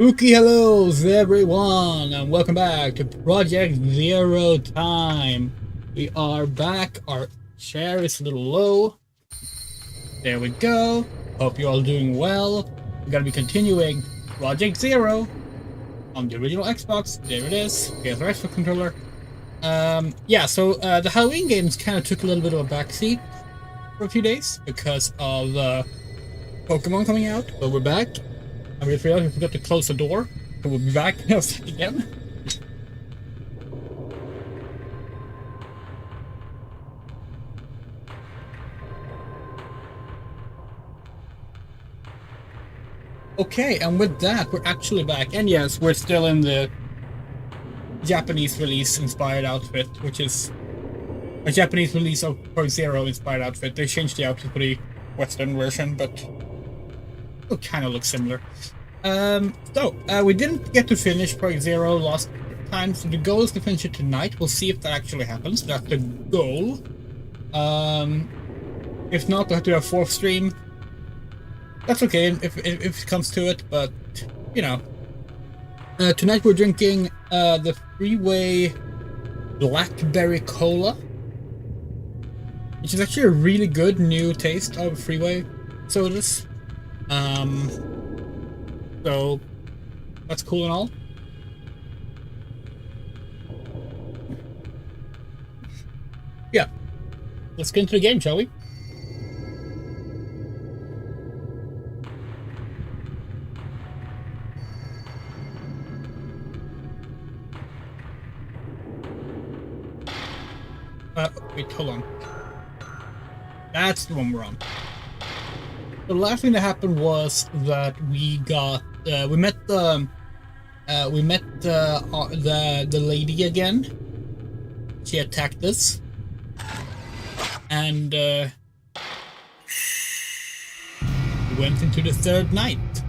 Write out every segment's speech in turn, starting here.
Spooky hellos everyone and welcome back to Project Zero Time. We are back. Our chair is a little low. There we go. Hope you're all doing well. We're gonna be continuing Project Zero on the original Xbox. There it is. Here's our Xbox controller. The Halloween games kind of took a little bit of a backseat for a few days because of Pokemon coming out, but we're back. And we realized we forgot to close the door, so we'll be back in a second again. Okay, and with that, we're actually back. And yes, we're still in the Japanese release inspired outfit, which is a Japanese release of Project Zero inspired outfit. They changed the outfit for the Western version, but it kind of looks similar. We didn't get to finish Project Zero last time, so the goal is to finish it tonight. We'll see if that actually happens. That's the goal. If not, we'll have to do a fourth stream. That's okay if it comes to it, but you know. Tonight we're drinking the Freeway Blackberry Cola, which is actually a really good new taste of Freeway sodas. So that's cool and all. Yeah, let's get into the game, shall we? Wait, hold on. That's the one we're on. The last thing that happened was that we met the lady again. She attacked us, and we went into the third night,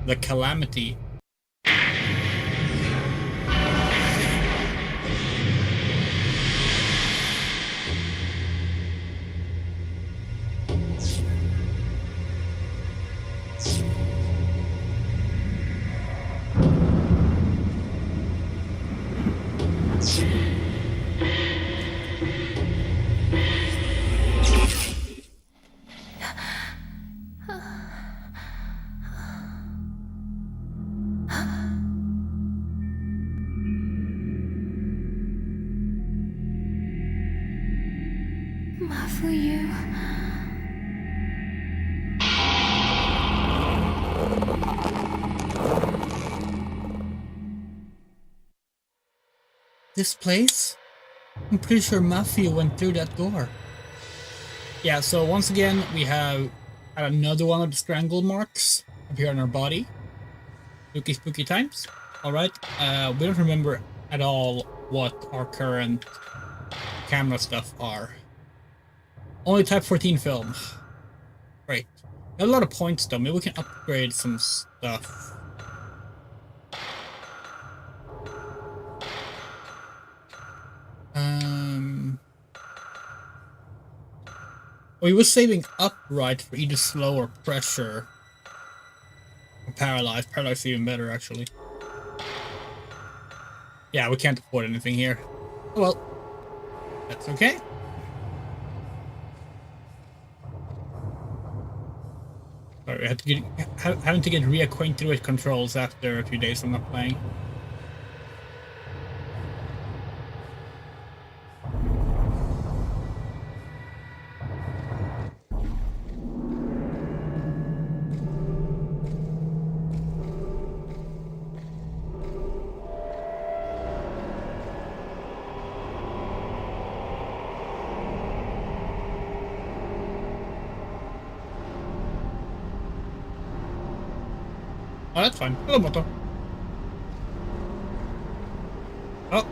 the Calamity. For you. This place? I'm pretty sure Mafia went through that door. Yeah, so once again, we have another one of the strangle marks appear on our body. Spooky times. Alright, we don't remember at all what our current camera stuff are. Only Type 14 film. Great. Got a lot of points though. Maybe we can upgrade some stuff. We were saving upright for either slow or pressure. Or paralyzed. Paralyzed is even better actually. Yeah, we can't afford anything here. Oh well. That's okay. Sorry, I had to having to get reacquainted with controls after a few days of not playing. Oh, that's fine. Hello, Moto. Oh.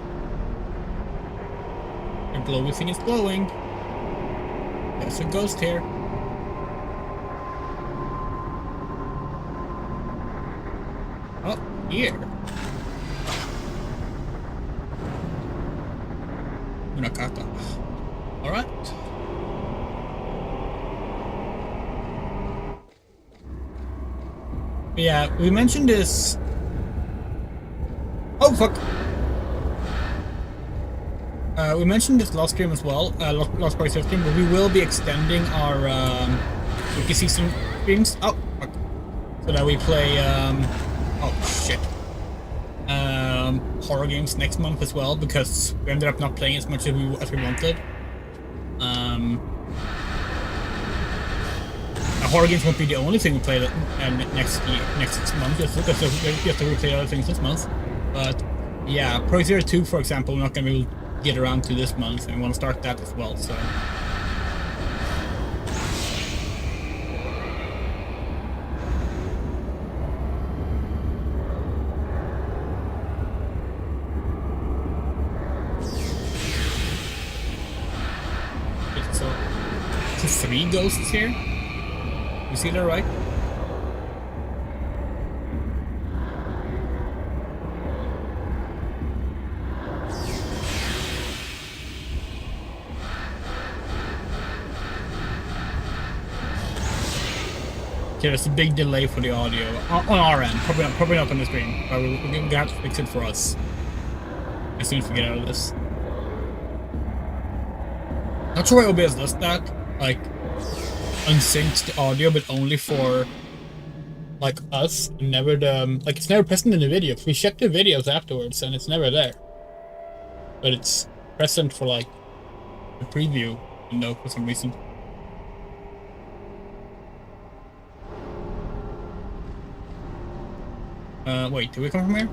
The glowy thing is glowing. There's a ghost here. Oh, here. Munakata. Alright. Yeah, we mentioned this Oh, fuck! We mentioned this last stream as well, last part of stream, but we will be extending our rookie season streams. Oh, fuck. So that we play, oh shit. Horror games next month as well, because we ended up not playing as much as we wanted. Horror games won't be the only thing we play next 6 months, just because we have to replay other things this month. But yeah, Pro Zero 2, for example, we're not going to be able to get around to this month, and we want to start that as well, so... So 3 ghosts here? You see that right? Okay, there's a big delay for the audio on our end. Probably not on the screen, but we're gonna have to fix it for us as soon as we get out of this. Not sure why OBS does that, like unsyncs the audio, but only for like us, never the like it's never present in the video. We check the videos afterwards, and it's never there. But it's present for like the preview window for some reason. Wait, do we come from here?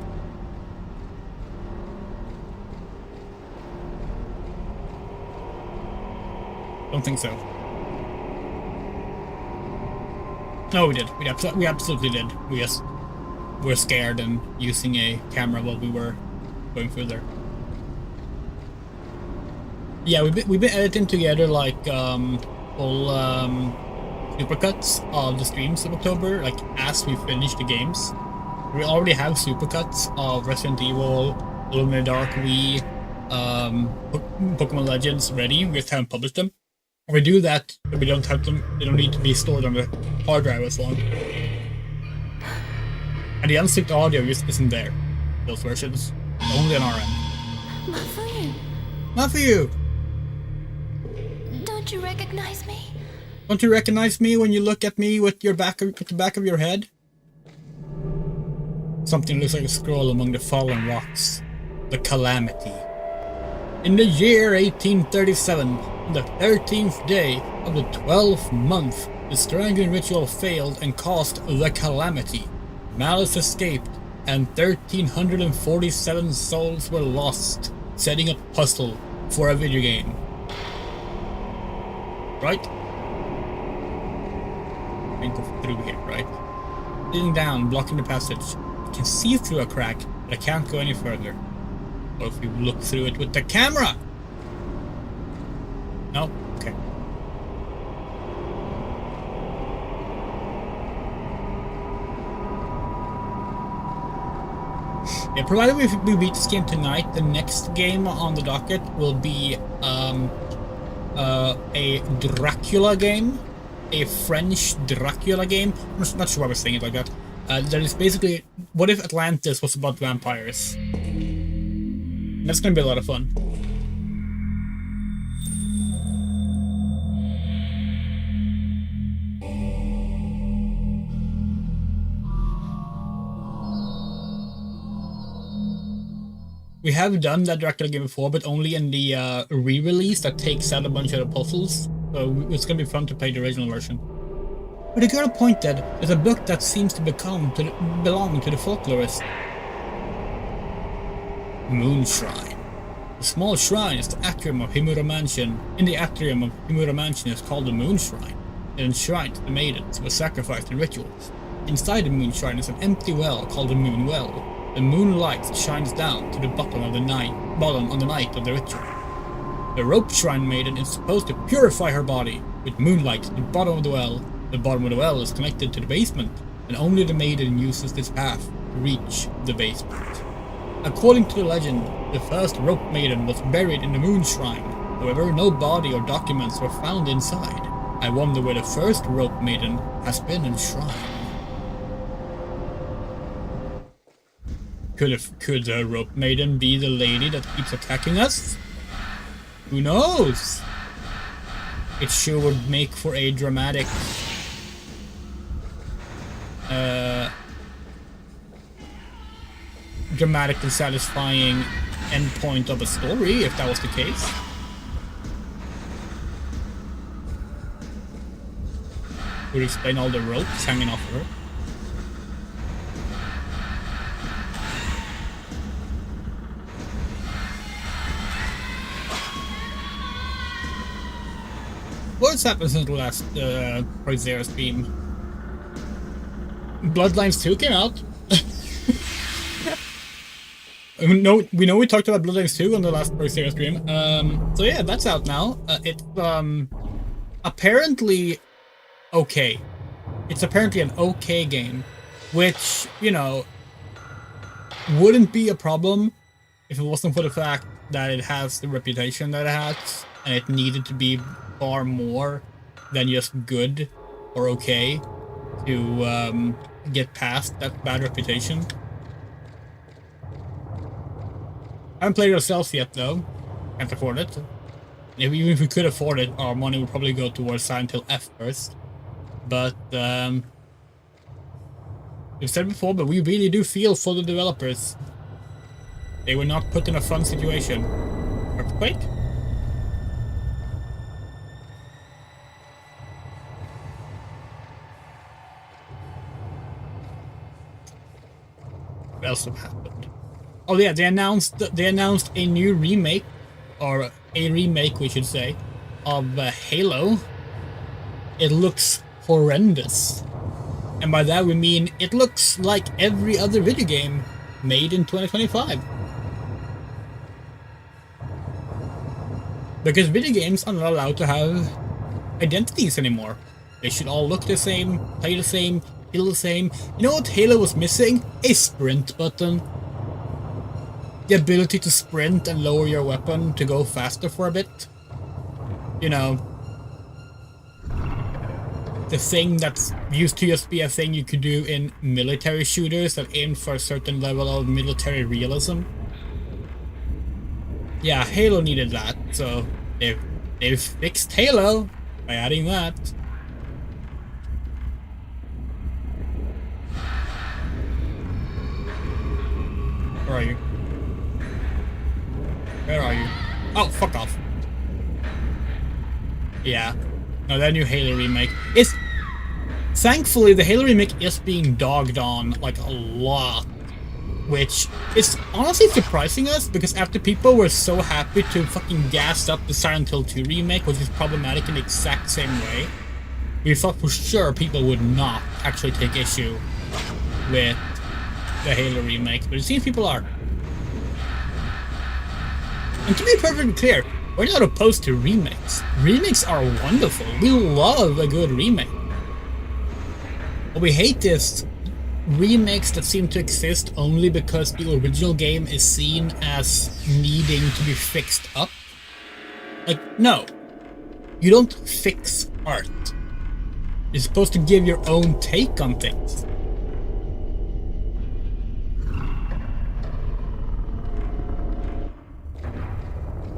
Don't think so. No, we did. We absolutely did. We just were scared and using a camera while we were going through there. Yeah, we've been editing together like full supercuts of the streams of October, like as we finish the games. We already have supercuts of Resident Evil, Alone in the Dark, Pokemon Legends ready. We just haven't published them. And we do that, but we don't have them. They don't need to be stored on the hard drive as long. And the unsynced audio just isn't there. Those versions, only on our end. Not for you. Not for you. Don't you recognize me? Don't you recognize me when you look at me with the back of your head? Something looks like a scroll among the fallen rocks. The Calamity. In the year 1837, on the 13th day of the 12th month, the strangling ritual failed and caused the Calamity. Malice escaped, and 1,347 souls were lost, setting a puzzle for a video game. Right? I can go through here, right? Sitting down, blocking the passage. I can see through a crack, but I can't go any further. What if we look through it with the camera? No? Okay. Yeah, provided we beat this game tonight, the next game on the docket will be a Dracula game. A French Dracula game. I'm not sure why we're saying it like that. That is basically, what if Atlantis was about vampires? That's gonna be a lot of fun. We have done that Dracula game before, but only in the re-release that takes out a bunch of the puzzles. So it's gonna be fun to play the original version. But the girl pointed at a book that seems to belong to the folklorist. Moon Shrine. The small shrine is the atrium of Himuro Mansion. In the atrium of Himuro Mansion is called the Moon Shrine. It enshrines the maidens who were sacrificed in rituals. Inside the Moon Shrine is an empty well called the Moon Well. The moonlight shines down to the bottom on the night of the ritual. The rope shrine maiden is supposed to purify her body with moonlight to the bottom of the well. The bottom of the well is connected to the basement, and only the maiden uses this path to reach the basement. According to the legend, the first rope maiden was buried in the Moon Shrine. However, no body or documents were found inside. I wonder where the first rope maiden has been enshrined. Could the rope maiden be the lady that keeps attacking us? Who knows? It sure would make for a dramatic dramatically satisfying endpoint of a story if that was the case. Would explain all the ropes hanging off her. What's happened since the last Zero stream? Bloodlines 2 came out. we know we talked about Bloodlines 2 on the last Zero stream. So yeah, that's out now. It's apparently okay. It's apparently an okay game, which, you know, wouldn't be a problem if it wasn't for the fact that it has the reputation that it has, and it needed to be far more than just good or okay to get past that bad reputation. I haven't played it ourselves yet though. Can't afford it. Even if we could afford it, our money would probably go towards Silent Hill F first. But we've said before, but we really do feel for the developers. They were not put in a fun situation. Earthquake? What else have happened? Oh yeah, they announced a new remake, or a remake we should say, of Halo. It looks horrendous. And by that we mean it looks like every other video game made in 2025. Because video games are not allowed to have identities anymore. They should all look the same, play the same, feel the same. You know what Halo was missing? A sprint button. The ability to sprint and lower your weapon to go faster for a bit. You know, the thing that's used to just be a thing you could do in military shooters that aim for a certain level of military realism. Yeah, Halo needed that, so they've fixed Halo by adding that. Where are you? Where are you? Oh, fuck off. Yeah. No, that new Halo remake is... Thankfully, the Halo remake is being dogged on, like, a lot. Which is honestly surprising us, because after people were so happy to fucking gas up the Silent Hill 2 remake, which is problematic in the exact same way, we thought for sure people would not actually take issue with the Halo remake, but it seems people are. And to be perfectly clear, we're not opposed to remakes. Remakes are wonderful. We love a good remake. What we hate is remakes that seem to exist only because the original game is seen as needing to be fixed up. Like, no. You don't fix art. You're supposed to give your own take on things.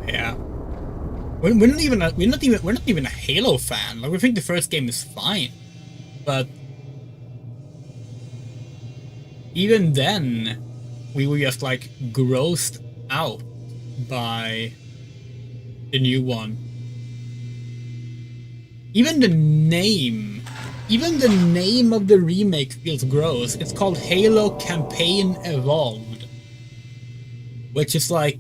Yeah. We're not even a Halo fan. Like, we think the first game is fine, but even then, we were just like grossed out by the new one. Even the name of the remake feels gross. It's called Halo Campaign Evolved, which is like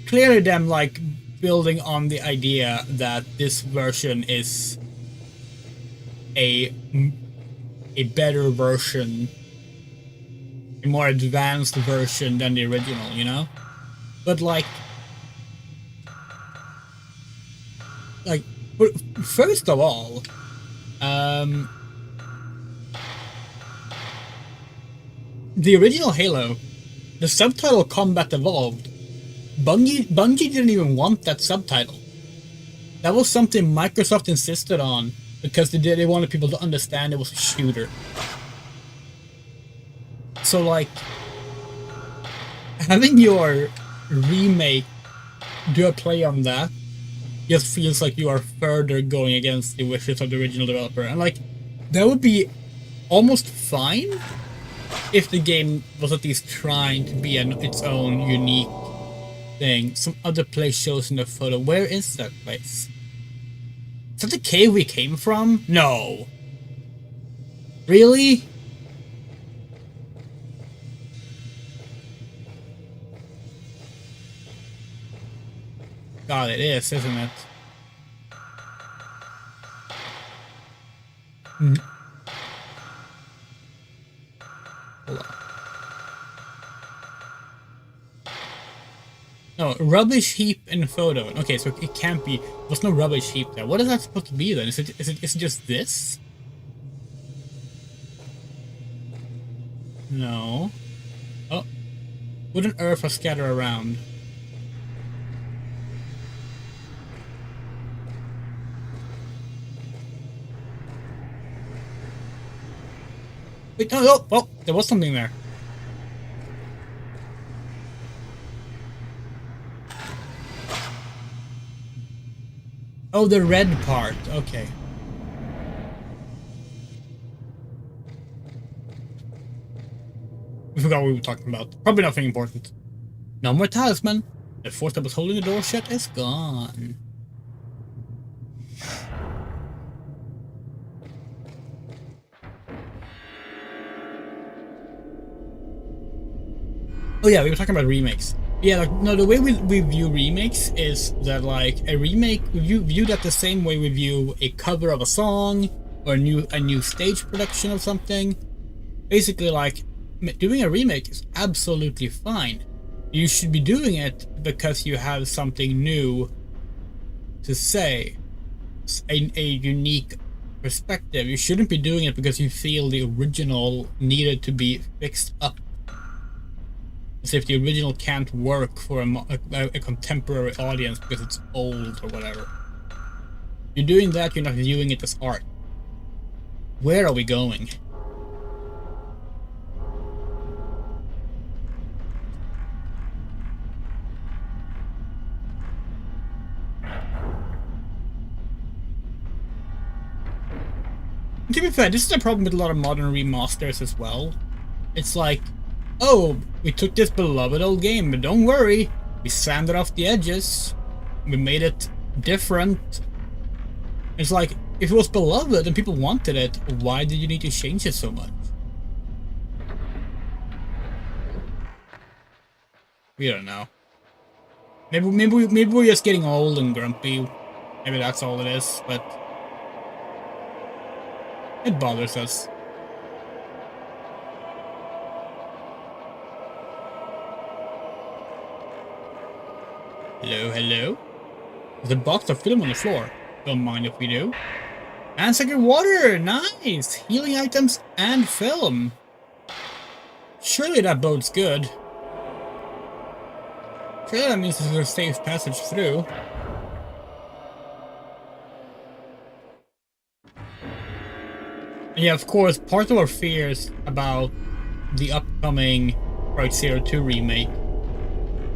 clearly them like building on the idea that this version is a better version, a more advanced version than the original, you know? But like first of all, the original Halo, the subtitle Combat Evolved, Bungie didn't even want that subtitle. That was something Microsoft insisted on because they wanted people to understand it was a shooter. So like, having your remake do a play on that just feels like you are further going against the wishes of the original developer. And like, that would be almost fine if the game was at least trying to be its own unique thing. Some other place shows in the photo. Where is that place? Is that the cave we came from? No. Really? God, it is, isn't it? Hold on. No, rubbish heap in photo. Okay, so it can't be. There's no rubbish heap there. What is that supposed to be then? Is it just this? No. Oh. Wooden earth are scattered around. Wait, no, no. Oh, there was something there. Oh, the red part. Okay. We forgot what we were talking about. Probably nothing important. No more talisman. The force that was holding the door shut is gone. Oh yeah, we were talking about remakes. Yeah, like, no, the way we view remakes is that, like, a remake, we view that the same way we view a cover of a song or a new stage production of something. Basically, like, doing a remake is absolutely fine. You should be doing it because you have something new to say, a unique perspective. You shouldn't be doing it because you feel the original needed to be fixed up. As if the original can't work for a contemporary audience because it's old or whatever. You're doing that, you're not viewing it as art. Where are we going? To be fair, this is a problem with a lot of modern remasters as well. It's like, oh, we took this beloved old game, but don't worry, we sanded off the edges, we made it different. It's like, if it was beloved and people wanted it, why did you need to change it so much? We don't know. Maybe we're just getting old and grumpy. Maybe that's all it is, but it bothers us. Hello, hello? There's a box of film on the floor. Don't mind if we do. And sacred water! Nice! Healing items and film. Surely that bodes good. Surely that means there's a safe passage through. And yeah, of course, part of our fears about the upcoming Right Zero 2 remake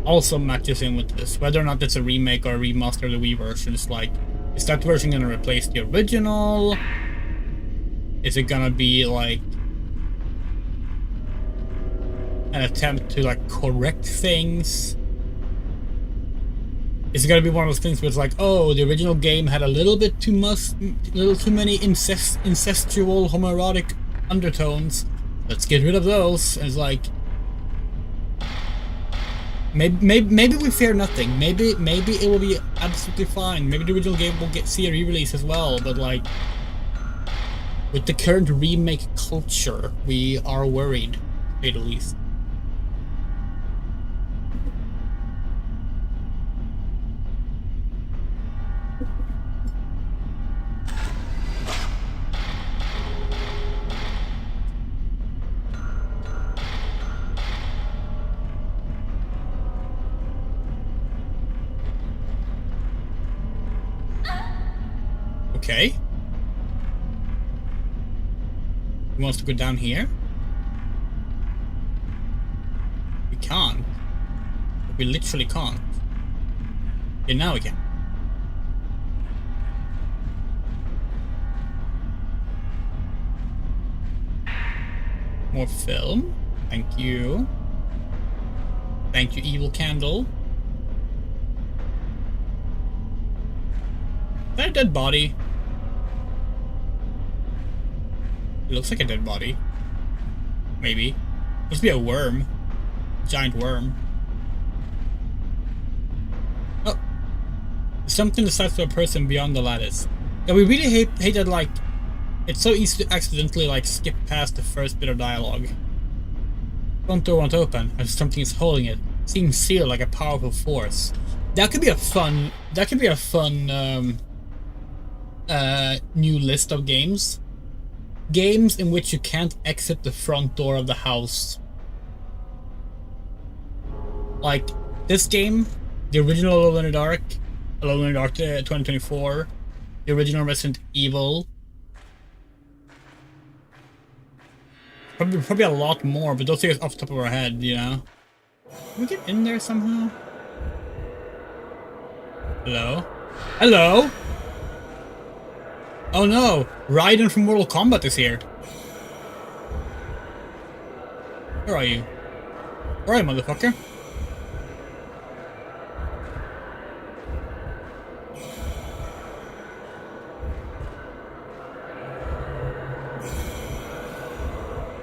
also matches in with this. Whether or not it's a remake or a remaster of the Wii version, it's like, is that version gonna replace the original? Is it gonna be like an attempt to like correct things? Is it gonna be one of those things where it's like, oh, the original game had a little too many incestual homoerotic undertones. Let's get rid of those. And it's like, maybe we fear nothing. Maybe it will be absolutely fine. Maybe the original game will see a re-release as well. But like, with the current remake culture, we are worried, to say the least. Okay. He wants to go down here? We can't. We literally can't. Okay, now we can. More film. Thank you. Thank you, evil candle. Is that a dead body? It looks like a dead body. Maybe. Must be a worm. A giant worm. Oh. Something the size of a person beyond the lattice. Yeah, we really hate that, like, it's so easy to accidentally, like, skip past the first bit of dialogue. Front door won't open, as something is holding it. Seems sealed like a powerful force. That could be a fun, new list of games. Games in which you can't exit the front door of the house. Like, this game, the original Alone in the Dark 2024, the original Resident Evil. Probably a lot more, but those things off the top of our head, you know? Can we get in there somehow? Hello? Hello? Oh no! Raiden from Mortal Kombat is here. Where are you? Where are you, motherfucker?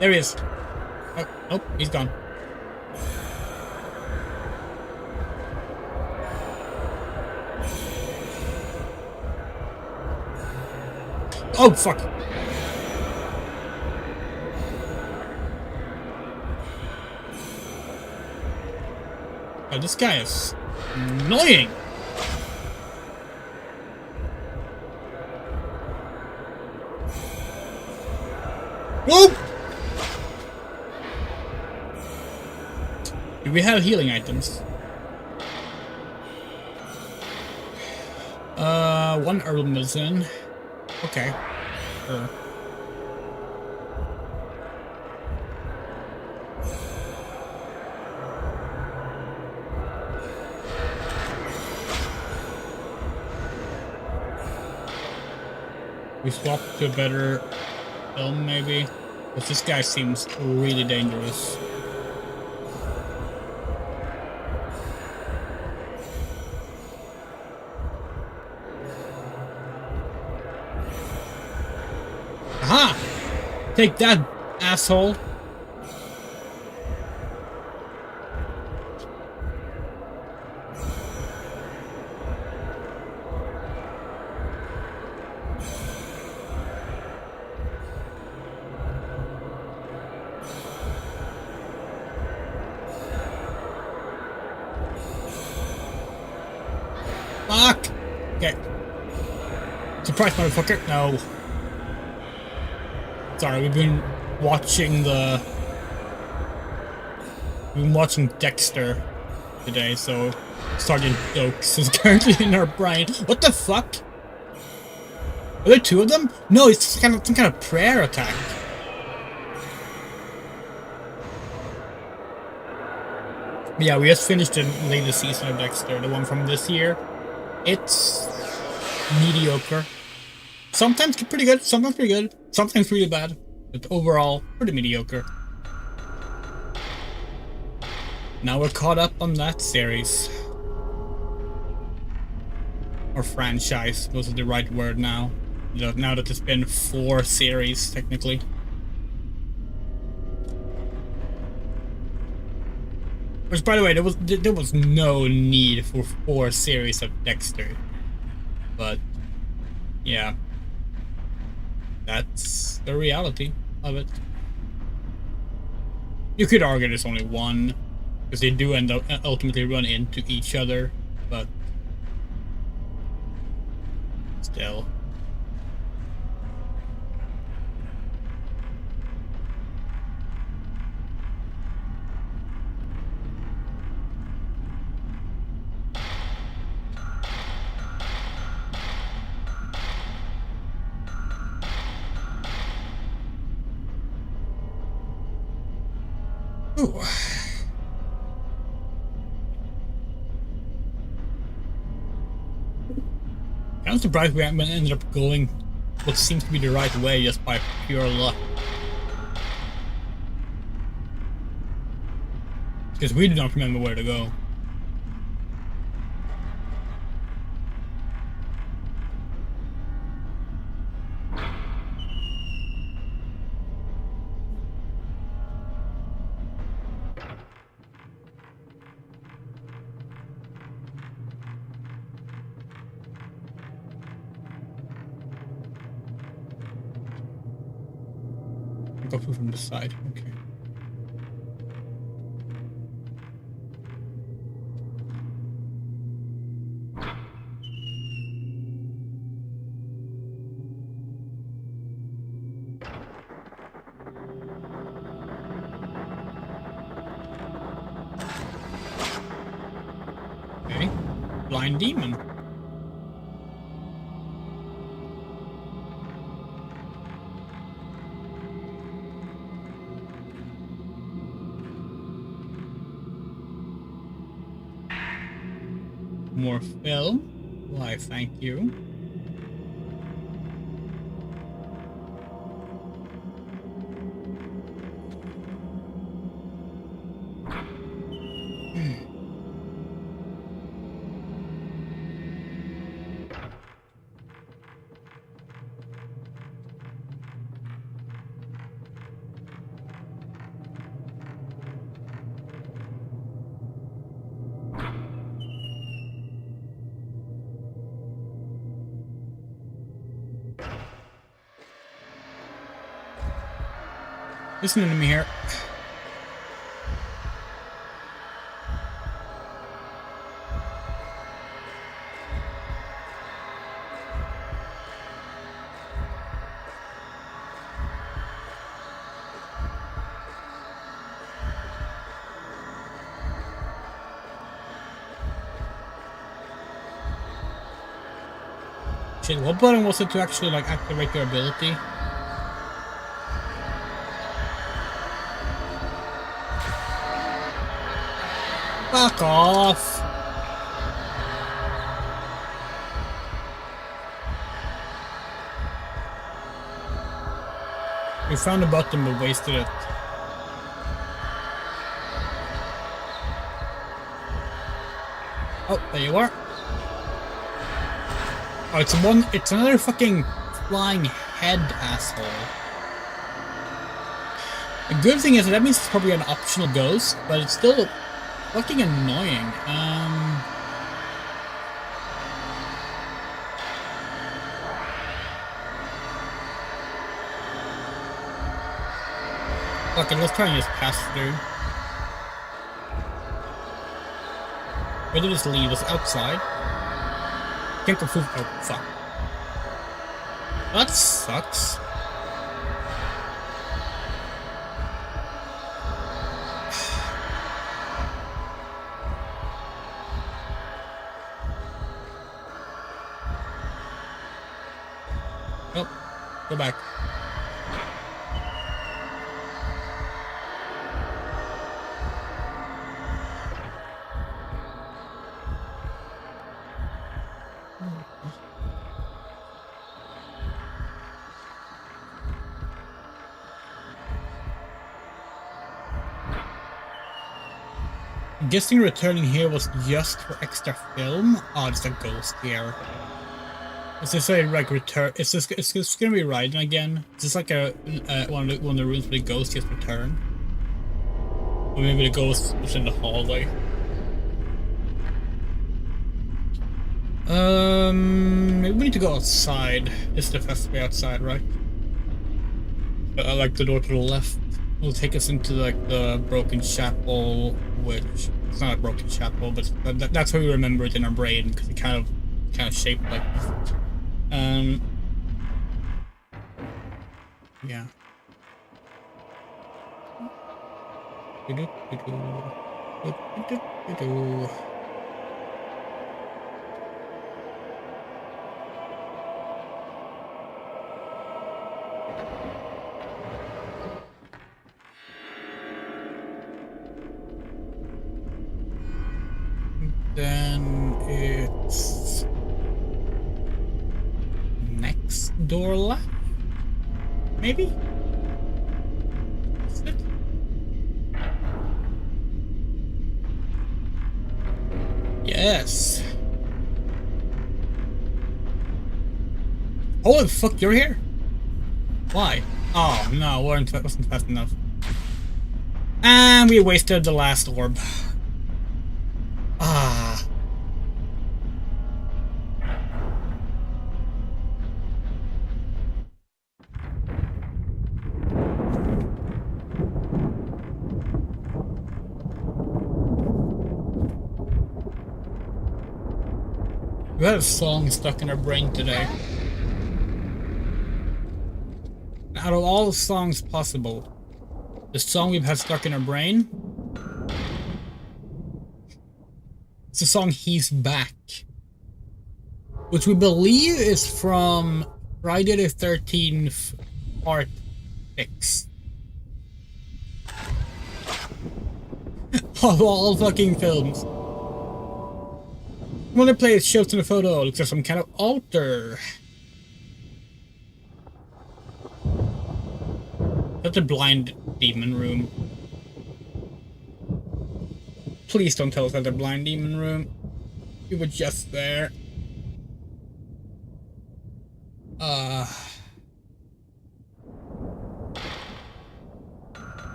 There he is. Oh, nope, he's gone. Oh, fuck. Oh, this guy is annoying. Whoa! Do we have healing items? One herbal medicine. Okay. Sure. We swap to a better film, maybe? But this guy seems really dangerous. Aha! Take that, asshole! Fuck! Okay. Surprise, motherfucker! No. Sorry, we've been watching Dexter today, so Sergeant Dokes is currently in our brain. What the fuck? Are there two of them? No, it's some kind of prayer attack. But yeah, we just finished the latest season of Dexter, the one from this year. It's mediocre. Sometimes pretty good, sometimes pretty good, sometimes really bad, but overall, pretty mediocre. Now we're caught up on that series. Or franchise, was the right word now. Now that it's been 4 series, technically. Which, by the way, there was no need for 4 series of Dexter. But, yeah. That's the reality of it. You could argue there's only one, because they do end up ultimately run into each other, but still. Ooh. I'm surprised we haven't ended up going what seems to be the right way just by pure luck. Because we do not remember where to go. Go through from the side, okay. Okay, blind demon. More film. Why, thank you. Listen to me here. Shit, what button was it to actually like activate your ability? Fuck off! We found a button but wasted it. Oh, there you are. Oh, it's another fucking flying head, asshole. The good thing is that means it's probably an optional ghost, but it's still fucking annoying. Fuck it, let's try and just pass through. Where did this leave us? Outside? Can't go through. Oh, fuck. That sucks. Oh, go back. I'm guessing returning here was just for extra film. Oh, it's a ghost here. Is this a like return? Is this gonna be Raiden again? Is this like a one of the rooms where the ghost gets returned? Or maybe the ghost was in the hallway. Maybe we need to go outside. This is the best way outside, right? I like the door to the left. It'll take us into like the broken chapel, which it's not a broken chapel, but that's how we remember it in our brain because it kind of shaped like. Yeah. Then it's door left? Maybe? Is it? Yes. Holy fuck, you're here? Why? Oh no, wasn't fast enough. And we wasted the last orb. Ah. We had a song stuck in our brain today. Out of all the songs possible, the song we've had stuck in our brain, it's the song He's Back, which we believe is from Friday the 13th Part 6. Of all fucking films. When they play it shows in the photo, looks like some kind of altar. That's a blind demon room. Please don't tell us that's a blind demon room. We were just there.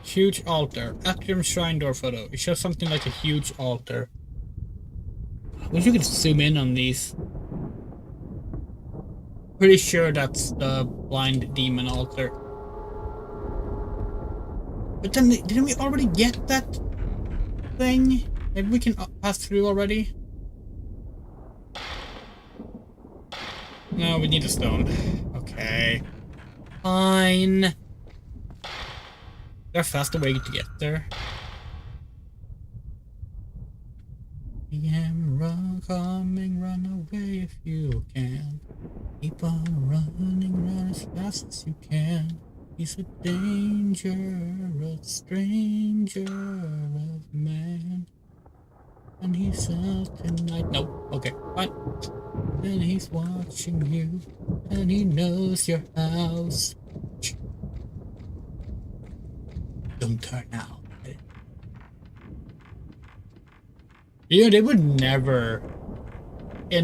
Huge altar. Atrium shrine door photo. It shows something like a huge altar. I wish you could zoom in on these. Pretty sure that's the blind demon altar. But then, didn't we already get that thing? Maybe we can pass through already? No, we need a stone. Okay. Fine. Is there a faster way to get there? Run away if you can. Keep on running, run as fast as you can. He's a dangerous stranger of man. And he's out tonight. Nope. Okay, fine. And he's watching you. And he knows your house. Don't turn out. You know, they would never, they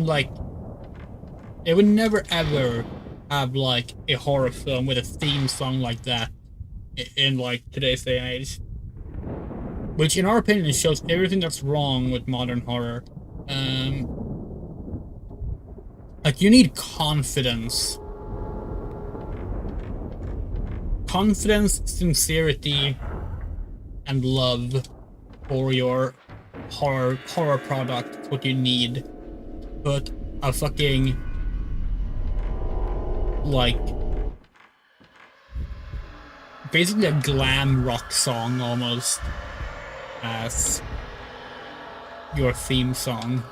would never ever have like a horror film with a theme song like that in like today's day and age. Which in our opinion shows everything that's wrong with modern horror. Like you need confidence. Confidence, sincerity, and love for your horror product. It's what you need. But a fucking like basically a glam rock song almost as your theme song.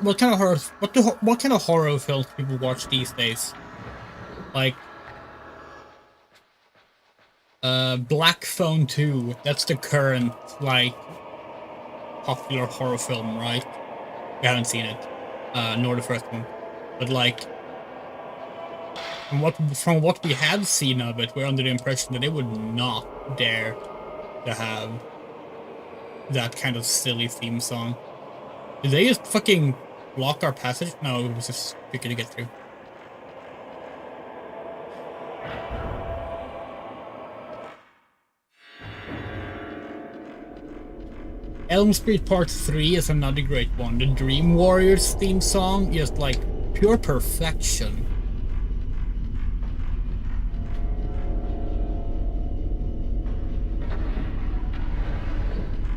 What kind of horror? What kind of horror films people watch these days? Like, Black Phone 2. That's the current like popular horror film, right? We haven't seen it, nor the first one, but like, from what we have seen of it, we're under the impression that they would not dare to have that kind of silly theme song. Did they just fucking block our passage? No, it was just tricky to get through. Elm Street Part 3 is another great one. The Dream Warriors theme song, just like pure perfection.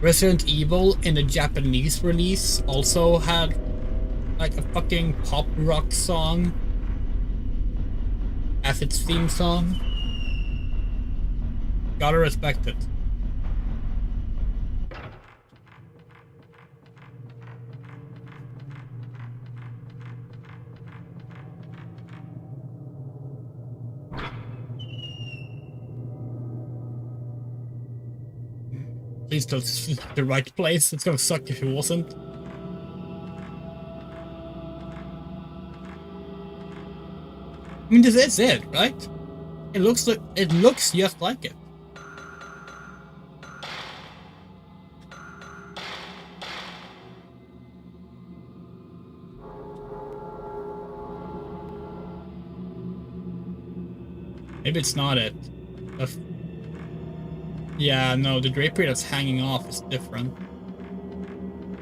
Resident Evil in the Japanese release also had like a fucking pop rock song as its theme song. Gotta respect it. least it's the right place. It's gonna suck if it wasn't. I mean, this is it, right? It looks just like it. Maybe it's not it. Yeah, no, the drapery that's hanging off is different.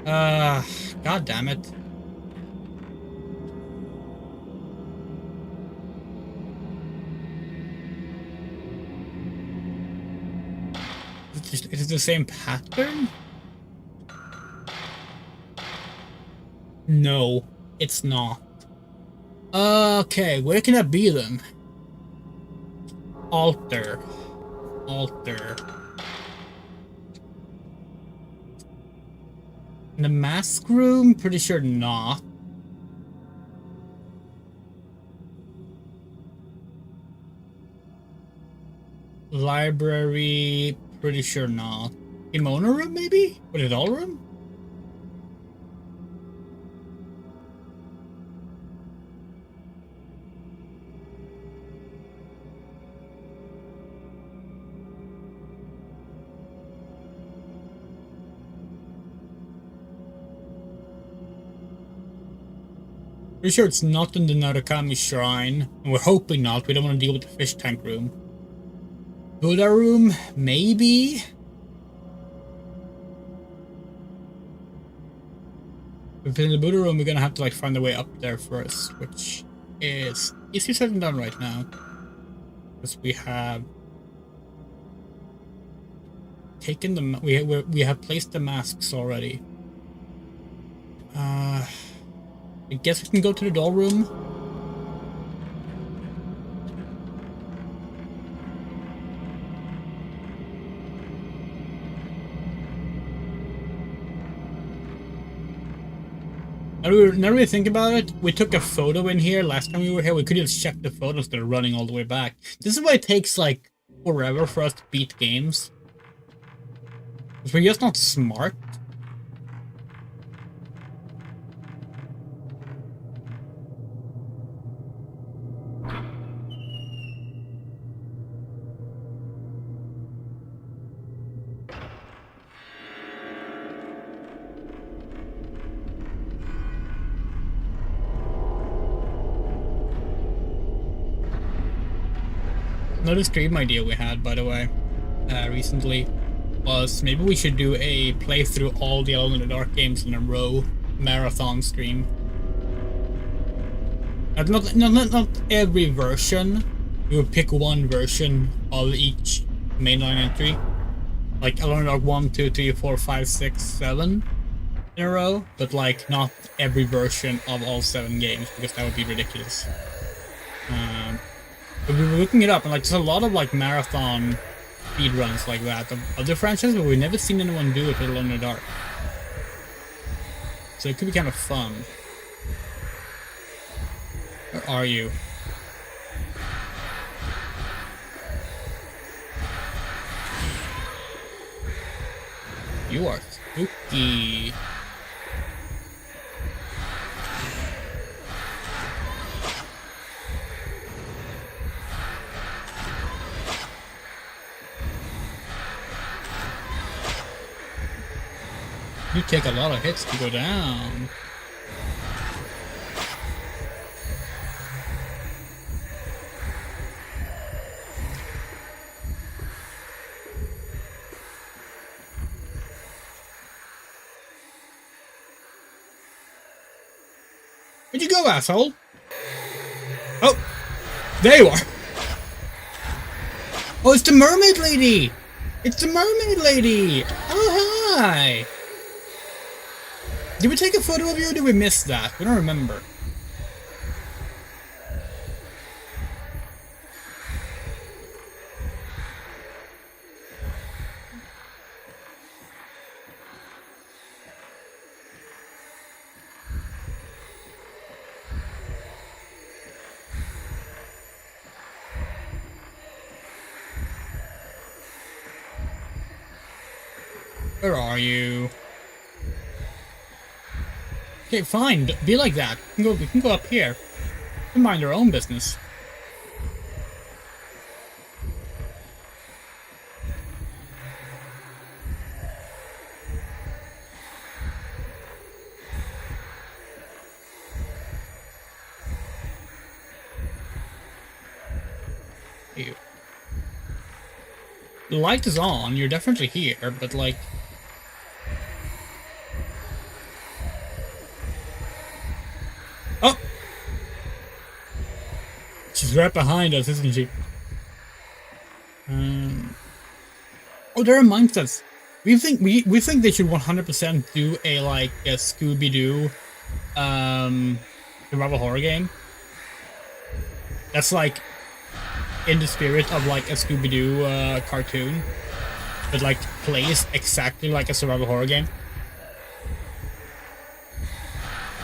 God damn it. Is it the same pattern? No, it's not. Okay, where can that be then? Altar. In the mask room? Pretty sure not. Library? Pretty sure not. Kimono room maybe? Or the doll room? Pretty sure it's not in the Narukami Shrine. And we're hoping not. We don't want to deal with the fish tank room. Buddha room? Maybe? If in the Buddha room, we're gonna have to like find a way up there first, which is easier said than done right now. Because we have taken the we have placed the masks already. I guess we can go to the doll room. Now that we think about it, we took a photo in here last time we were here. We could just check the photos that are running all the way back. This is why it takes like forever for us to beat games. Because we're just not smart. Another stream idea we had, by the way, recently, was maybe we should do a playthrough all the Alone in the Dark games in a row marathon stream. Not every version. We would pick one version of each mainline entry, like Alone in the Dark 1, 2, 3, 4, 5, 6, 7 in a row, but like not every version of all 7 games because that would be ridiculous. But we were looking it up, and like there's a lot of like marathon speedruns like that of other franchises, but we've never seen anyone do it with Alone in the Dark. So it could be kind of fun. Where are you? You are spooky. You take a lot of hits to go down. Where'd you go, asshole? Oh, there you are. Oh, it's the mermaid lady. It's the mermaid lady. Oh, hi. Did we take a photo of you or did we miss that? We don't remember. Where are you? Okay, fine. Be like that. We can go up here. We can mind our own business. You. The light is on. You're definitely here, but like. Oh! She's right behind us, isn't she? Oh, that reminds us. We think they should 100% do a like a Scooby-Doo survival horror game. That's like in the spirit of like a Scooby-Doo cartoon, but like plays exactly like a survival horror game.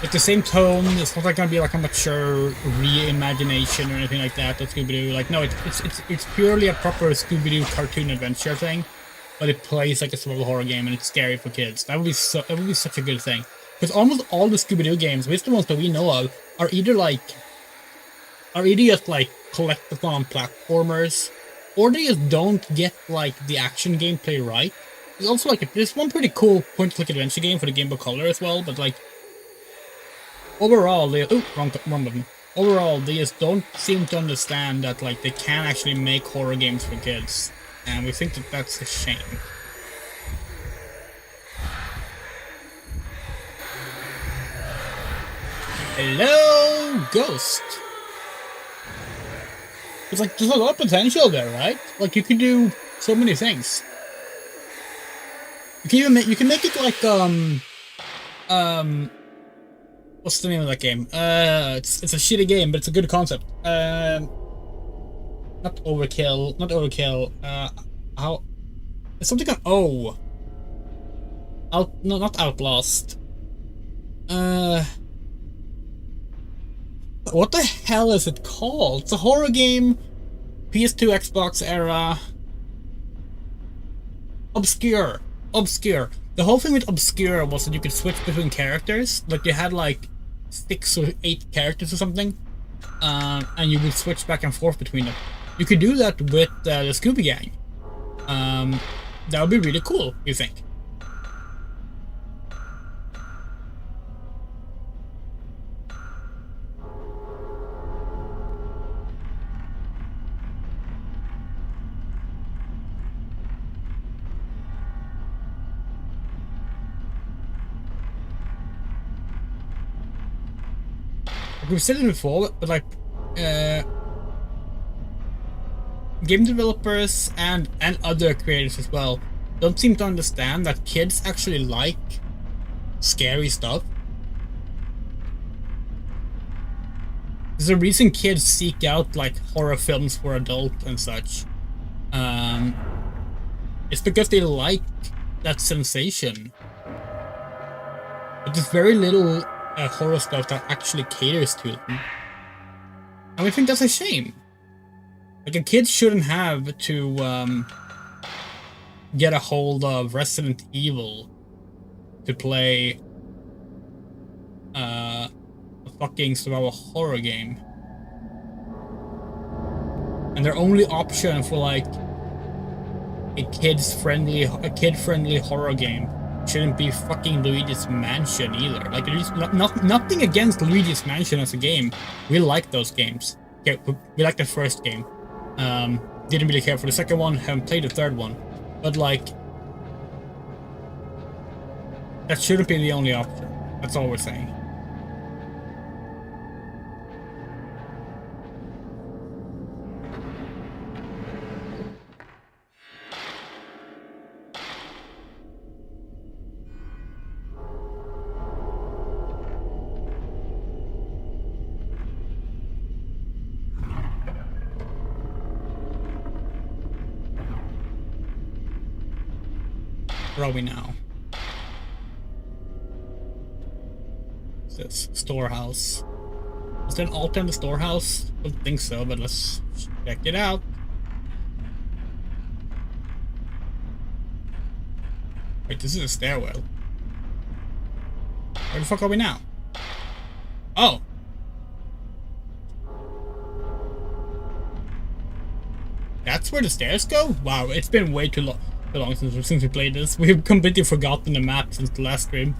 Like the same tone. It's not like gonna be like a mature reimagination or anything like that. That's Scooby-Doo. Like no, it's purely a proper Scooby-Doo cartoon adventure thing, but it plays like a survival horror game and it's scary for kids. That would be such a good thing. Because almost all the Scooby-Doo games, at least the ones that we know of, are either just like collectathon platformers, or they just don't get like the action gameplay right. There's also like there's one pretty cool point-and-click adventure game for the Game Boy Color as well, but like. Overall, wrong button. Overall, they just don't seem to understand that like they can actually make horror games for kids, and we think that that's a shame. Hello, Ghost. It's like there's a lot of potential there, right? Like you can do so many things. You can make it like what's the name of that game? It's a shitty game, but it's a good concept. Not Overkill. How? It's something on O. No, not Outlast. What the hell is it called? It's a horror game. PS2, Xbox era. Obscure. The whole thing with Obscure was that you could switch between characters. Like you had like 6 or 8 characters or something, and you would switch back and forth between them. You could do that with the Scooby Gang. That would be really cool, you think? We've said it before, but like, game developers and other creators as well don't seem to understand that kids actually like scary stuff. There's a reason kids seek out like horror films for adults and such. It's because they like that sensation. But there's very little horror stuff that actually caters to them. And we think that's a shame. Like a kid shouldn't have to get a hold of Resident Evil to play a fucking survival horror game. And their only option for like a kid-friendly horror game shouldn't be fucking Luigi's Mansion either. Like, there's nothing against Luigi's Mansion as a game. We like those games. Okay, we like the first game. Didn't really care for the second one. Haven't played the third one. But like, that shouldn't be the only option. That's all we're saying. Where are we now? What's this? Storehouse. Is there an altar in the storehouse? I don't think so, but let's check it out. Wait, this is a stairwell. Where the fuck are we now? Oh! That's where the stairs go? Wow, it's been way too long since we played this. We've completely forgotten the map since the last stream.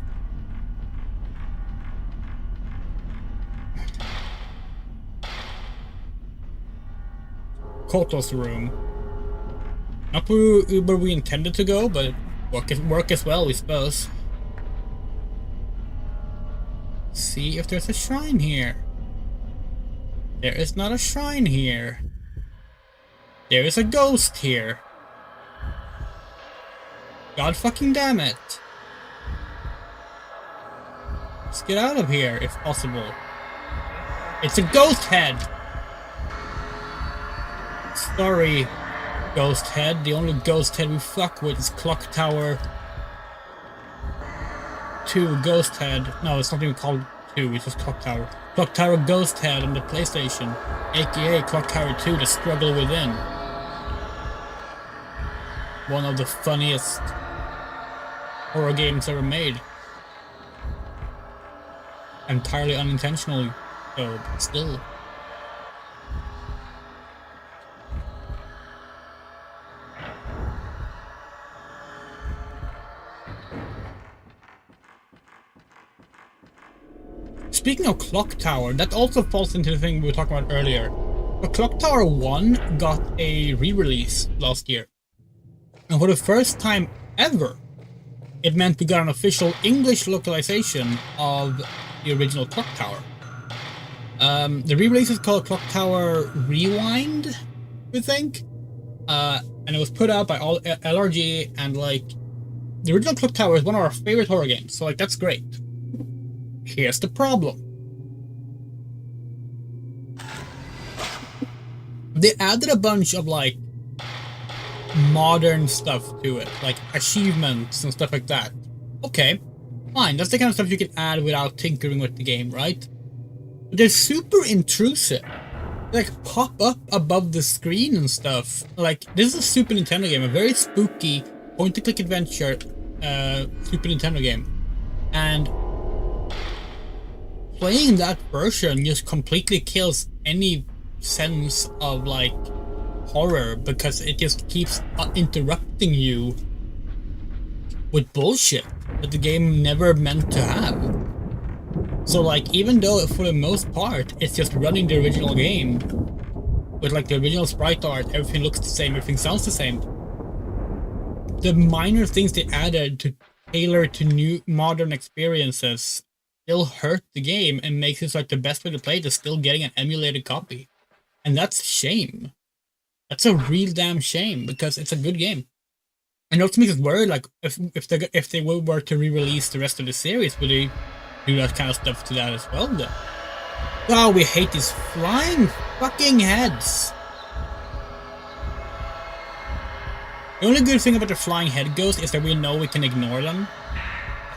Koto's room. Not where we intended to go, but work as well, we suppose. See if there's a shrine here. There is not a shrine here. There is a ghost here. God fucking damn it. Let's get out of here if possible. It's a ghost head! Sorry, ghost head. The only ghost head we fuck with is Clock Tower 2 Ghost Head. No, it's not even called 2, it's just Clock Tower. Clock Tower Ghost Head on the PlayStation, aka Clock Tower 2 The Struggle Within. One of the funniest horror games ever made. Entirely unintentionally, though, but still. Speaking of Clock Tower, that also falls into the thing we were talking about earlier. But Clock Tower 1 got a re-release last year. And for the first time ever, it meant we got an official English localization of the original Clock Tower. The re-release is called Clock Tower Rewind, we think. And it was put out by LRG, and like, the original Clock Tower is one of our favorite horror games, so like, that's great. Here's the problem. They added a bunch of like modern stuff to it, like achievements and stuff like that. Okay, fine, that's the kind of stuff you can add without tinkering with the game, right? But they're super intrusive. They like pop up above the screen and stuff. Like, this is a Super Nintendo game, a very spooky point-and-click adventure Super Nintendo game. And playing that version just completely kills any sense of like horror, because it just keeps interrupting you with bullshit that the game never meant to have. So like, even though for the most part it's just running the original game with like the original sprite art, everything looks the same, everything sounds the same, the minor things they added to tailor to new modern experiences still hurt the game and makes it like the best way to play it is still getting an emulated copy. And that's a shame. That's a real damn shame, because it's a good game. And also makes it worry, like, if they were to re-release the rest of the series, would they do that kind of stuff to that as well then? Wow, we hate these flying fucking heads. The only good thing about the flying head ghosts is that we know we can ignore them.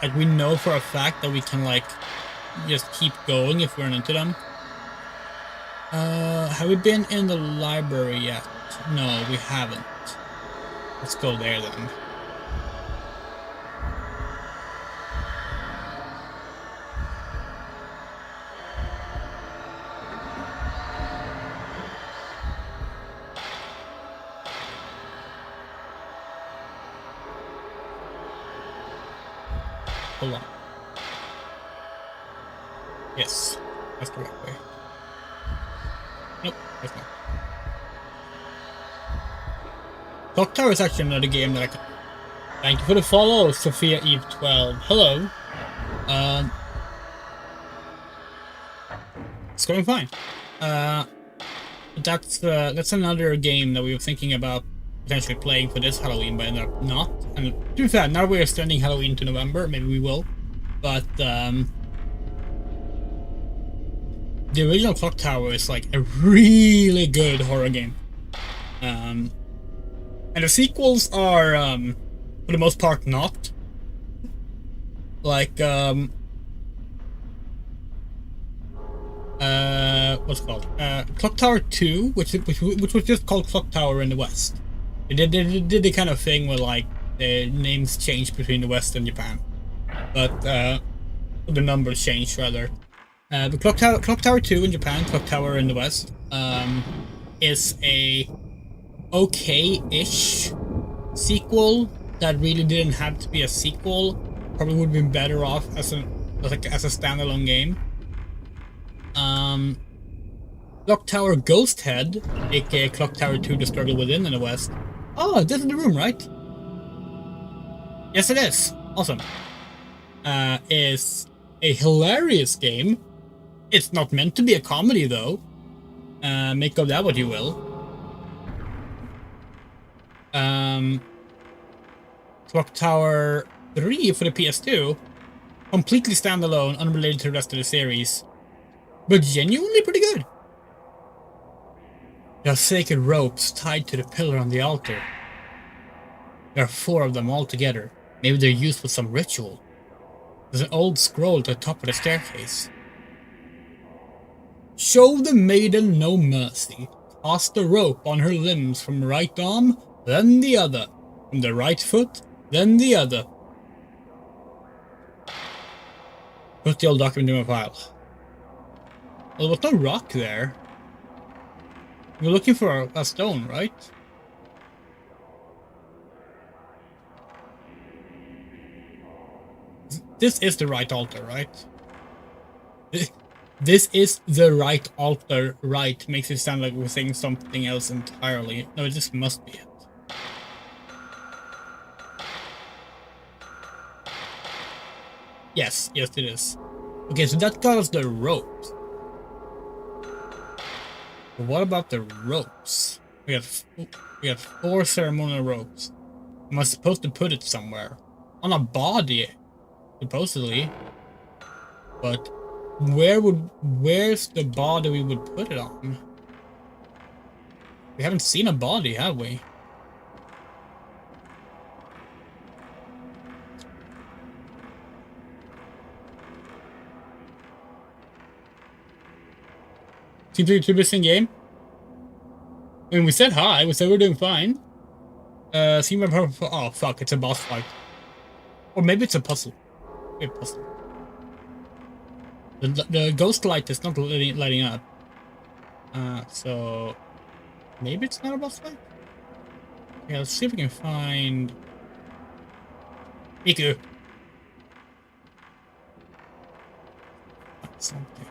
Like, we know for a fact that we can, like, just keep going if we run into them. Have we been in the library yet? No, we haven't. Let's go there then. Hold on. Yes, that's the right way. Nope, that's not. Clock Tower is actually another game that I can... Thank you for the follow, Sophia Eve 12. Hello. It's going fine. That's another game that we were thinking about potentially playing for this Halloween, but ended up not. And to be fair, now we're extending Halloween to November, maybe we will. But the original Clock Tower is like a really good horror game. And the sequels are, for the most part, not. Like, what's it called? Clock Tower 2, which was just called Clock Tower in the West. They did the kind of thing where, like, The names change between the West and Japan, but the numbers change rather. The Clock Tower 2 in Japan, Clock Tower in the West, is a okay-ish sequel that really didn't have to be a sequel. Probably would have been better off as a standalone game. Clock Tower Ghost Head, aka Clock Tower 2 The Struggle Within in the West. Oh, this is the room, right? Yes, it is. Awesome. Is a hilarious game. It's not meant to be a comedy, though. Make of that what you will. Clock Tower 3 for the PS2. Completely standalone, unrelated to the rest of the series. But genuinely pretty good. There are sacred ropes tied to the pillar on the altar. There are 4 of them all together. Maybe they're used for some ritual. There's an old scroll at the top of the staircase. Show the maiden no mercy. Toss the rope on her limbs from right arm, then the other. From the right foot, then the other. Put the old document in my file. Well, there was no rock there. We're looking for a stone, right? This is the right altar, right? This is the right altar, right? Makes it sound like we're saying something else entirely. No, this must be it. Yes, yes it is. Okay, so that got us the ropes. But what about the ropes? We got 4 ceremonial ropes. Am I supposed to put it somewhere? On a body, supposedly. But where's the body we would put it on? We haven't seen a body, have we? Seems to be a 2% game. I mean, we said hi. We said we're doing fine. See my purple. Oh fuck! It's a boss fight, or maybe it's a puzzle. Maybe a puzzle. The ghost light is not lighting up. So maybe it's not a boss fight. Yeah, let's see if we can find Miku. Something.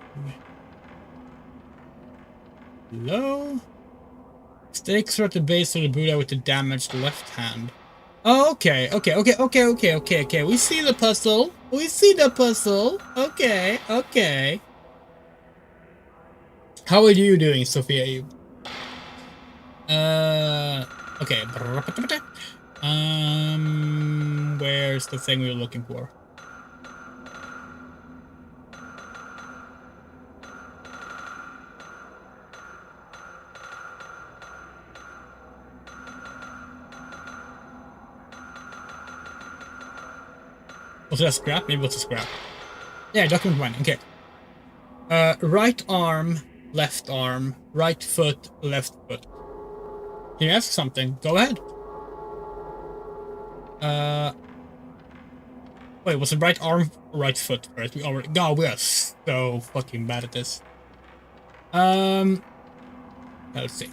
Hello? Stakes are at the base of the Buddha with the damaged left hand. Oh, okay. We see the puzzle. Okay. How are you doing, Sophia? Okay. Where's the thing we were looking for? Was it a scrap? Maybe it was a scrap. Yeah, document 1. Okay. Right arm, left arm, right foot, left foot. Can you ask something? Go ahead. Wait, was it right arm, right foot first? We already. God, we are so fucking bad at this. Let's see.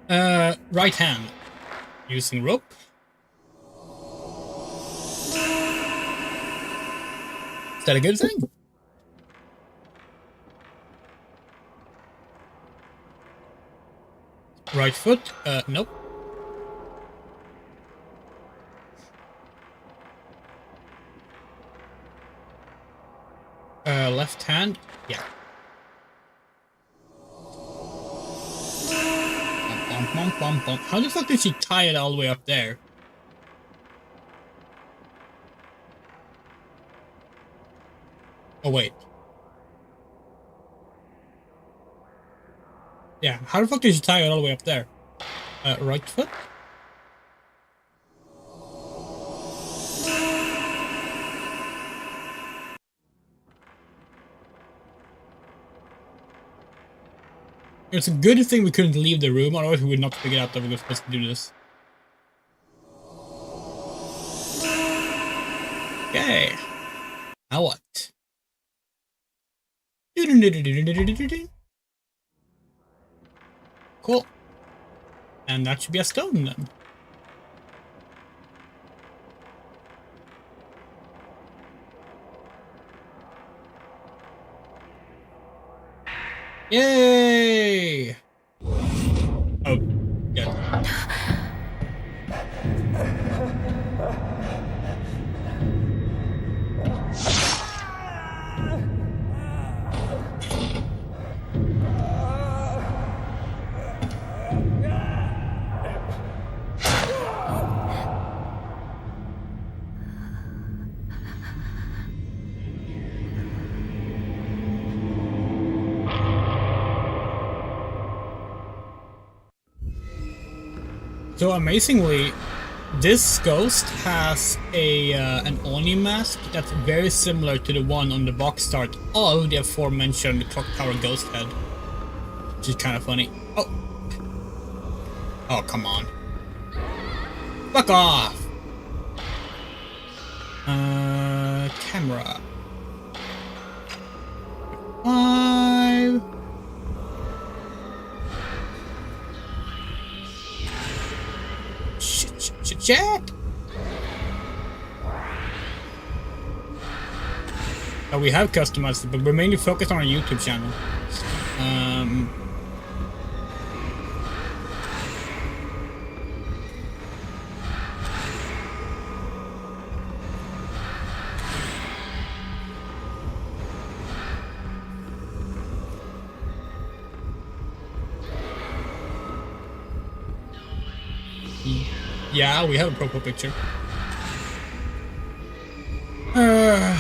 Right hand. Using rope. Is that a good thing? Right foot? Nope. Left hand? Yeah. Bum. How the fuck did she tie it all the way up there? Oh, wait. Yeah, how the fuck did she tie it all the way up there? Right foot? It's a good thing we couldn't leave the room, otherwise we would not figure out that we were supposed to do this. Now what? Cool. And that should be a stone then. Yay! Oh, yeah. So amazingly, this ghost has a an Oni mask that's very similar to the one on the box art of the aforementioned Clock Tower ghost head, which is kind of funny. Oh, oh come on, fuck off. Camera. 5. Shit! Oh, we have customized it, but we're mainly focused on our YouTube channel. Yeah, we have a profile picture. Okay.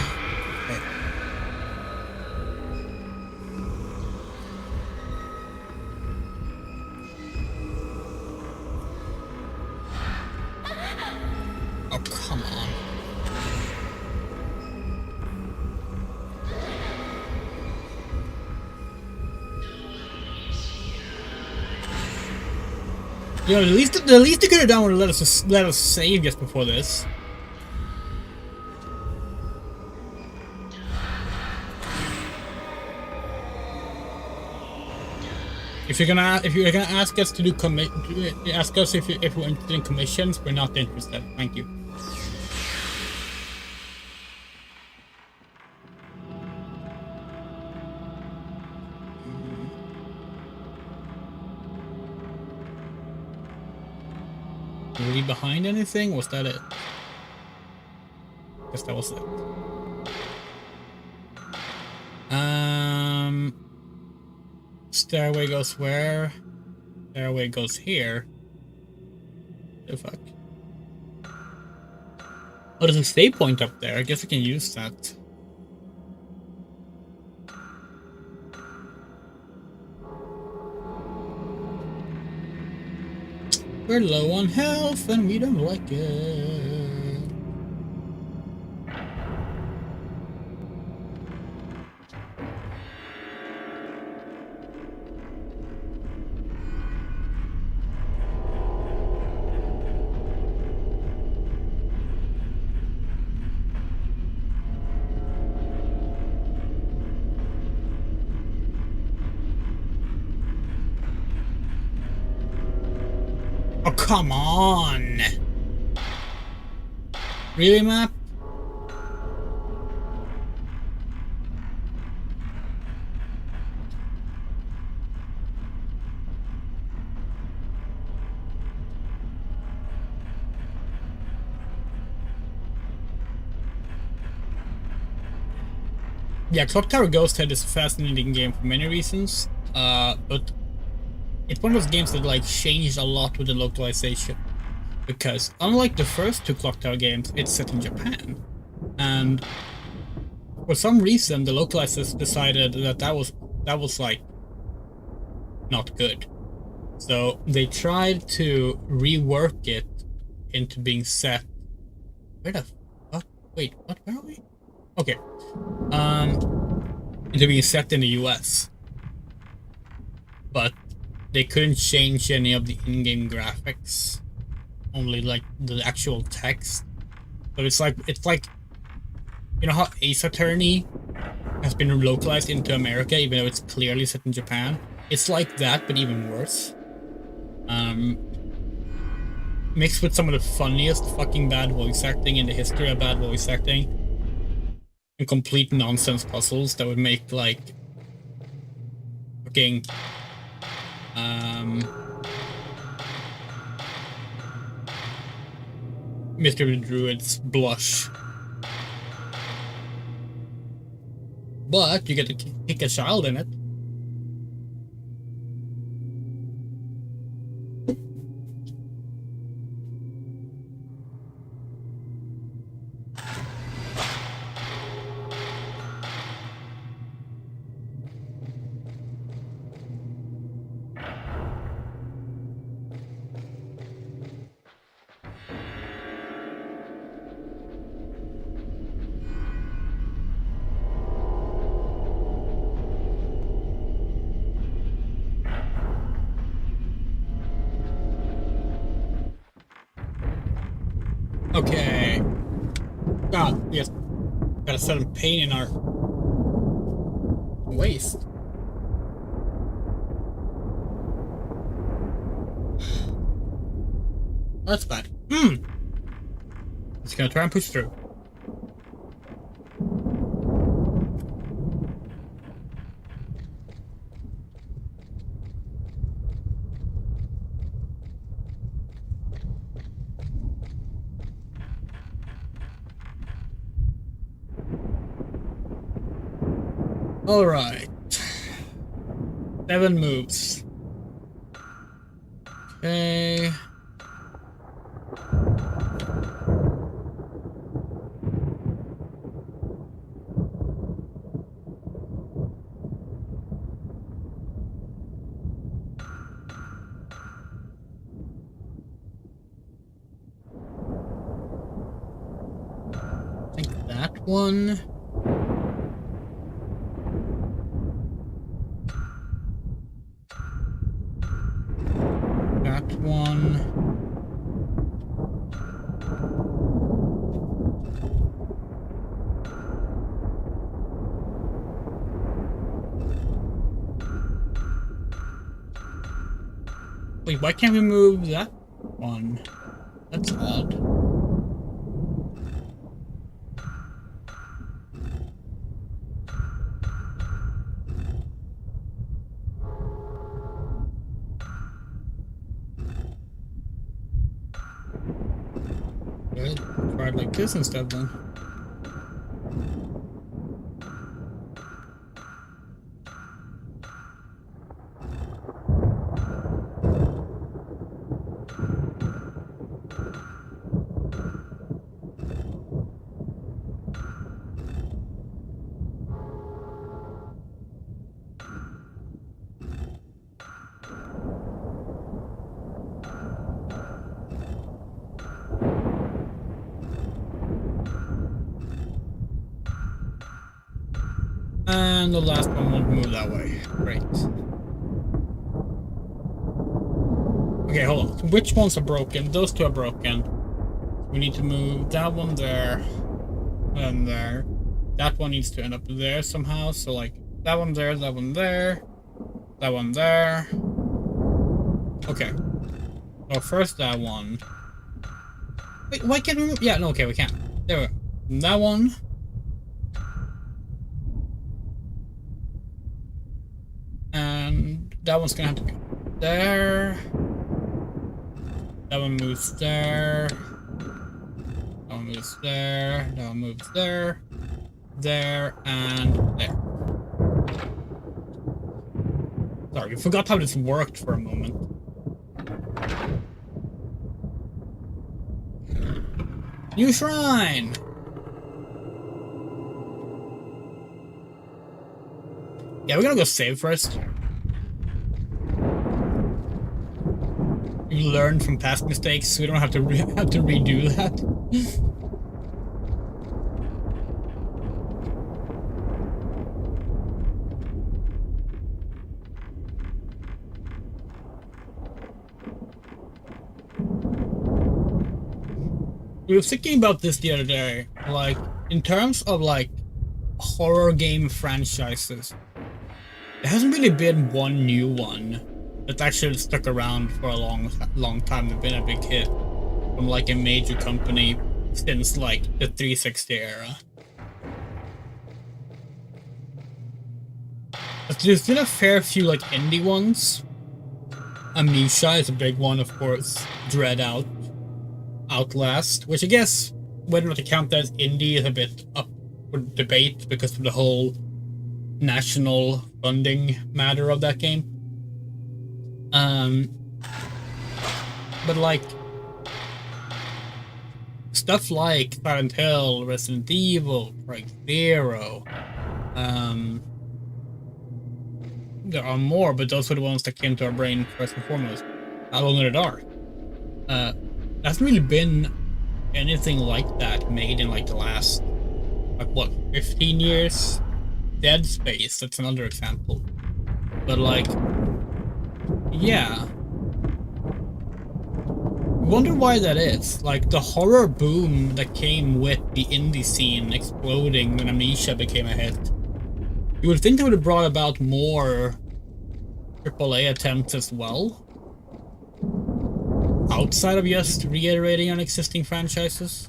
Oh, come on. You know, the least they could have done would have let us save just before this. If you're gonna ask us to do ask us if we're interested in commissions, we're not interested. Thank you. Were we behind anything? Was that it? Guess that was it. Stairway goes where? Stairway goes here. The fuck? Oh, there's a save point up there. I guess I can use that. We're low on health and we don't like it. Oh, come on! Really, map? Yeah, Clock Tower Ghost Head is a fascinating game for many reasons, but it's one of those games that like changed a lot with the localization, because unlike the first two Clock Tower games, it's set in Japan, and for some reason the localizers decided that that was like not good, so they tried to rework it into being set. Where the fuck? Wait, what? Where are we? Okay, into being set in the US, but they couldn't change any of the in-game graphics, only like the actual text. But it's like You know how Ace Attorney has been localized into America, even though it's clearly set in Japan? It's like that, but even worse. Mixed with some of the funniest fucking bad voice acting in the history of bad voice acting, and complete nonsense puzzles that would make, like, fucking, Mr. the Druid's blush. But you get to kick a child in it. Okay. God, yes. Got a sudden pain in our waist. That's bad. Just gonna try and push through. Alright. 7 moves. Okay. I think that one. That one. Wait, why can't we move that one? That's odd. Good. Try it like this instead then. And the last one won't move that way. Great. Okay, hold on. Which ones are broken? Those two are broken. We need to move that one there. And there. That one needs to end up there somehow. So, like, that one there, that one there. That one there. Okay. So first that one. Wait, why can't we move? Yeah, no, okay, we can't. There we go. That one. And that one's gonna have to be there. That one moves there. That one moves there. That one moves there. There and there. Sorry, you forgot how this worked for a moment. New shrine! Yeah, we're gonna go save first. We learned from past mistakes, so we don't have to redo that. We were thinking about this the other day, like, in terms of like horror game franchises, there hasn't really been one new one that's actually stuck around for a long time and been a big hit from like a major company since like the 360 era. But there's been a fair few like indie ones. Amnesia is a big one, of course. Dread Outlast, which I guess whether or not to count that as indie is a bit up for debate because of the whole national funding matter of that game. But like stuff like Silent Hill, Resident Evil, Project Zero, there are more, but those were the ones that came to our brain first and foremost. Alone in the Dark. There hasn't really been anything like that made in like the last, like what, 15 years? Dead Space, that's another example. But like, yeah. Wonder why that is. Like, the horror boom that came with the indie scene exploding when Amnesia became a hit. You would think they would have brought about more AAA attempts as well, outside of just reiterating on existing franchises.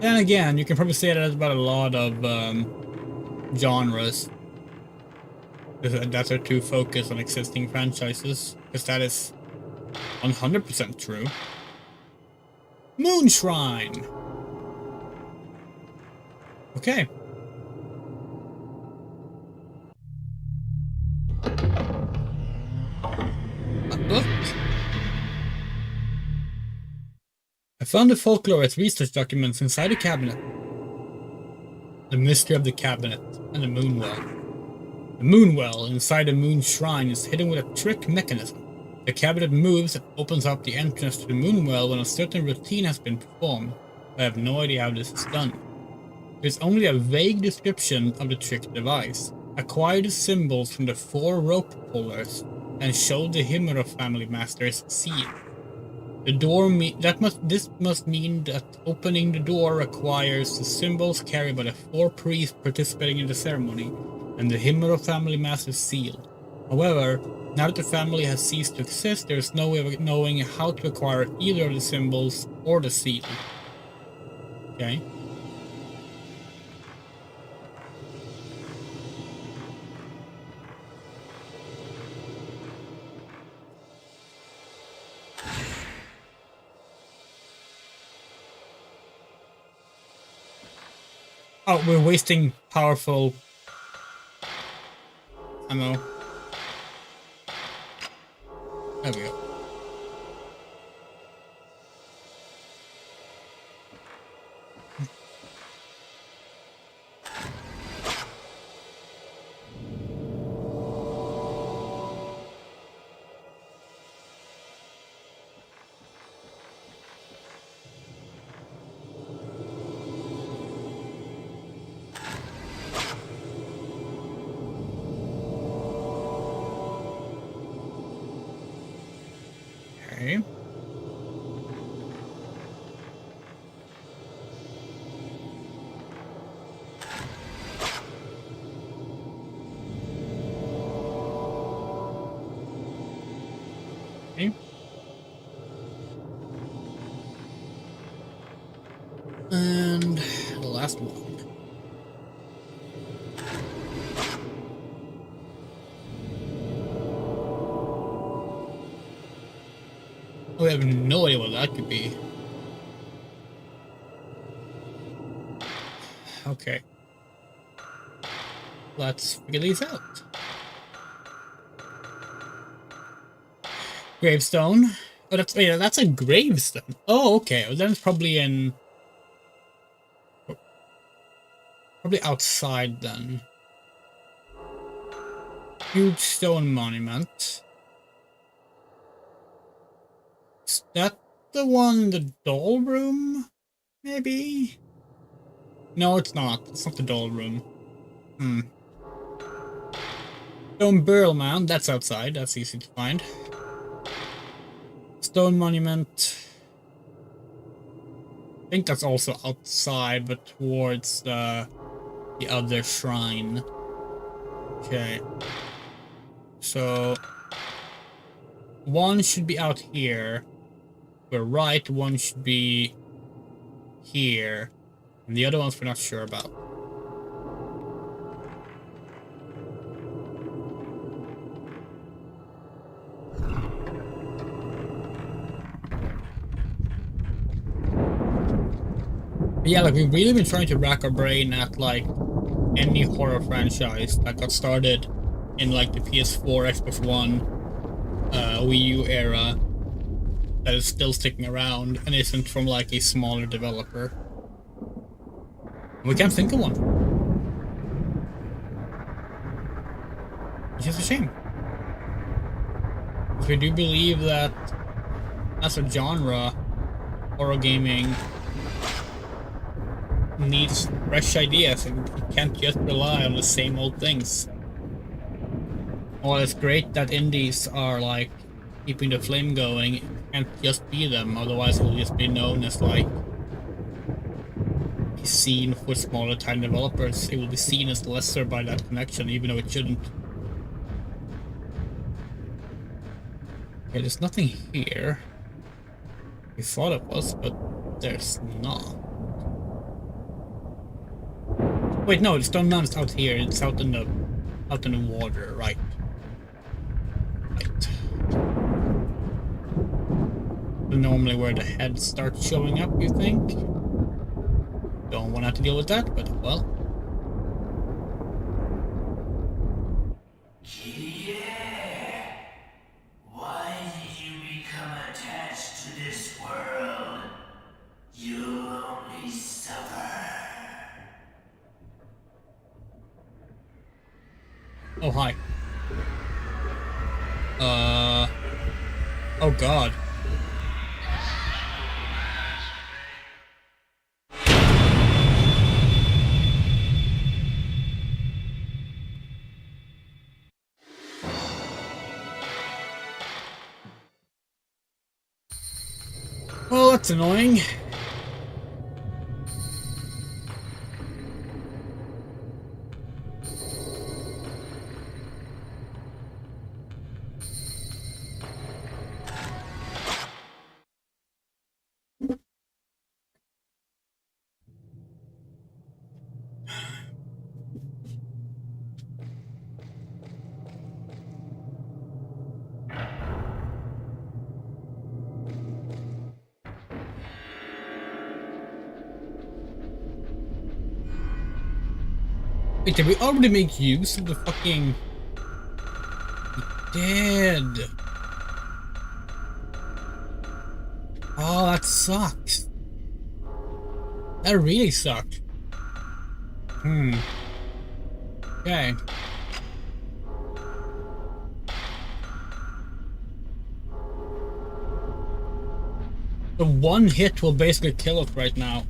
And again, you can probably say that about a lot of genres. That's our true focus on existing franchises, because that is 100% true. Moonshrine! Okay. A book? I found the folklorist research documents inside a cabinet. The mystery of the cabinet and the moonwell. The moonwell inside the moon shrine is hidden with a trick mechanism. The cabinet moves and opens up the entrance to the moonwell when a certain routine has been performed. I have no idea how this is done. There's only a vague description of the trick device. Acquire the symbols from the 4 rope pullers and show the Himuro family master's seal. The door this must mean that opening the door requires the symbols carried by the 4 priests participating in the ceremony and the Himuro family master's seal. However, now that the family has ceased to exist, there is no way of knowing how to acquire either of the symbols or the seal. Okay. Oh, we're wasting powerful ammo. There we go. Okay. Okay. And the last one. I have no idea what that could be. Okay. Let's figure these out. Gravestone. Oh, that's a gravestone. Oh, okay. Well, then it's probably outside then. Huge stone monument. Is that the one in the doll room? Maybe? No, it's not. It's not the doll room. Stone Burial Mound, that's outside. That's easy to find. stone monument. I think that's also outside, but towards the other shrine. Okay. So one should be out here. We're right, one should be here. And the other ones we're not sure about. But yeah, like we've really been trying to rack our brain at like any horror franchise that got started in like the PS4, Xbox One, Wii U era that is still sticking around and isn't from like a smaller developer. We can't think of one. Which is a shame. Because we do believe that as a genre, horror gaming needs fresh ideas and you can't just rely on the same old things. While it's great that indies are like keeping the flame going, it can't just be them, otherwise it will just be known as like a scene for smaller time developers. It will be seen as lesser by that connection, even though it shouldn't. Okay, there's nothing here. We thought it was, but there's not. Wait, no, the stone mountain's out here. It's out in the water, right? Right. Normally where the head starts showing up, you think? Don't want to have to deal with that, but well. Yeah. Why did you become attached to this world? You'll only suffer. Oh, hi. Oh god. Well, that's annoying. Wait, did we already make use of the fucking... We did. Oh, that sucks. That really sucked. Okay. The one hit will basically kill us right now.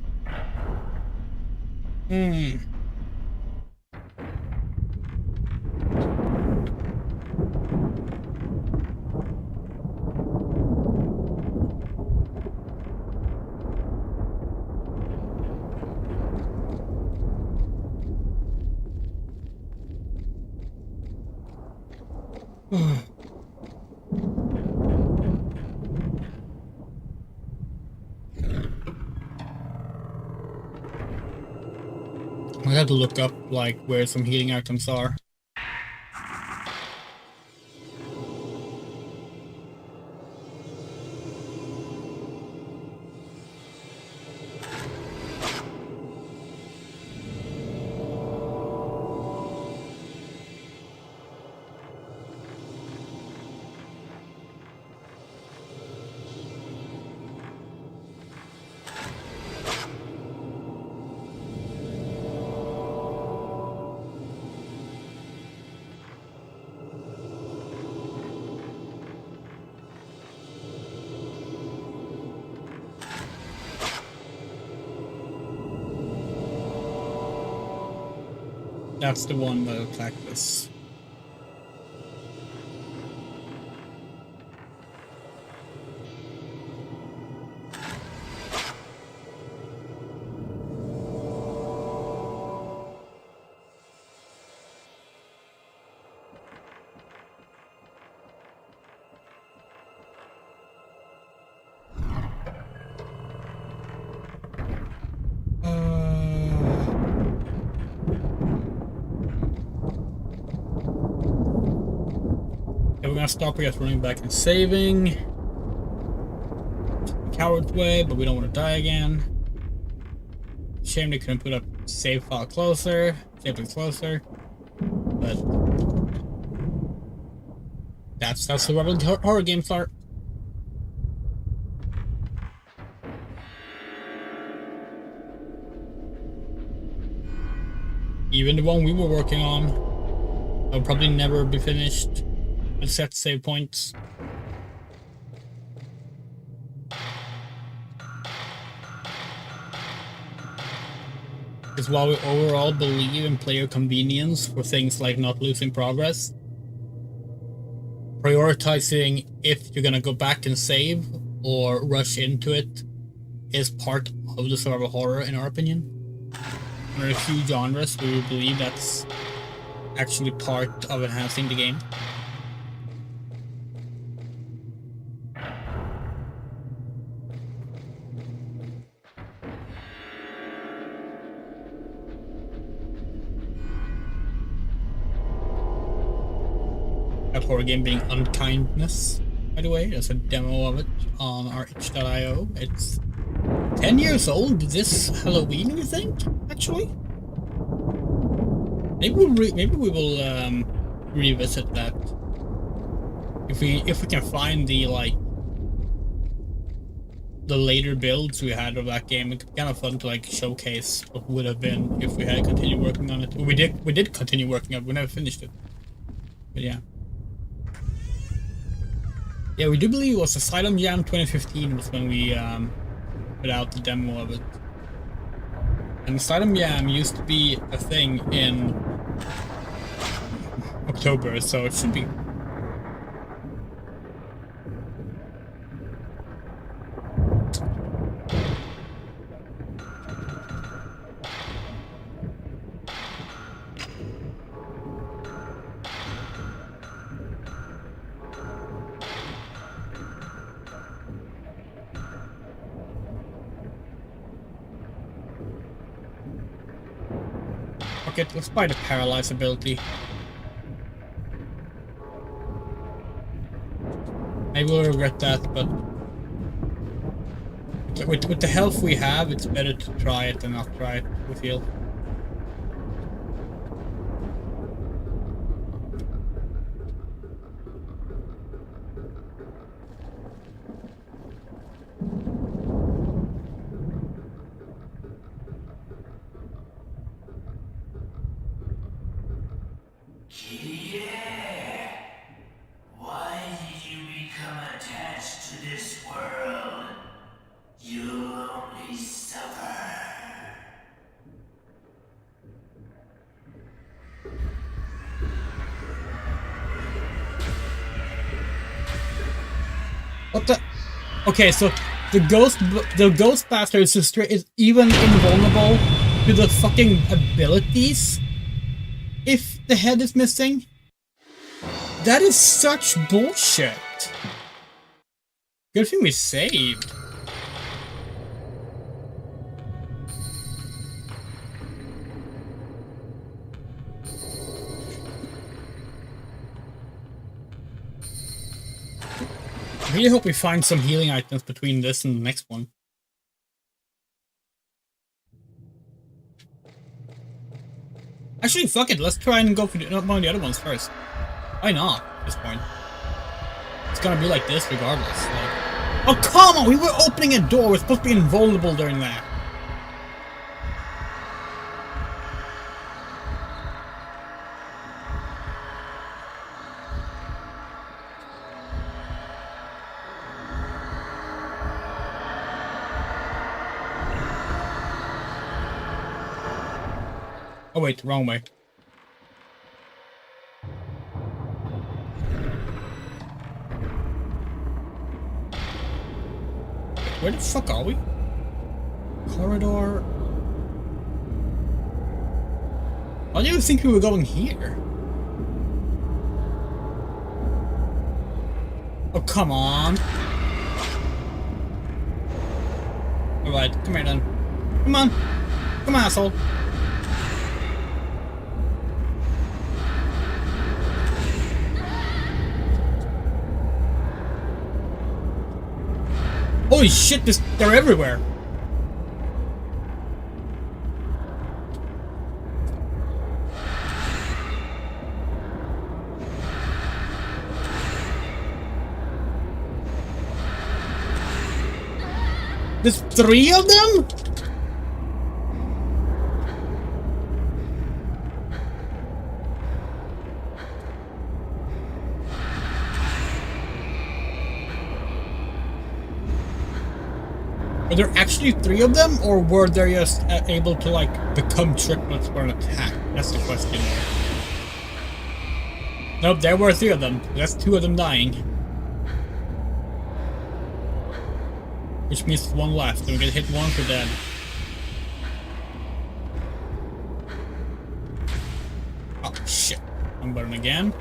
I had to look up like where some healing items are. That's the one that attacked us. gonna stop us running back and saving. Coward's way, but we don't want to die again. Shame they couldn't put a save file closer, save it closer. But that's how survival horror games are. Even the one we were working on will probably never be finished with set save points. Because while we overall believe in player convenience for things like not losing progress, prioritizing if you're gonna go back and save or rush into it is part of the survival horror, in our opinion. There are a few genres where we believe that's actually part of enhancing the game. That horror game being Unkindness, by the way. There's a demo of it on our itch.io. It's 10 years old this Halloween, we think, actually. Maybe we will revisit that if we can find the later builds we had of that game. It's kind of fun to showcase what would have been if we had continued working on it. We did continue working on it. We never finished it, but yeah. Yeah, we do believe it was Asylum Jam 2015 was when we put out the demo of it. And Asylum Jam used to be a thing in October, so it should be. Okay, let's buy the paralyze ability. Maybe we'll regret that, but with the health we have, it's better to try it than not try it, we feel. What the? Okay, so the ghost bastard sister is even invulnerable to the fucking abilities if the head is missing? That is such bullshit. Good thing we saved. I really hope we find some healing items between this and the next one. Actually, fuck it. Let's try and go for one of the other ones first. Why not, at this point? It's gonna be like this regardless. Oh, come on! We were opening a door. We're supposed to be invulnerable during that. Oh wait, wrong way. Where the fuck are we? Corridor. Why do you think we were going here? Oh, come on. Alright, come here then. Come on. Come on, asshole. Holy shit, they're everywhere! There's 3 of them? Were there actually 3 of them, or were they just able to, like, become triplets for an attack? That's the question. Nope, there were 3 of them. That's 2 of them dying. Which means 1 left, and we get hit once, we're dead. Oh, shit. I'm burning again.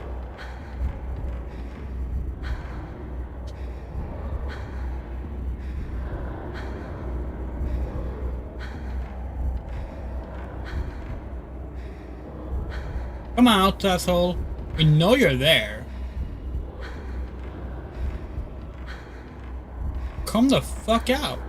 Come out, asshole. We know you're there. Come the fuck out.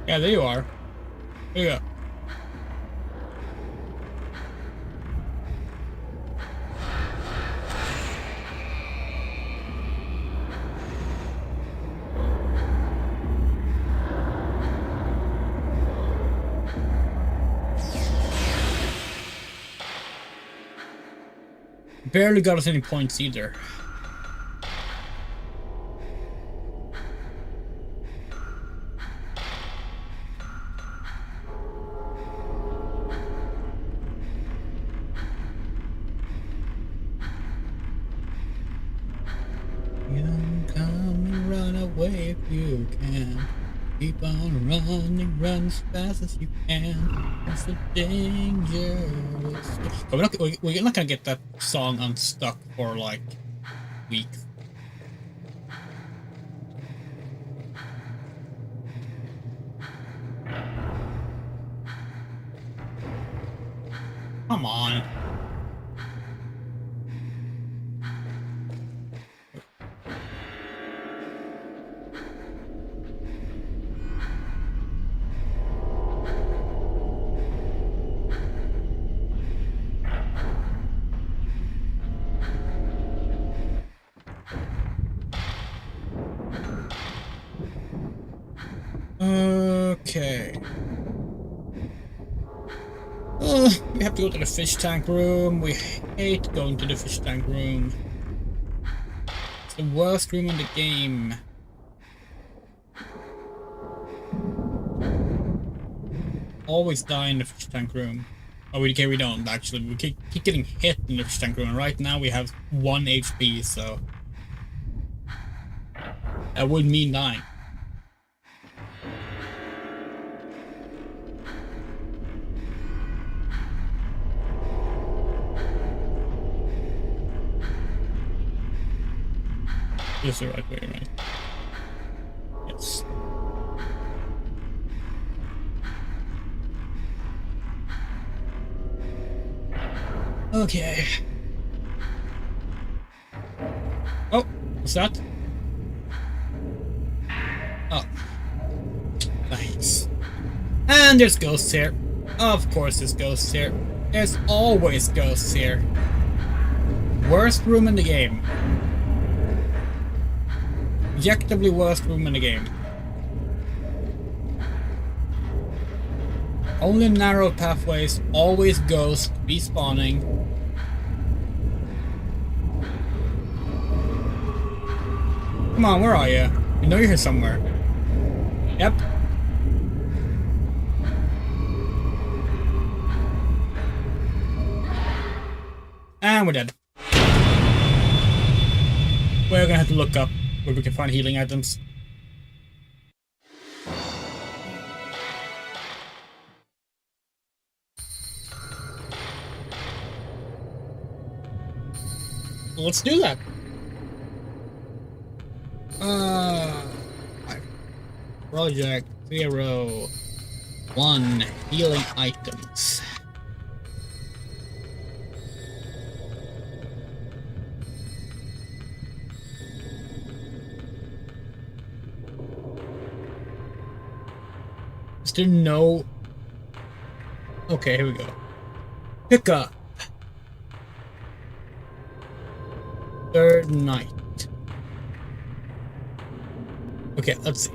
Yeah, there you are. Here you go. Barely got us any points either. If you can, keep on running, run as fast as you can. That's the danger. But we're not gonna get that song unstuck for like weeks. Come on. Okay. We have to go to the fish tank room. We hate going to the fish tank room. It's the worst room in the game. Always die in the fish tank room. Oh, we don't actually. We keep getting hit in the fish tank room. And right now we have 1 HP, so that would mean dying. This is the right way, right? Yes. Okay. Oh, what's that? Oh. Thanks. And there's ghosts here. Of course there's ghosts here. There's always ghosts here. Worst room in the game. Objectively worst room in the game. Only narrow pathways, always ghosts respawning. Come on, where are you? I know you're here somewhere. Yep. And we're dead. We're gonna have to look up where we can find healing items. let's do that. Project 01 healing items. Is there no... Okay, here we go. Pick up. Third night. Okay, let's see.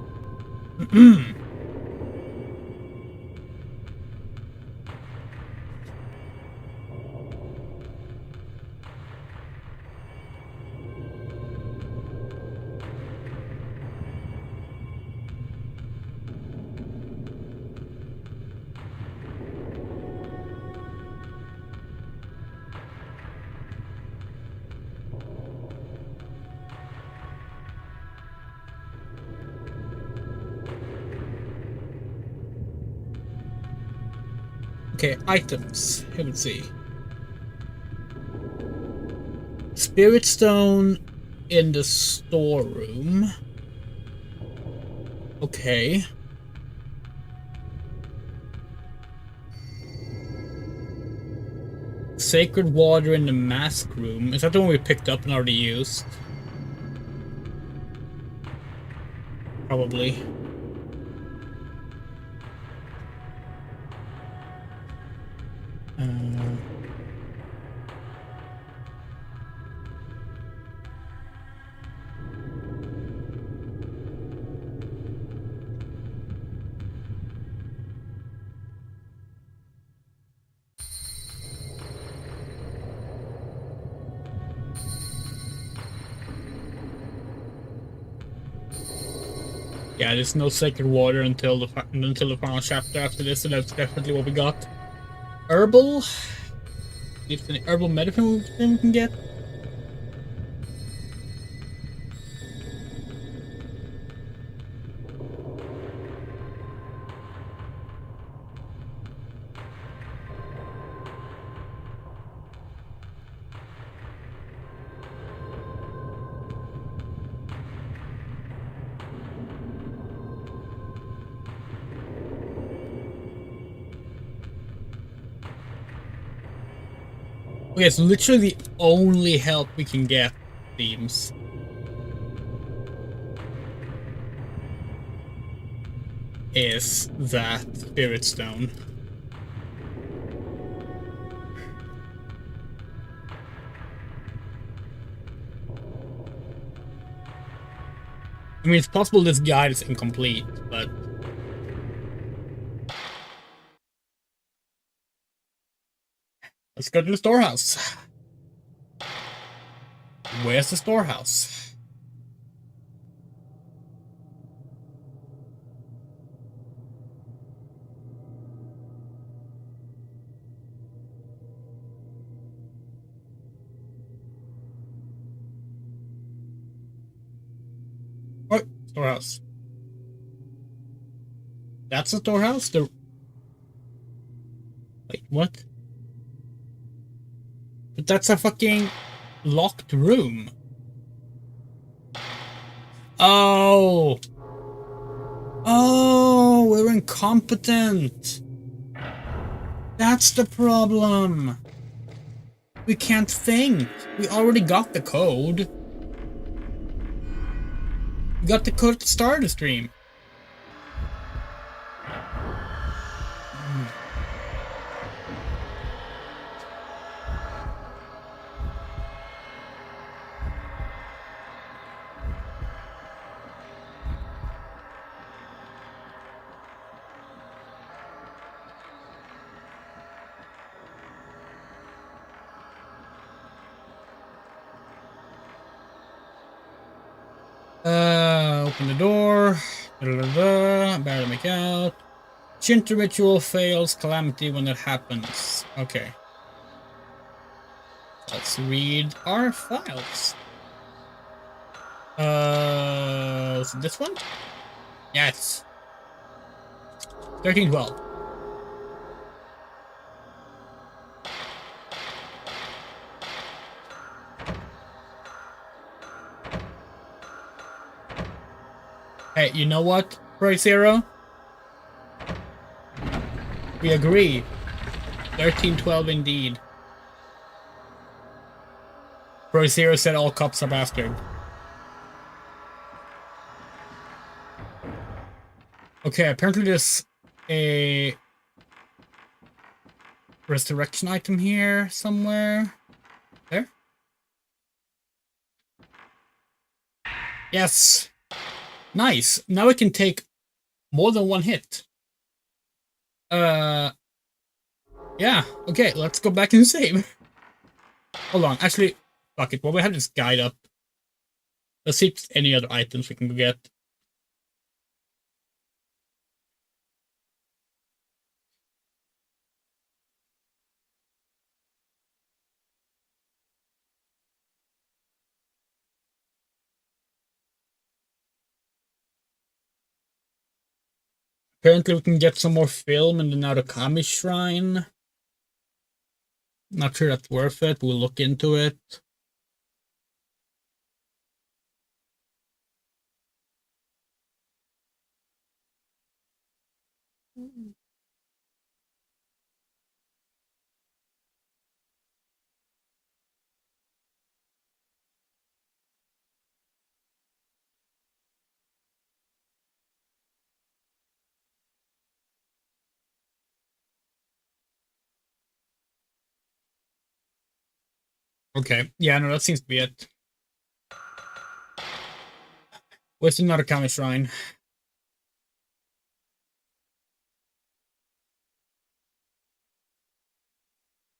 Okay, items. Here we see. Spirit stone in the storeroom. Okay. Sacred water in the mask room. Is that the one we picked up and already used? Probably. Yeah, there's no sacred water until the final chapter after this, so that's definitely what we got. Herbal? If there's any herbal medicine we can get? Okay, so literally the only help we can get, seems, is that spirit stone. I mean, it's possible this guide is incomplete, but... Let's go to the storehouse. Where's the storehouse? What? Storehouse. That's the storehouse? Wait, what? But that's a fucking locked room. Oh! Oh, we're incompetent. That's the problem. We can't think. We already got the code. We got the code at the start of the stream. Open the door. Barely make out. Shinto ritual fails calamity when it happens. Okay. Let's read our files. Is it this one? Yes. 1312. Hey, you know what, Pro Zero? We agree. 1312 indeed. Pro Zero said all cops are bastard. Okay, apparently there's a resurrection item here somewhere. There? Yes! Nice! Now we can take more than one hit. Yeah, okay, let's go back and save. Hold on, actually, fuck it, while we have this guide up, let's see if there's any other items we can get. Apparently we can get some more film in the Narukami Shrine. Not sure that's worth it, we'll look into it. Okay, yeah, no, that seems to be it. Where's the Narukami Shrine?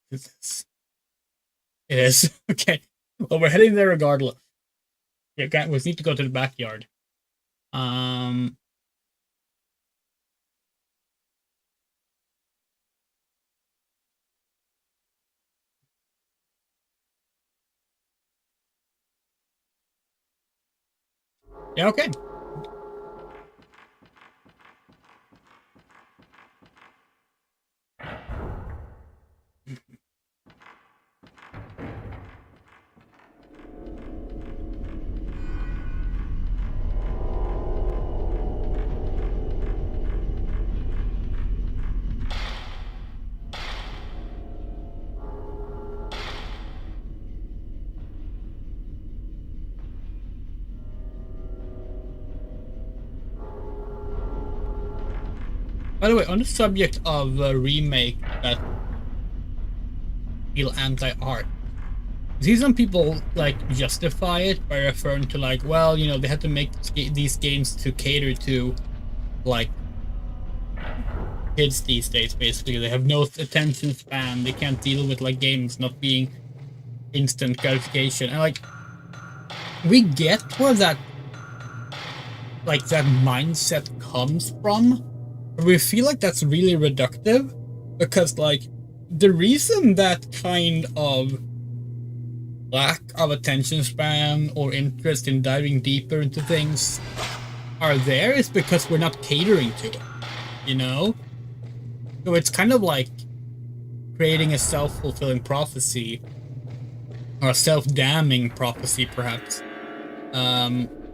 Is this? It is. Okay. Well, we're heading there regardless. Yeah, we need to go to the backyard. Yeah, okay. By the way, on the subject of remake that feel anti-art, I see some people like justify it by referring to like, well, you know, they had to make these games to cater to like kids these days. Basically, they have no attention span. They can't deal with like games not being instant gratification, and like we get where that mindset comes from. We feel like that's really reductive because like the reason that kind of lack of attention span or interest in diving deeper into things are there is because we're not catering to it, you know? So it's kind of like creating a self-fulfilling prophecy or a self-damning prophecy perhaps,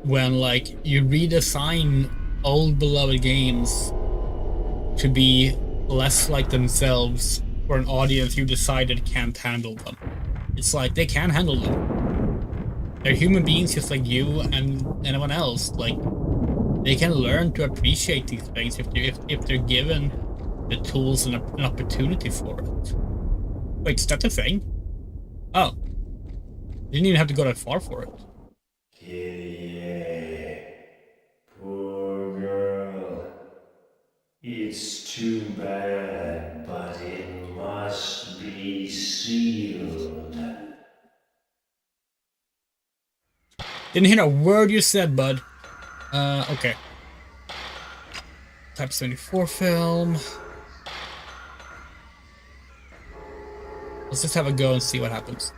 when like you redesign old beloved games to be less like themselves for an audience you decided can't handle them. It's like they can handle them. They're human beings just like you and anyone else. Like they can learn to appreciate these things if they're given the tools and an opportunity for it. Wait, is that a thing? Oh, didn't even have to go that far for it. Kitty, poor girl. It's too bad, but it must be sealed. Didn't hear a word you said, bud. Okay. Type 74 film. Let's just have a go and see what happens.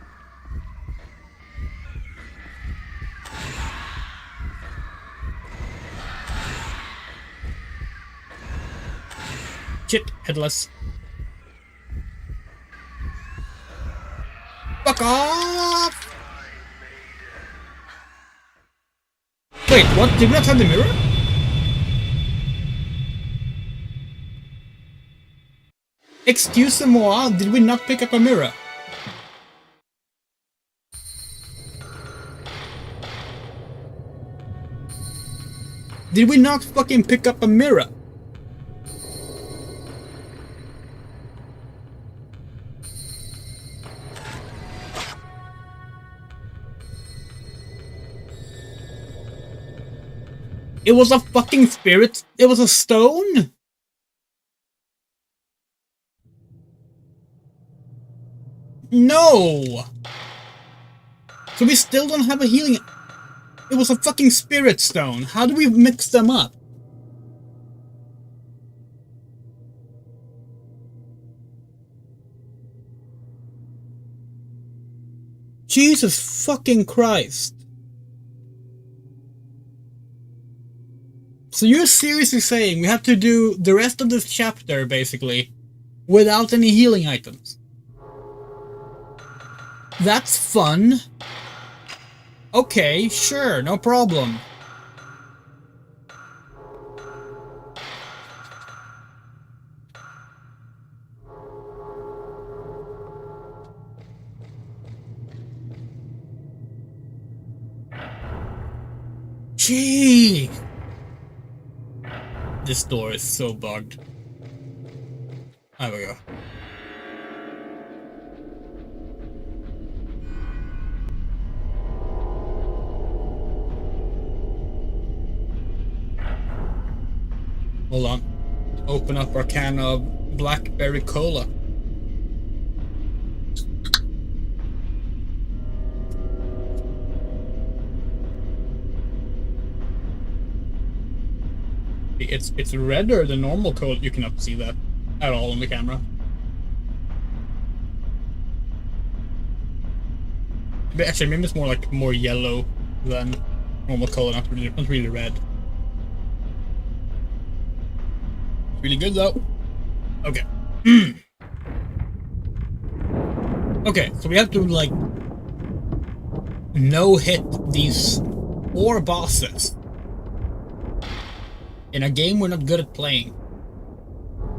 Shit, headless. Fuck off! Wait, what? Did we not have the mirror? Excuse-moi, did we not pick up a mirror? Did we not fucking pick up a mirror? It was a fucking spirit. It was a stone. No. So we still don't have a healing. It was a fucking spirit stone. How do we mix them up? Jesus fucking Christ. So you're seriously saying we have to do the rest of this chapter, basically, without any healing items? That's fun. Okay, sure, no problem. Gee! This door is so bugged. There we go. Hold on. Open up our can of blackberry cola. It's redder than normal cola. You cannot see that at all on the camera. But actually, maybe it's more yellow than normal cola, not really red. Really good though. Okay. Okay, so we have to like no-hit these 4 bosses in a game we're not good at playing.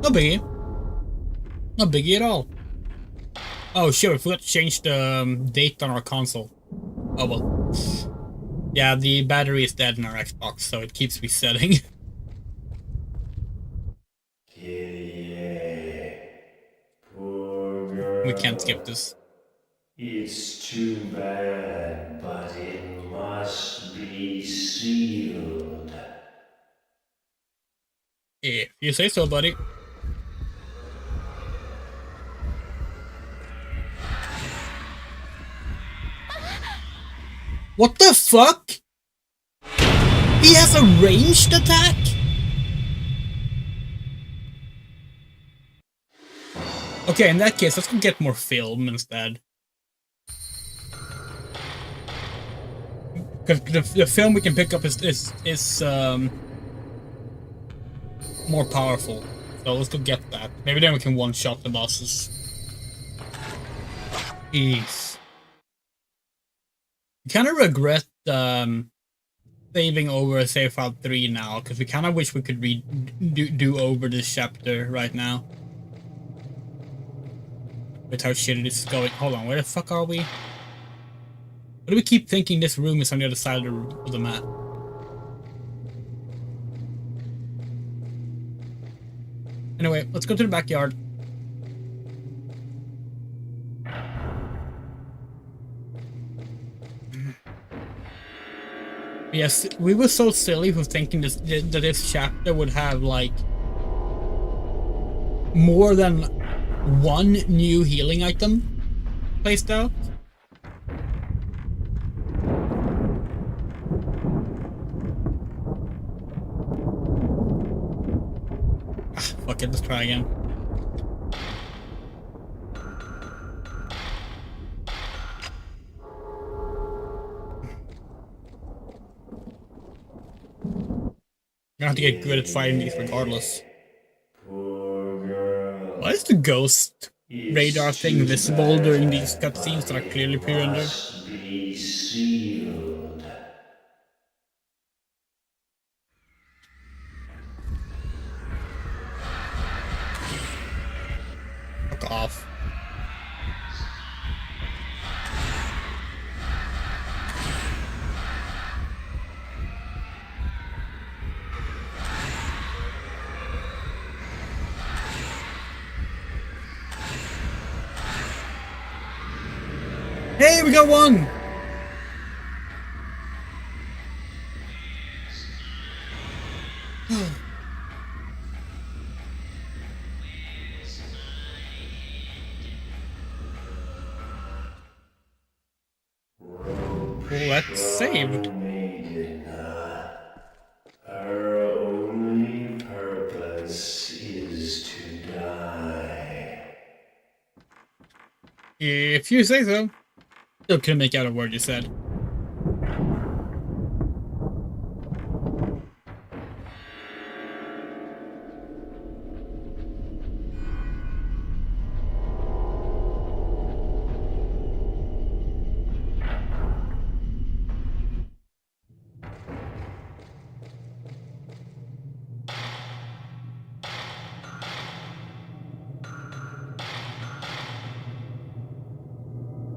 No biggie. No biggie at all. Oh shit, we forgot to change the date on our console. Oh well. Yeah, the battery is dead in our Xbox, so it keeps resetting. We can't skip this. It's too bad, but it must be sealed. If you say so, buddy. What the fuck? He has a ranged attack? Okay, in that case, let's go get more film instead. Because the film we can pick up is more powerful. So let's go get that. Maybe then we can one-shot the bosses. Jeez. I kind of regret saving over Save File 3 now, because we kind of wish we could do over this chapter right now. With how shitty this is going. Hold on, where the fuck are we? Why do we keep thinking this room is on the other side of the map? Anyway, let's go to the backyard. Yes, we were so silly for thinking that this chapter would have, like, more than one new healing item placed out. Fuck it, let's try again. I'm gonna have to get good at fighting these regardless. Why is the ghost radar thing visible during these cutscenes that are clearly pre-rendered? Hey, we got one! Let's saved. Maiden, her only purpose is to die. If you say so. Still couldn't make out a word you said.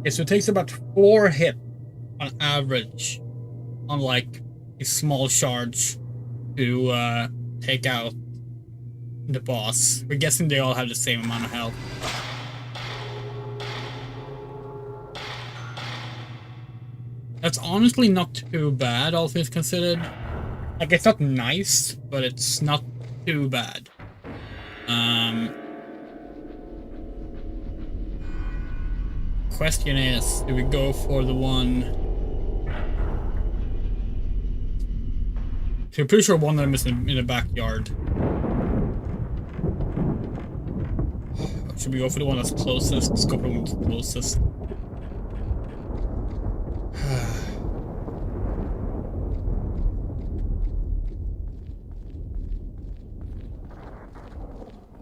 Okay, so it takes about 4 hits on average on like a small charge to take out the boss. We're guessing they all have the same amount of health. That's honestly not too bad, all things considered. Like, it's not nice, but it's not too bad. Question is, do we go for the one? So I'm pretty sure one of them is in the backyard. Should we go for the one that's closest? Let's go for the one that's closest.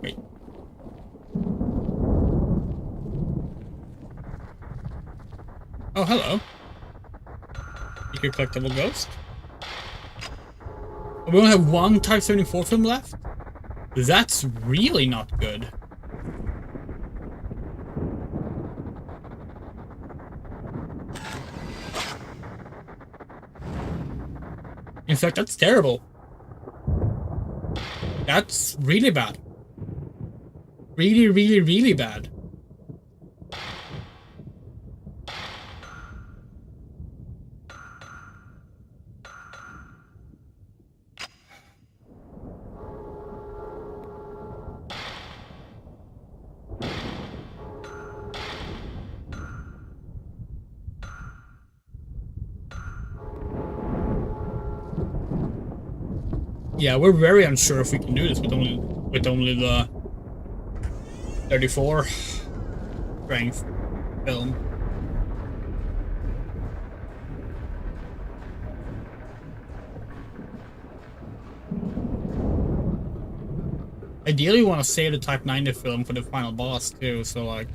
Wait. Oh, hello. You could collectible ghost. We only have one Type 74 film left? That's really not good. In fact, that's terrible. That's really bad. Really, really, really bad. Yeah, we're very unsure if we can do this with only the 34 strength film. Ideally, we want to save the Type 90 film for the final boss too. So like.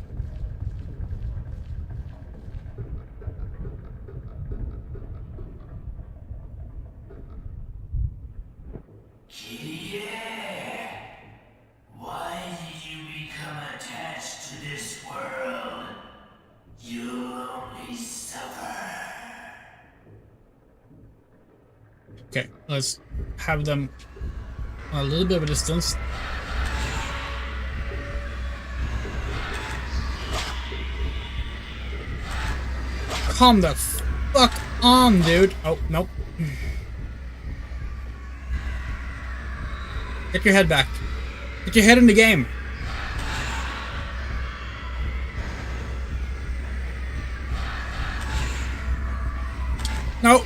Okay, let's have them a little bit of a distance. Calm the fuck on, dude. Oh, nope. Get your head back. Get your head in the game. No.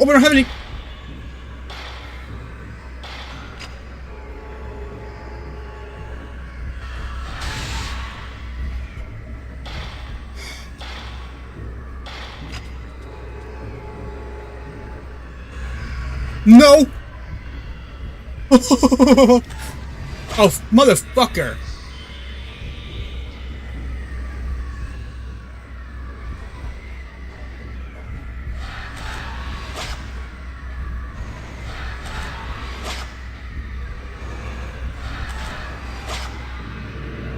Oh, we don't have any. No. Oh, motherfucker.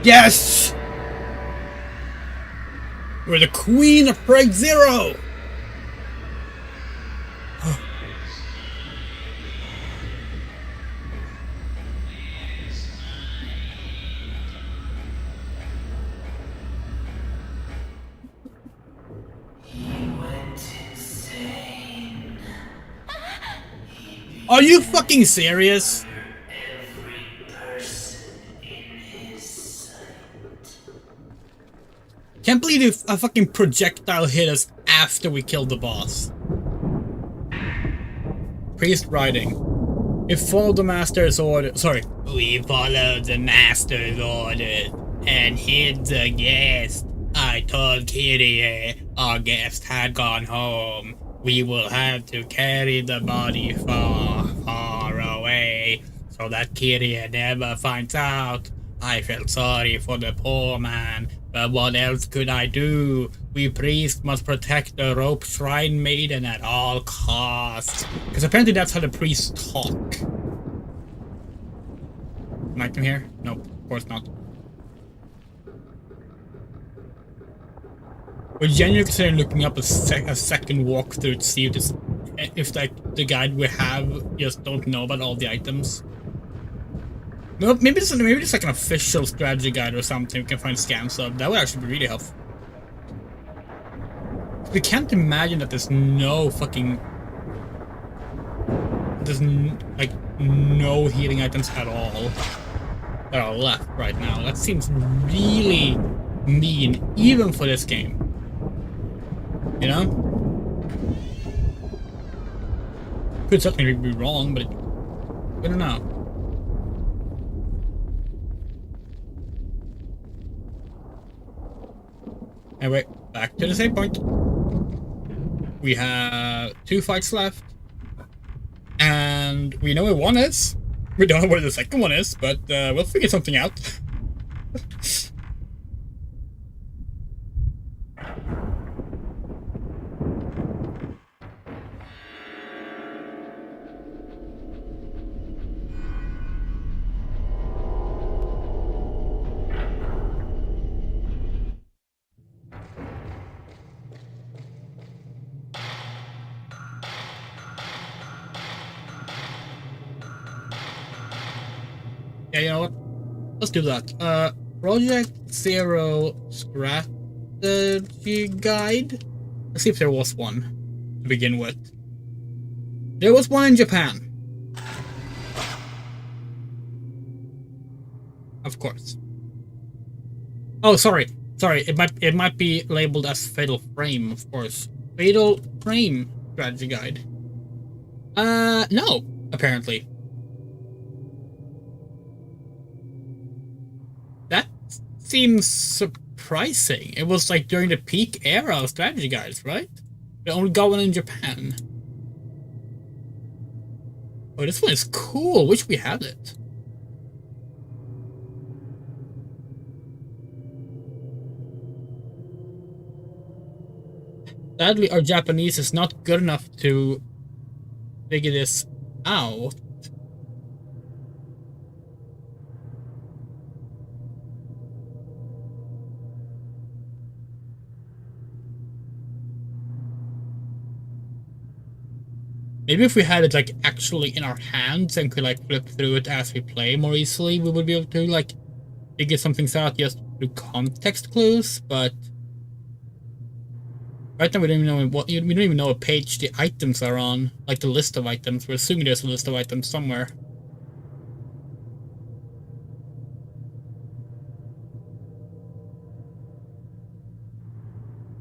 Yes! We're the queen of Break Zero! Are you fucking serious? Every person in his sight. Can't believe a fucking projectile hit us after we killed the boss. Priest writing. We followed the master's order. Sorry. We followed the master's orders and hid the guest. I told Kyrie our guest had gone home. We will have to carry the body far, far away so that Kyrie never finds out. I felt sorry for the poor man, but what else could I do? We priests must protect the rope shrine maiden at all costs. Because apparently that's how the priests talk. Am I in here? Nope, of course not. We're genuinely considering looking up a second walkthrough to see if like the guide we have just don't know about all the items. Maybe it's like an official strategy guide or something we can find scans of. That would actually be really helpful. We can't imagine that there's no fucking... like no healing items at all that are left right now. That seems really mean, even for this game. You know? Could certainly be wrong, but I don't know. Anyway, back to the same point. We have 2 fights left. And we know where one is. We don't know where the second one is, but we'll figure something out. Yeah, you know what? Let's do that. Project Zero Strategy Guide? Let's see if there was one to begin with. There was one in Japan. Of course. Oh, sorry. Sorry, it might be labeled as Fatal Frame, of course. Fatal Frame Strategy Guide. No, apparently. That seems surprising. It was like during the peak era of strategy guides, right? They only got one in Japan. Oh, this one is cool. Wish we had it. Sadly, our Japanese is not good enough to figure this out. Maybe if we had it like actually in our hands and could like flip through it as we play more easily, we would be able to like figure some things out just through context clues. But right now we don't even know we don't even know what page the items are on, like the list of items. We're assuming there's a list of items somewhere.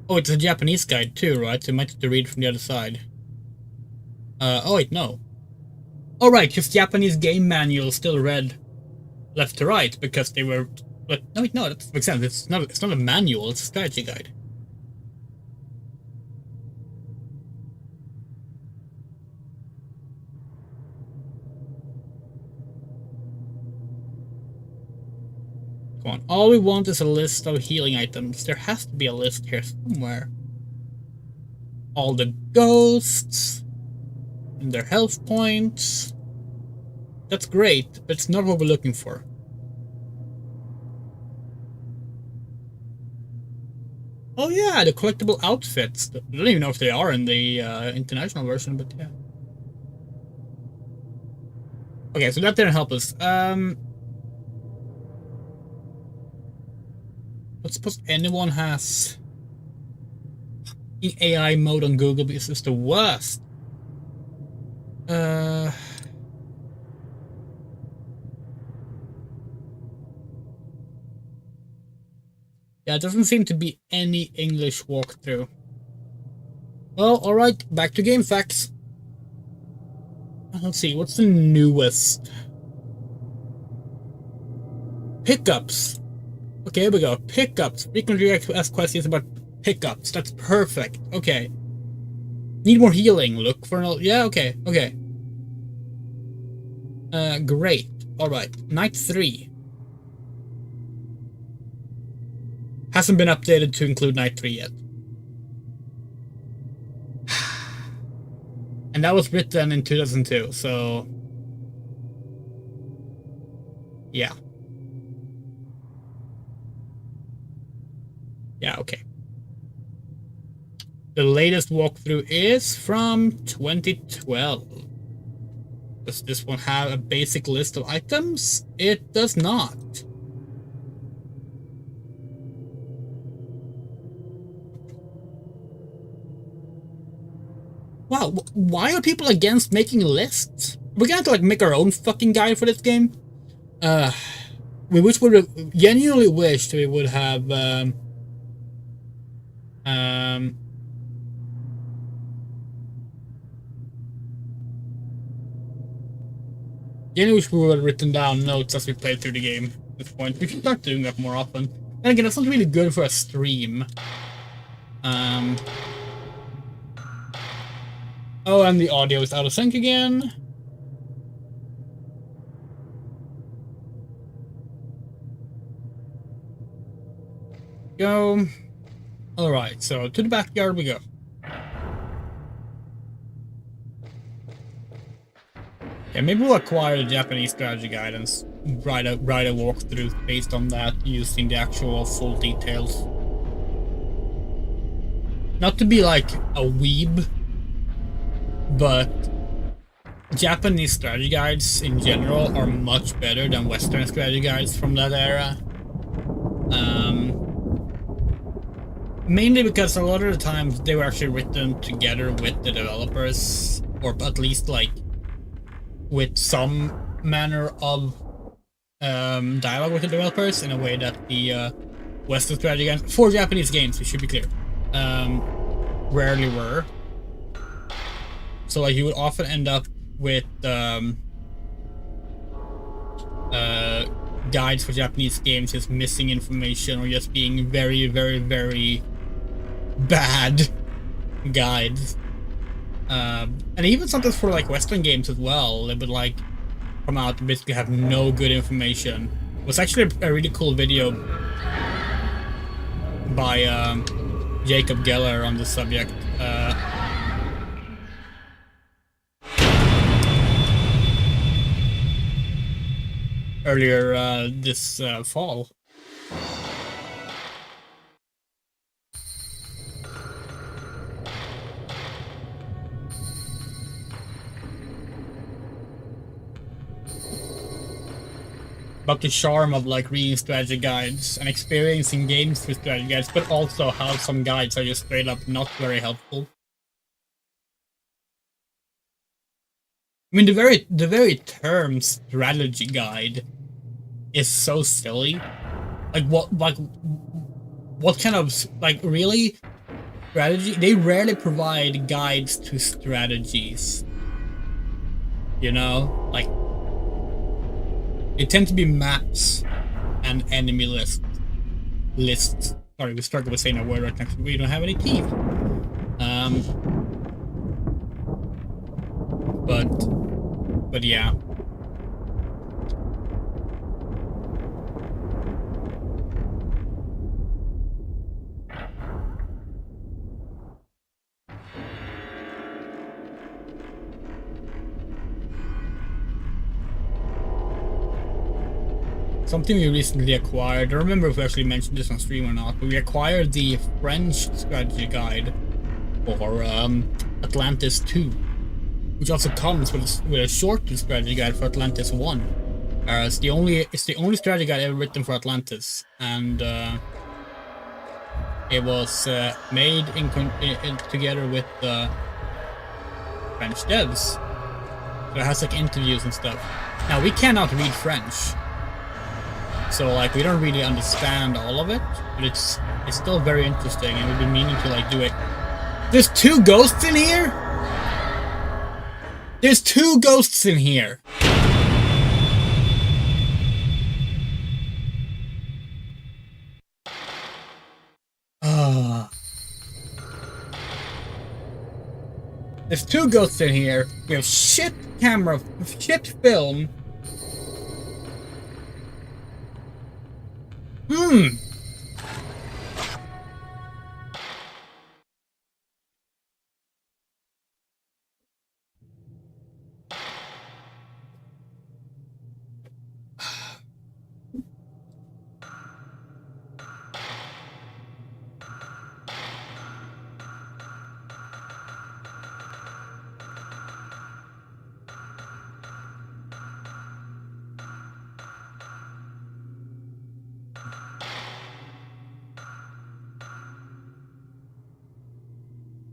Oh, it's a Japanese guide too, right? So we might have to read from the other side. Oh wait, no. Oh right, because Japanese game manuals still read left to right because they were. But no, wait, no, that makes sense. It's not a manual. It's a strategy guide. Come on. All we want is a list of healing items. There has to be a list here somewhere. All the ghosts and their health points. That's great, but it's not what we're looking for. Oh yeah, the collectible outfits. I don't even know if they are in the international version, but yeah. Okay, so that didn't help us. Let's suppose anyone has AI mode on Google because it's the worst. Yeah, it doesn't seem to be any English walkthrough. Well, alright, back to game facts. Let's see, what's the newest? Pickups. Okay, here we go. Pickups. Frequently asked questions about pickups. That's perfect. Okay. Need more healing. Look for an... Yeah, okay. Okay. Great. Alright. Night 3. Hasn't been updated to include Night 3 yet. And that was written in 2002, so... Yeah. Yeah, okay. The latest walkthrough is from 2012. Does this one have a basic list of items? It does not. Wow, why are people against making lists? We're gonna have to like make our own fucking guide for this game. We genuinely wished we would have genuinely wish we would have written down notes as we played through the game at this point. We should start doing that more often. And again, that's not really good for a stream. Oh, and the audio is out of sync again. Go. Alright, so to the backyard we go. Yeah, maybe we'll acquire the Japanese strategy guidance. Write a walkthrough based on that, using the actual full details. Not to be like a weeb, but Japanese strategy guides in general are much better than Western strategy guides from that era. Mainly because a lot of the times they were actually written together with the developers, or at least like with some manner of dialogue with the developers in a way that the Western strategy games, for Japanese games, we should be clear, rarely were. So like you would often end up with guides for Japanese games just missing information or just being very, very, very bad guides. And even sometimes for like Western games as well, they would like come out and basically have no good information. It was actually a really cool video by Jacob Geller on the subject. Earlier this fall. About the charm of like reading strategy guides and experiencing games with strategy guides, but also how some guides are just straight up not very helpful. I mean, the very term strategy guide is so silly. Like what kind of like really strategy? They rarely provide guides to strategies. You know, like they tend to be maps and enemy lists. Sorry, we struggle with saying a word right next to we don't have any teeth. But yeah. something we recently acquired. I don't remember if we actually mentioned this on stream or not, but we acquired the French strategy guide for Atlantis 2, which also comes with a short strategy guide for Atlantis 1. It's the only strategy guide ever written for Atlantis, and it was made together with French devs. So it has like interviews and stuff. Now we cannot read French, so like we don't really understand all of it, but it's still very interesting, and we've been meaning to like do it. There's 2 ghosts in here? There's 2 ghosts in here! There's 2 ghosts in here. We have shit camera, shit film.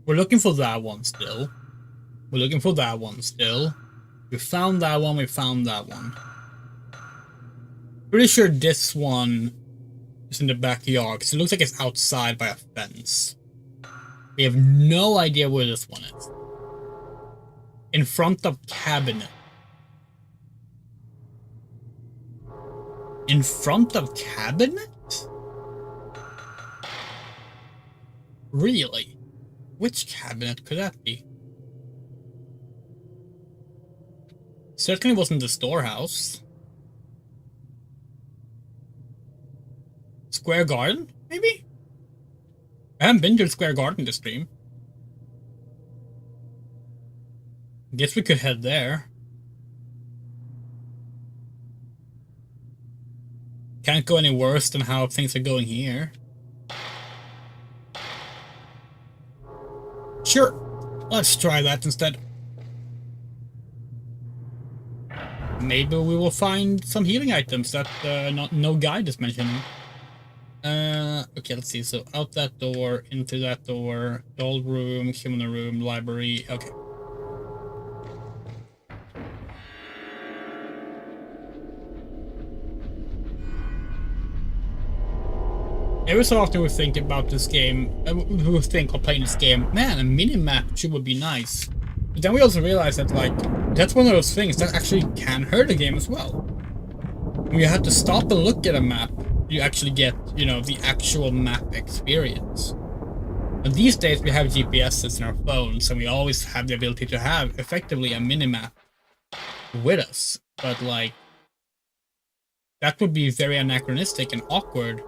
We're looking for that one still. We're looking for that one still. We found that one, we found that one. Pretty sure this one is in the backyard, because it looks like it's outside by a fence. We have no idea where this one is. In front of cabinet. In front of cabinet? Really? Which cabinet could that be? Certainly wasn't the storehouse. Square Garden, maybe? I haven't been to the Square Garden this stream. Guess we could head there. Can't go any worse than how things are going here. Sure, let's try that instead. Maybe we will find some healing items that no guide is mentioning. Okay, let's see. So out that door, into that door, doll room, human room, library. Okay. Every so often we think about this game, we think while playing this game, man, a mini-map sure would be nice. But then we also realize that, like, that's one of those things that actually can hurt the game as well. When you have to stop and look at a map, you actually get, you know, the actual map experience. And these days we have GPSs in our phones, and we always have the ability to have, effectively, a mini-map with us. But, like, that would be very anachronistic and awkward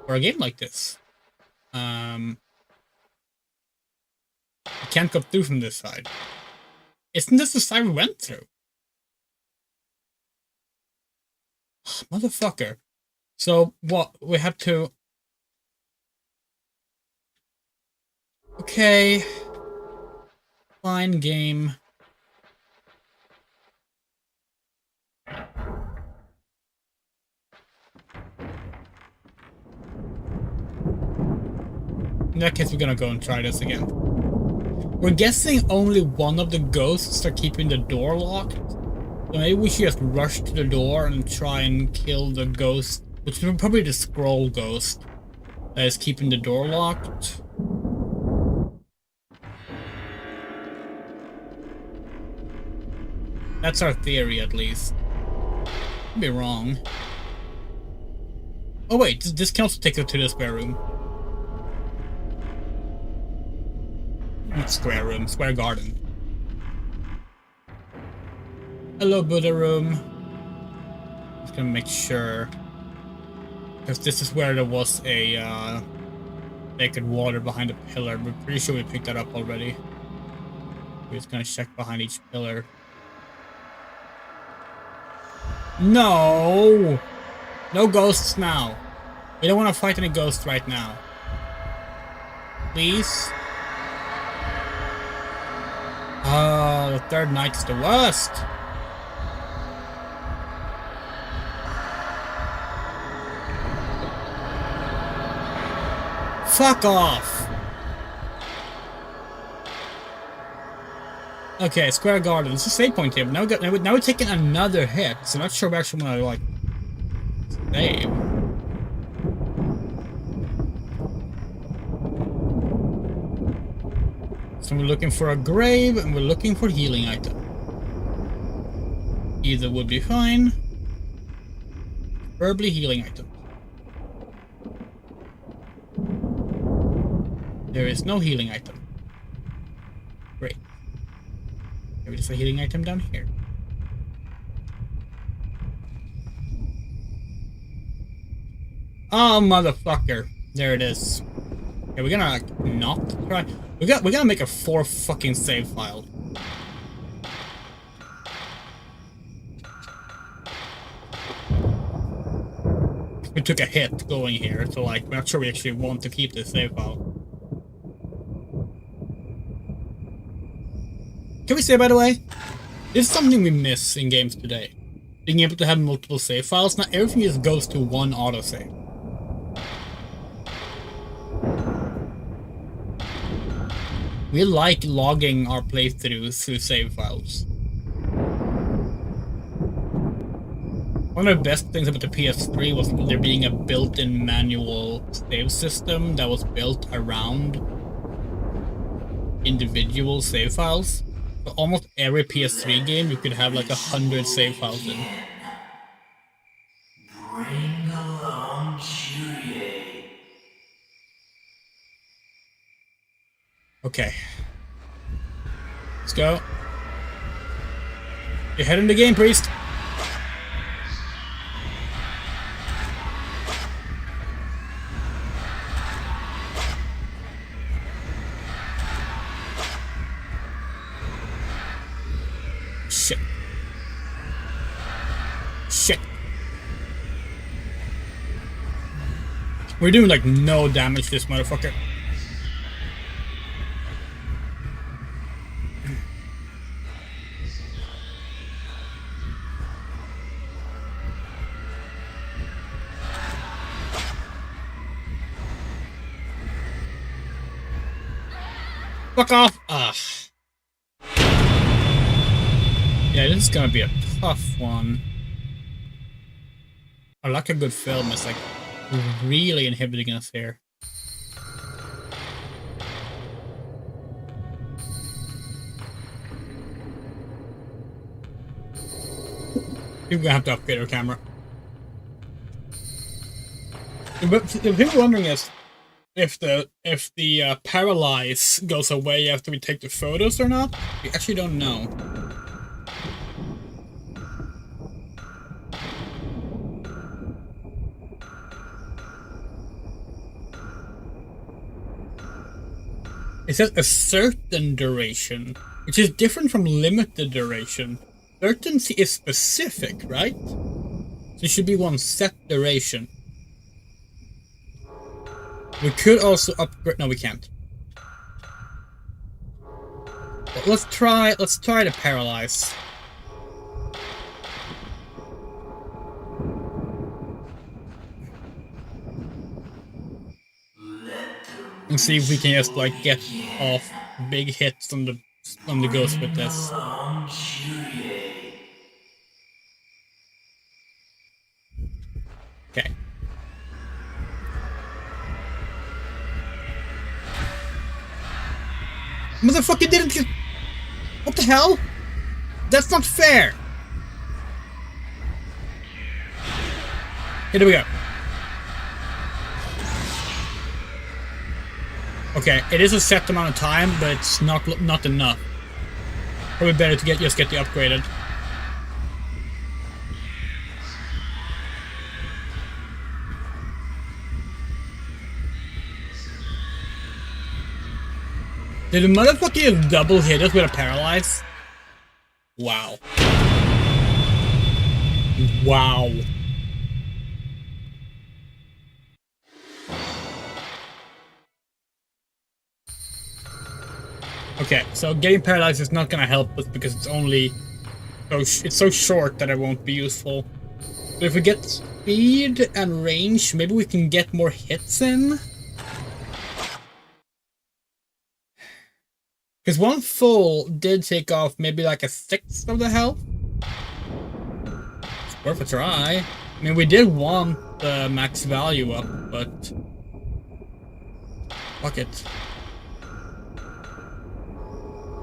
for a game like this. You can't go through from this side. Isn't this the side we went through? Motherfucker. So, what? We have to... Okay. Fine, game. In that case, we're gonna go and try this again. We're guessing only one of the ghosts are keeping the door locked. So maybe we should just rush to the door and try and kill the ghost, which is probably the scroll ghost that is keeping the door locked. That's our theory, at least. Could be wrong. Oh wait, this can also take us to the square room. Not square room, square garden. Hello, Buddha room. Just gonna make sure, because this is where there was a naked water behind a pillar. We're pretty sure we picked that up already. We're just gonna check behind each pillar. No! No ghosts now. We don't want to fight any ghosts right now. Please? Oh, the third night's the worst. Fuck off! Okay, Square Garden. It's a save point here, but now we're taking another hit, so I'm not sure we actually want to, like, save. So we're looking for a grave, and we're looking for healing item. Either would be fine. Preferably healing item. There is no healing item. Great. Maybe there's a healing item down here. Oh, motherfucker. There it is. Okay, we're gonna, like, not try. We gotta make a 4 fucking save file. We took a hit going here, so, like, we're not sure we actually want to keep this save file. Can we say, by the way, this is something we miss in games today. Being able to have multiple save files. Not everything just goes to one autosave. We like logging our playthroughs through save files. One of the best things about the PS3 was there being a built-in manual save system that was built around individual save files. So almost every PS3 game you could have like 100 save files in. Bring along Juliet. Okay. Let's go. You're heading the game, priest. Shit. Shit. We're doing like no damage to this motherfucker. Fuck off! Ugh. Yeah, this is gonna be a tough one. I like a good film. It's like really inhibiting us here. We're gonna have to upgrade our camera. But the thing we're wondering is if the paralyze goes away after we take the photos or not. We actually don't know. It says a certain duration, which is different from limited duration. Certain is specific, right? So it should be one set duration. We could also upgrade. No, we can't. But let's try the paralyze. And see if we can just like get off big hits on the ghost with this. Okay. Motherfucker didn't get. What the hell? That's not fair. Here we go. Okay, it is a set amount of time, but it's not enough. Probably better to just get the upgraded. Did the motherfucker double hit us with a paralyze? Wow. Wow. Okay, so getting paralyzed is not gonna help us because it's only it's so short that it won't be useful. But if we get speed and range, maybe we can get more hits in. Because one full did take off maybe like a sixth of the health. It's worth a try. I mean, we did want the max value up, but fuck it.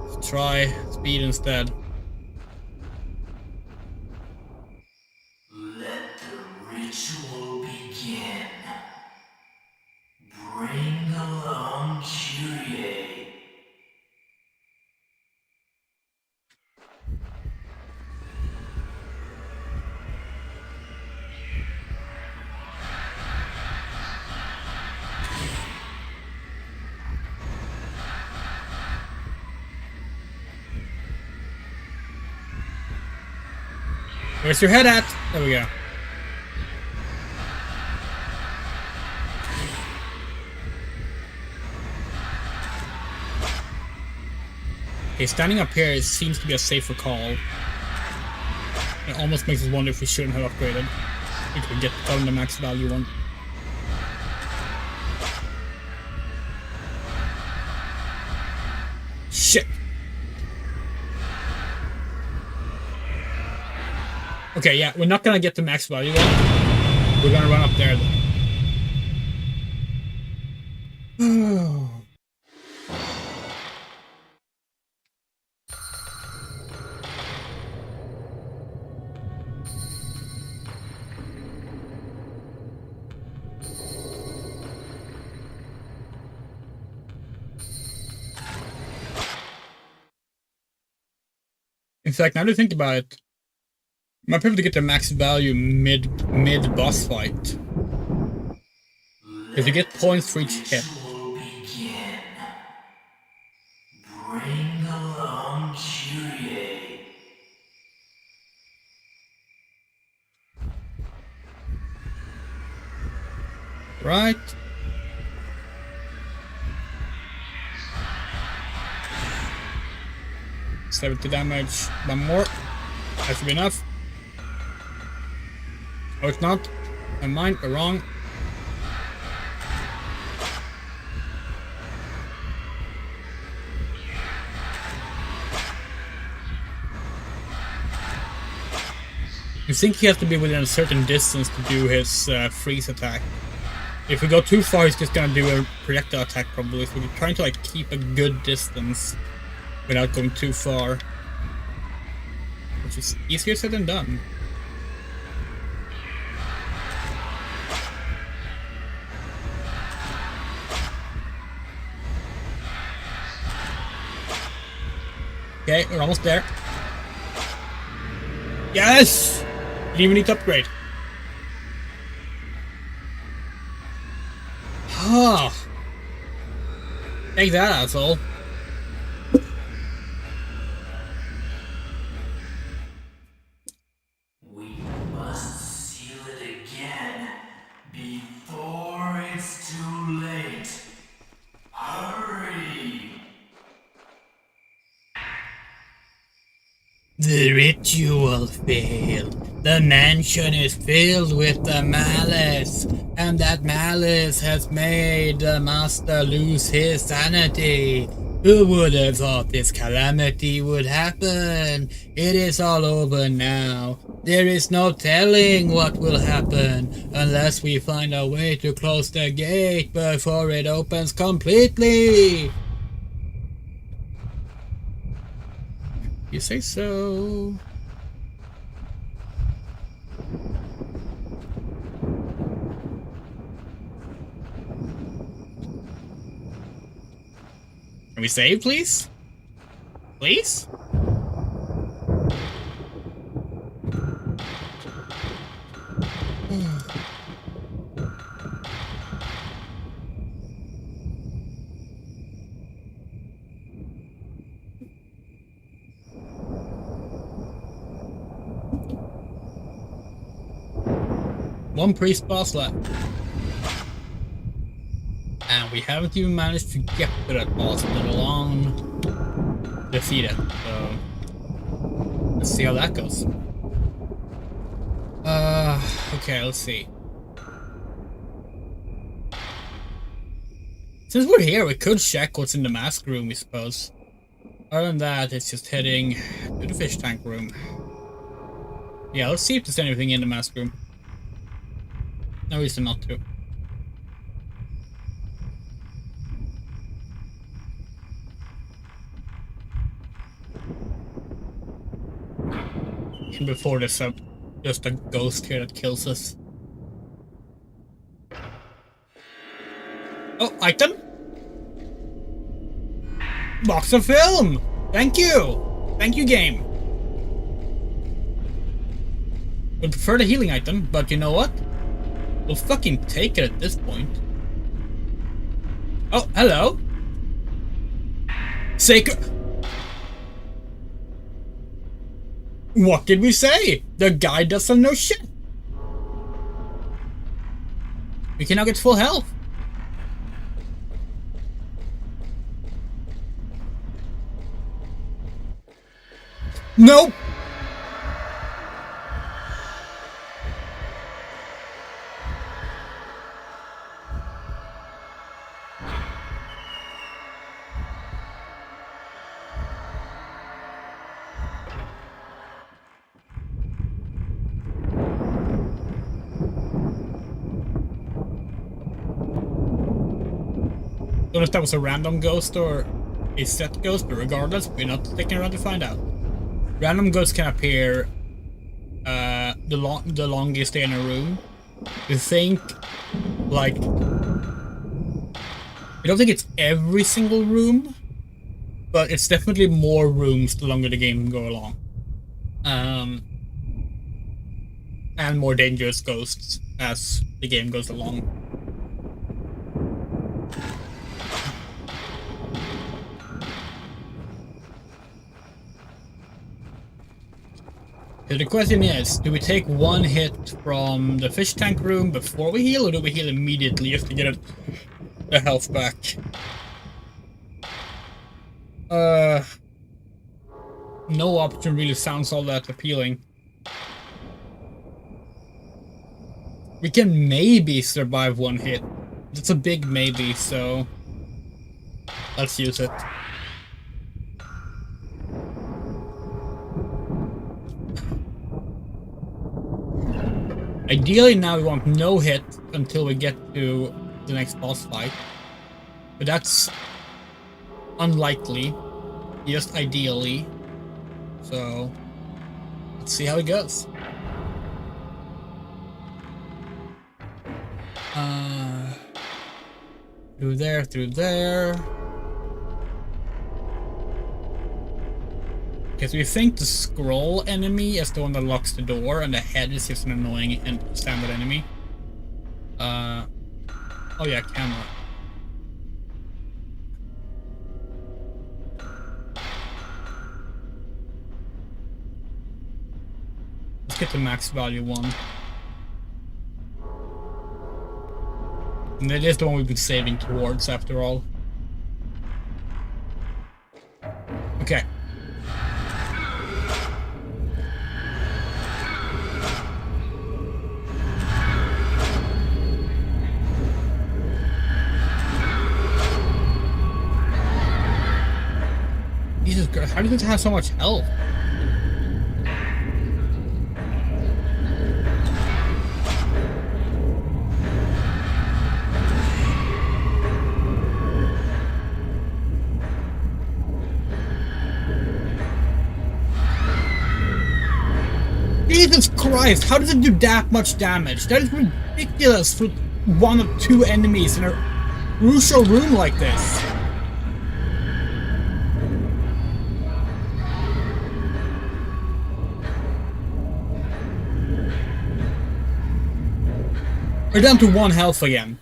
Let's try speed instead. Let the ritual begin. Bring along Kyrie. Where's your head at? There we go. Okay, standing up here seems to be a safer call. It almost makes us wonder if we shouldn't have upgraded. We could get down the max value one. Shit! Okay, yeah, we're not gonna get the max value one. We're gonna run up there though. In fact, now that I think about it, I might be able to get the max value mid boss fight. Because you get points for each hit. Begin. Bring along Kyrie. Right? $70 damage. One more. That should be enough. Oh, it's not. Never mind, we're wrong. I think he has to be within a certain distance to do his freeze attack. If we go too far, he's just gonna do a projectile attack probably. So we're trying to like keep a good distance without going too far, which is easier said than done. Okay, we're almost there. Yes! Didn't even need to upgrade. Ah! Take that, asshole. We must seal it again before it's too late. Hurry! The ritual failed. The mansion is filled with the malice, and that malice has made the master lose his sanity. Who would have thought this calamity would happen? It is all over now. There is no telling what will happen unless we find a way to close the gate before it opens completely. You say so. Can we save, please? Please? One priest boss left. And we haven't even managed to get to that boss, let alone defeat it. So let's see how that goes. Okay, let's see. Since we're here, we could check what's in the mask room, we suppose. Other than that, it's just heading to the fish tank room. Yeah, let's see if there's anything in the mask room. No reason not to. And before there's just a ghost here that kills us. Oh, item? Box of film! Thank you! Thank you, game. Would prefer the healing item, but you know what? We'll fucking take it at this point. Oh, hello. Sacred. What did we say? The guy doesn't know shit. We can now get full health. Nope. Don't know if that was a random ghost or a set ghost, but regardless, we're not sticking around to find out. Random ghosts can appear the longest day in a room. You think, like, I don't think it's every single room, but it's definitely more rooms the longer the game go along. And more dangerous ghosts as the game goes along. So the question is, do we take one hit from the fish tank room before we heal, or do we heal immediately just to get the health back? No option really sounds all that appealing. We can maybe survive one hit. That's a big maybe, so let's use it. Ideally now we want no hit until we get to the next boss fight. But that's unlikely. Just ideally. So let's see how it goes. Through there. Because we think the scroll enemy is the one that locks the door, and the head is just an annoying and standard enemy. Oh yeah, camera. Let's get the max value one. And that is the one we've been saving towards, after all. Okay. Jesus Christ, how do you have so much health? Jesus Christ, how does it do that much damage? That is ridiculous for one or two enemies in a crucial room like this. We're down to 1 health again.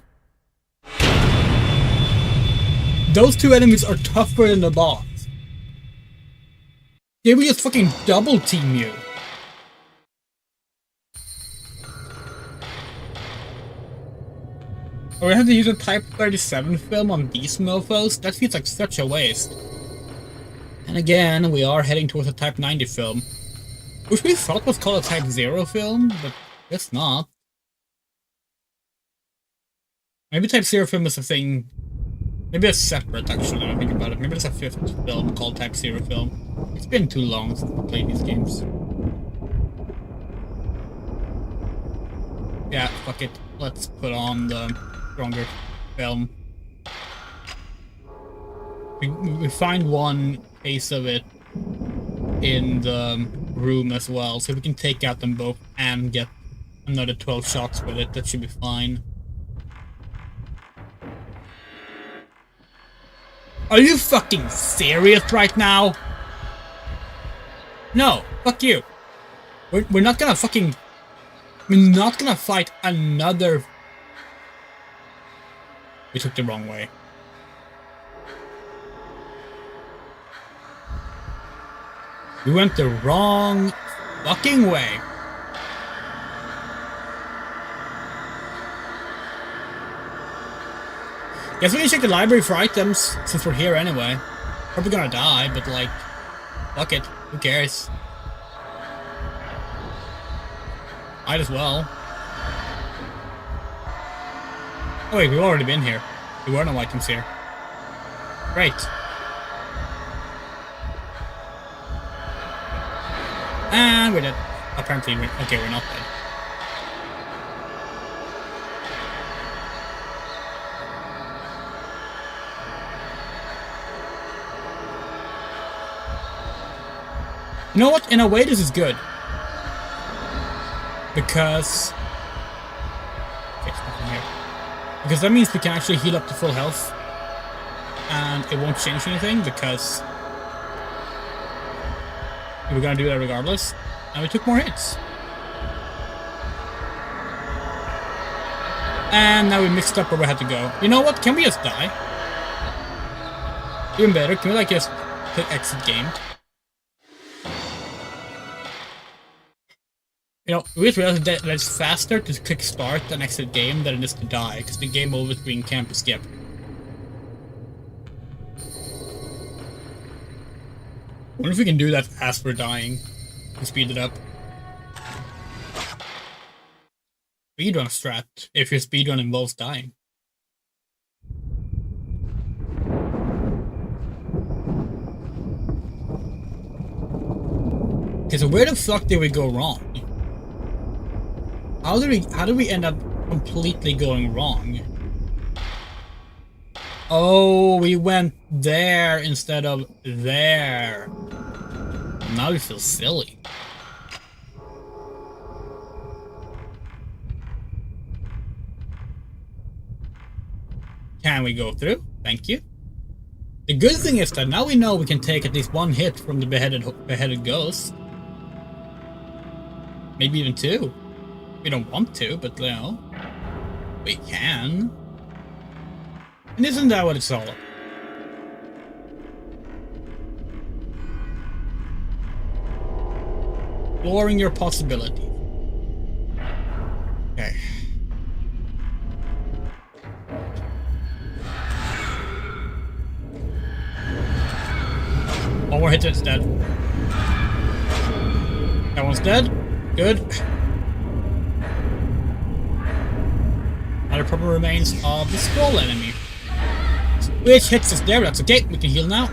Those two enemies are tougher than the boss. They will just fucking double team you. Oh, we have to use a Type 37 film on these mofos? That feels like such a waste. And again, we are heading towards a Type 90 film. Which we thought was called a Type 0 film, but it's not. Maybe Type 0 film is a thing. Maybe it's separate, actually, now I think about it. Maybe there's a 5th film called Type 0 film. It's been too long since I played these games. Yeah, fuck it. Let's put on the stronger film. We find one case of it in the room as well, so we can take out them both and get another 12 shots with it. That should be fine. Are you fucking serious right now? No, fuck you. We're not gonna fucking... We're not gonna fight another... We took the wrong way. We went the wrong fucking way. Guess we can check the library for items, since we're here anyway. Probably gonna die, but like... Fuck it. Who cares? Might as well. Oh wait, we've already been here. There were no items here. Great. And we're dead. Apparently, okay, we're not dead. You know what? In a way, this is good. Because... Okay, it's nothing here. Because that means we can actually heal up to full health. And it won't change anything, because... we're gonna do that regardless. And we took more hits. And now we mixed up where we had to go. You know what? Can we just die? Even better, can we like just click exit game? You know, we just realized that it's faster to click start than exit game than it is to die, because the game over screen can't be skipped. I wonder if we can do that as we're dying. To speed it up. Speedrun strat, if your speedrun involves dying. Okay, so where the fuck did we go wrong? How did we end up completely going wrong? Oh, we went there instead of there. Now we feel silly. Can we go through? Thank you. The good thing is that now we know we can take at least one hit from the beheaded ghost. Maybe even two. We don't want to, but you know, we can. And isn't that what it's all about? Exploring your possibilities. Okay. One more hit and it's dead. That one's dead. Good. Now the problem remains of the scroll enemy. Which hits us there, that's okay. We can heal now.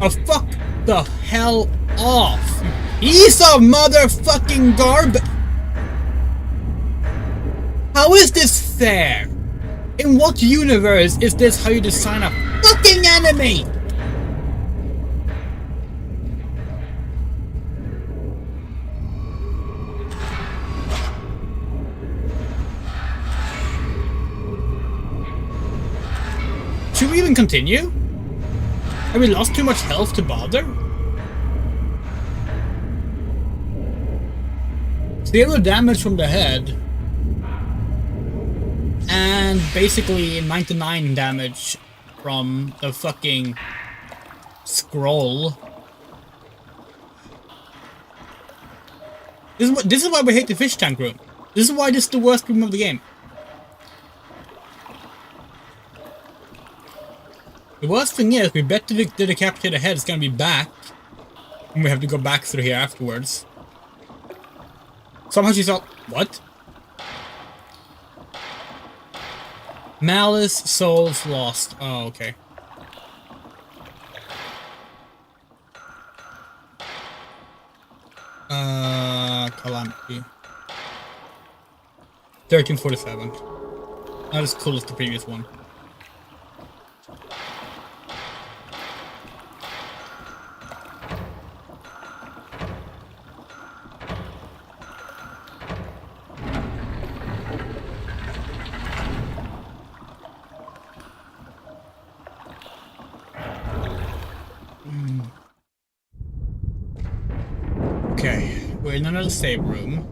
Oh, fuck the hell off! He's a motherfucking garbage! How is this fair? In what universe is this how you design a fucking enemy? Should we even continue? Have we lost too much health to bother? 0 damage from the head. And basically 99 damage from the fucking scroll. This is why we hate the fish tank room. This is why this is the worst room of the game. The worst thing is, we bet the decapitated head is gonna be back, and we have to go back through here afterwards. Somehow she thought, what? Malice, souls lost. Oh, okay. Calamity. 1347. Not as cool as the previous one. Okay, we're in another save room.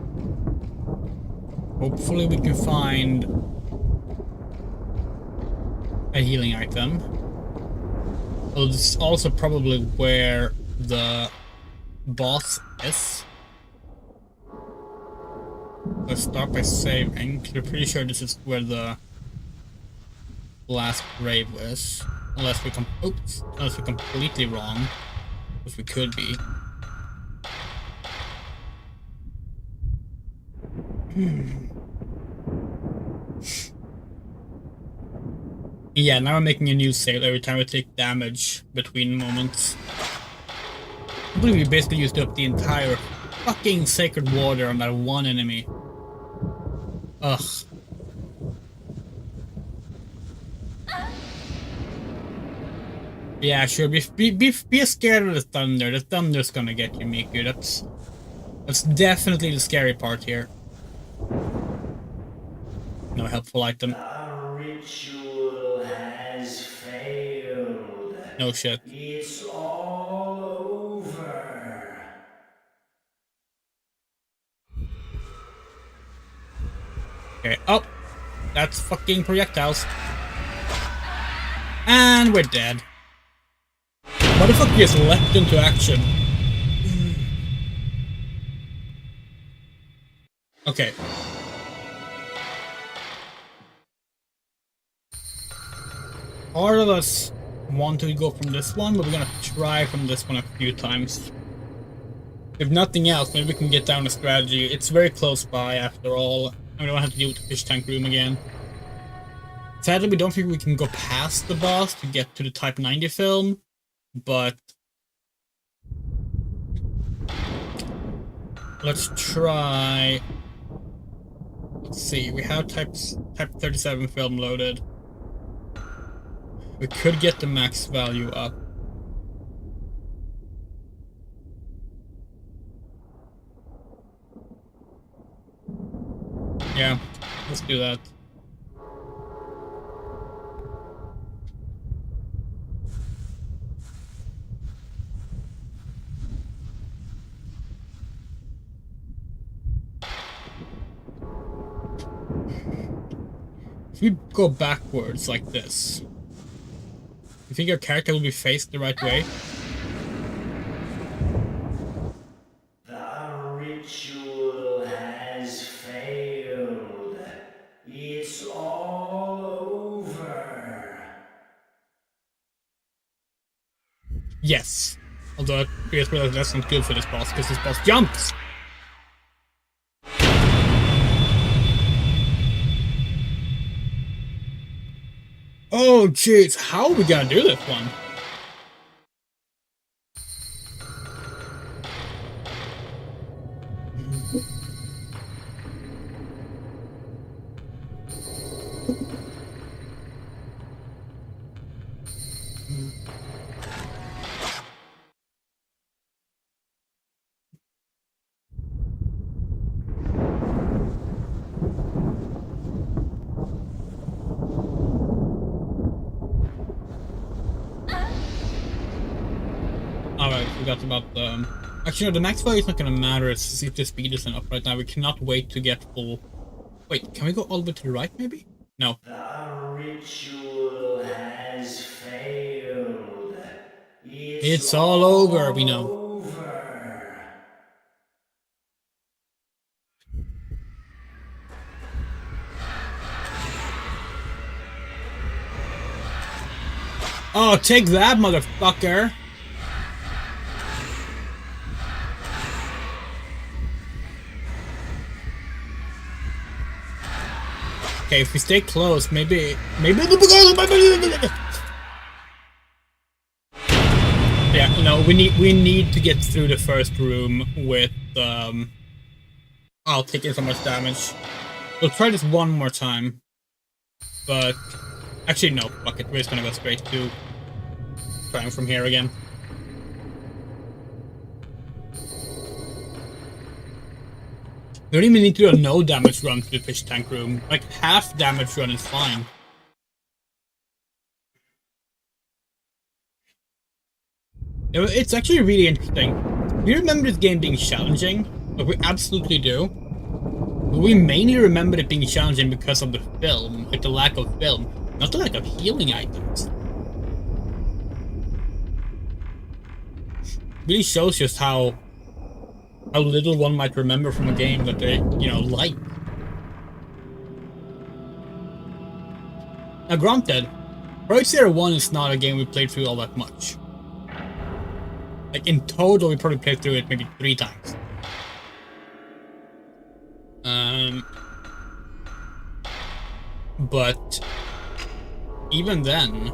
Hopefully we can find a healing item. Well, this is also probably where the boss is. Let's start by saving, because we're pretty sure this is where the last grave is. Unless we're completely wrong, which we could be. Yeah, now I'm making a new save every time we take damage between moments. I believe we basically used up the entire fucking sacred water on that one enemy. Ugh. Yeah, sure. Be scared of the thunder. The thunder's gonna get you, Miku. That's definitely the scary part here. No helpful item. The ritual has failed. No shit. It's all over. Okay. Oh, that's fucking projectiles. And we're dead. Motherfucker just leapt into action. Okay. Part of us want to go from this one, but we're gonna try from this one a few times. If nothing else, maybe we can get down a strategy. It's very close by after all, and we don't have to deal with the fish tank room again. Sadly, we don't think we can go past the boss to get to the Type 90 film, but let's try. Let's see, we have Type 37 film loaded. We could get the max value up. Yeah, let's do that. If we go backwards like this, you think your character will be faced the right way? The ritual has failed. It's all over. Yes. Although I just realized that's not good for this boss, because this boss jumps! Oh jeez, how are we gonna do this one? Alright, forgot about the... Actually, no, the max value is not gonna matter, it's just if the speed isn't up right now. We cannot wait to get full... Wait, can we go all the way to the right, maybe? No. The ritual has failed. It's all over, we know. Over. Oh, take that, motherfucker! Okay, if we stay close, maybe... Yeah, no, we need to get through the first room with, I'll take in so much damage. We'll try this one more time. But... Actually, no, fuck it. We're just gonna go straight to... trying from here again. We don't even need to do a no damage run to the fish tank room. Like, half damage run is fine. It's actually really interesting. We remember this game being challenging, but we absolutely do. But we mainly remember it being challenging because of the film, like the lack of film, not the lack of healing items. Really shows just how little one might remember from a game that they, like. Now, granted, Project Zero 1 is not a game we played through all that much. Like, in total, we probably played through it maybe 3 times. But even then,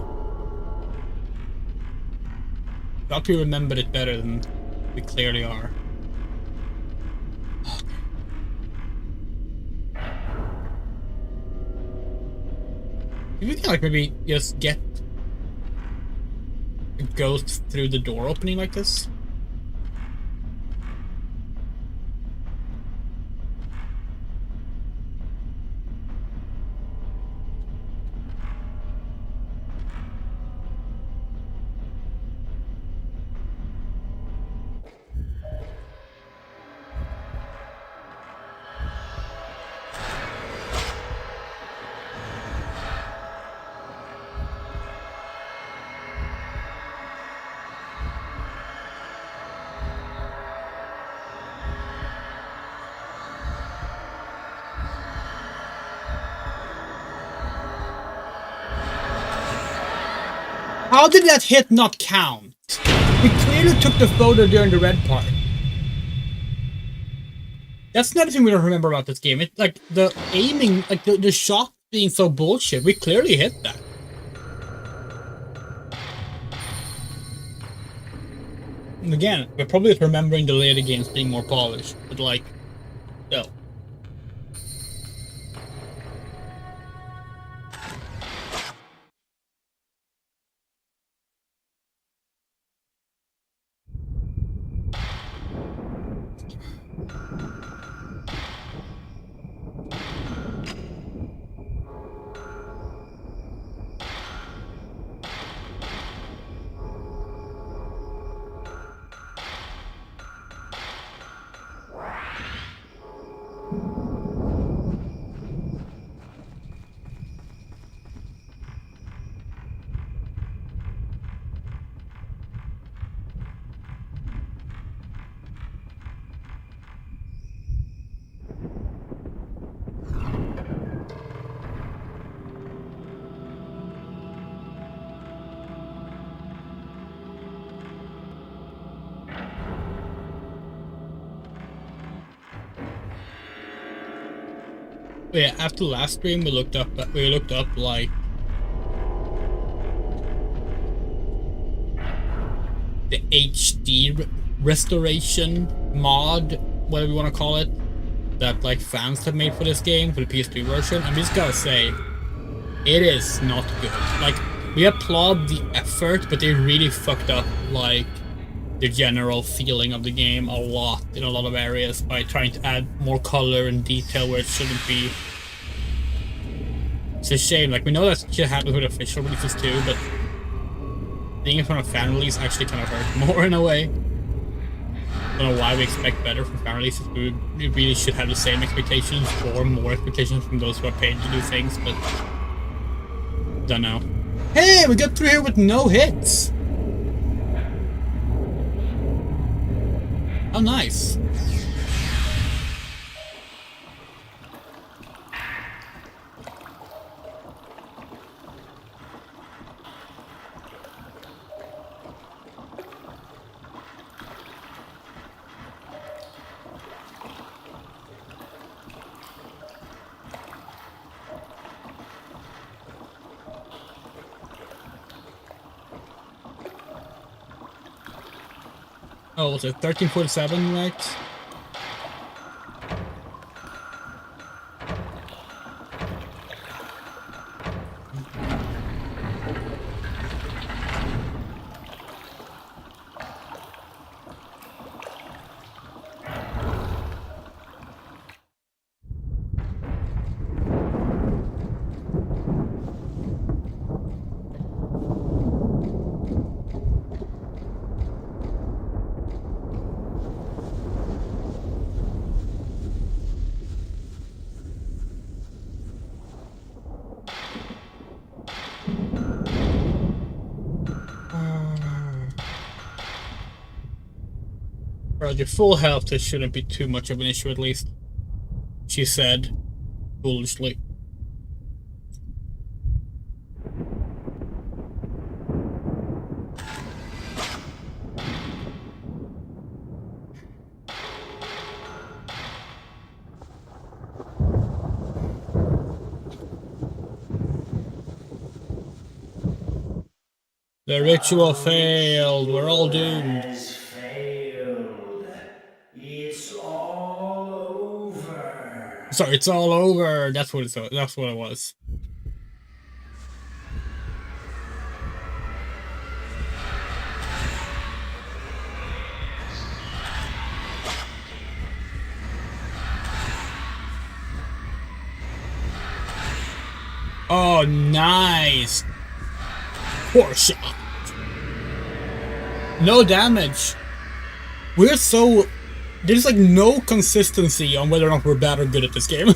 I thought we remembered it better than we clearly are. If we can, like, maybe just get a ghost through the door opening like this. How did that hit not count? We clearly took the photo during the red part. That's another thing we don't remember about this game. It's like the aiming, like the shot being so bullshit. We clearly hit that. And again, we're probably just remembering the later games being more polished, but like, still. But yeah, after last stream, we looked up like the HD restoration mod, whatever you want to call it, that like fans have made for this game for the PS3 version. And we just gotta say, it is not good. Like, we applaud the effort, but they really fucked up like the general feeling of the game a lot in a lot of areas by trying to add more color and detail where it shouldn't be. It's a shame. Like, we know that shit happens with official releases too, but being in front of fan release actually kind of hurt more in a way. I don't know why we expect better from fan releases. We really should have the same expectations or more expectations from those who are paid to do things, but don't know. Hey, we got through here with no hits! Oh, nice. Oh, was it 1347, right? Well, your full health, this shouldn't be too much of an issue, at least. She said, foolishly. The ritual failed. We're all doomed. Has failed. It's all over. Sorry, it's all over. That's what it was. Oh, nice. Poor shot. No damage. There's like no consistency on whether or not we're bad or good at this game.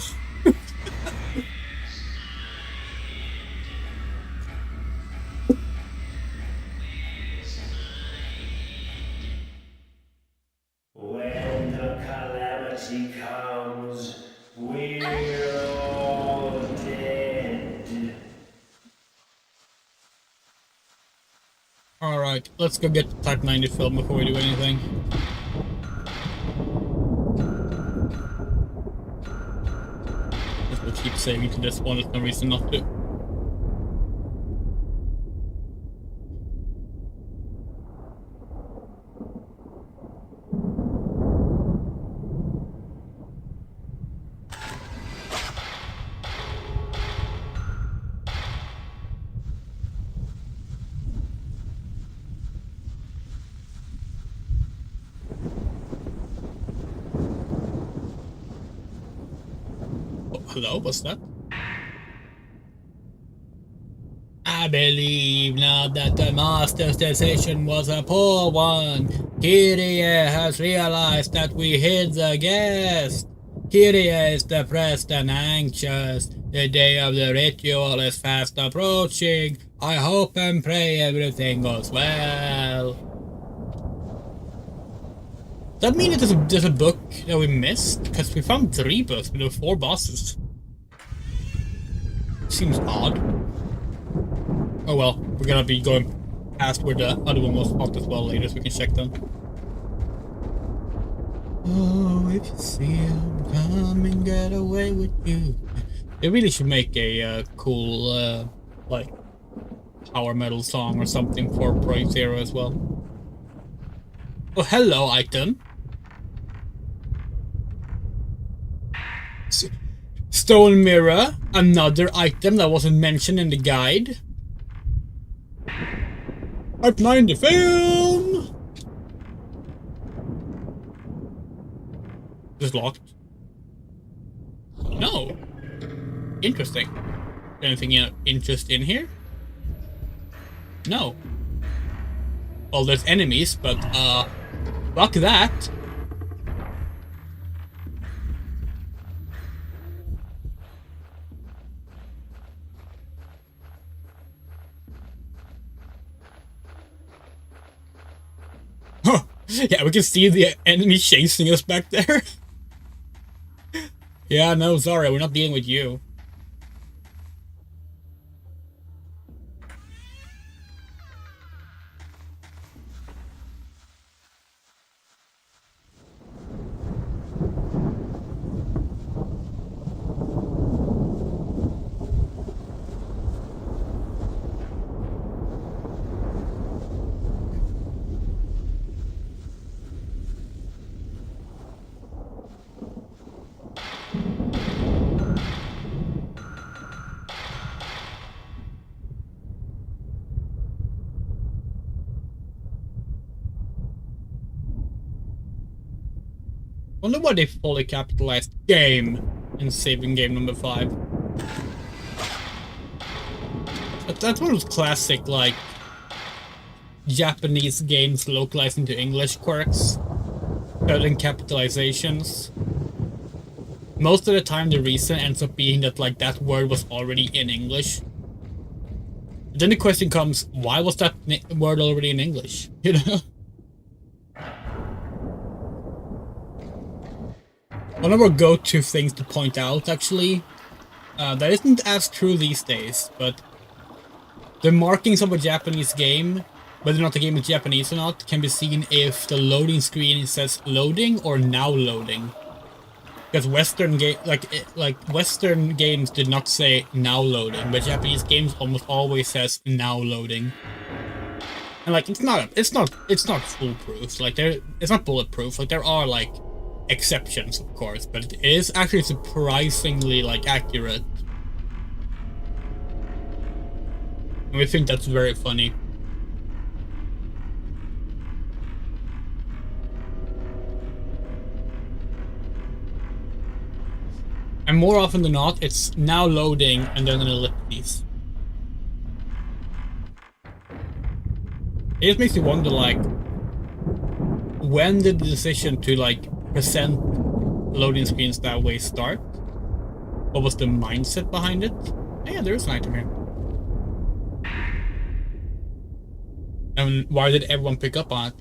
When the calamity comes, we're all dead. Alright, let's go get the Type 90 film before we do anything. We'll keep saving to this one, there's no reason not to. Hello, what's that? I believe now that the master's decision was a poor one. Kyrie has realized that we hid the guest. Kyrie is depressed and anxious. The day of the ritual is fast approaching. I hope and pray everything goes well. Does that mean that there's a book that we missed? Because we found 3 books, but there were 4 bosses. Seems odd. Oh well, we're gonna be going past where the other one was fought as well later, so we can check them. Oh, if you see him, come and get away with you. They really should make a cool, like, power metal song or something for Project Zero as well. Oh, hello, item. Stone mirror, another item that wasn't mentioned in the guide. Type 90 film! Is locked? No. Interesting. Anything interest in here? No. Well, there's enemies, but, fuck that. Huh. Yeah, we can see the enemy chasing us back there. Yeah, no, sorry, we're not dealing with you. Wonder why they fully capitalized game in saving game number 5. That's one of those classic, like, Japanese games localized into English quirks. Certain capitalizations. Most of the time the reason ends up being that, like, that word was already in English. Then the question comes, why was that word already in English? You know? One of our go-to things to point out, actually, that isn't as true these days, but the markings of a Japanese game, whether or not the game is Japanese or not, can be seen if the loading screen says loading or now loading. Because Western games did not say now loading, but Japanese games almost always says now loading. And like it's not foolproof. Like it's not bulletproof. Like there are like exceptions, of course, but it is actually surprisingly like accurate. And we think that's very funny. And more often than not, it's now loading and then an ellipses. It just makes you wonder, like, when did the decision to, like, present loading screens that way start? What was the mindset behind it? Oh, yeah, there is an item here. And why did everyone pick up on it?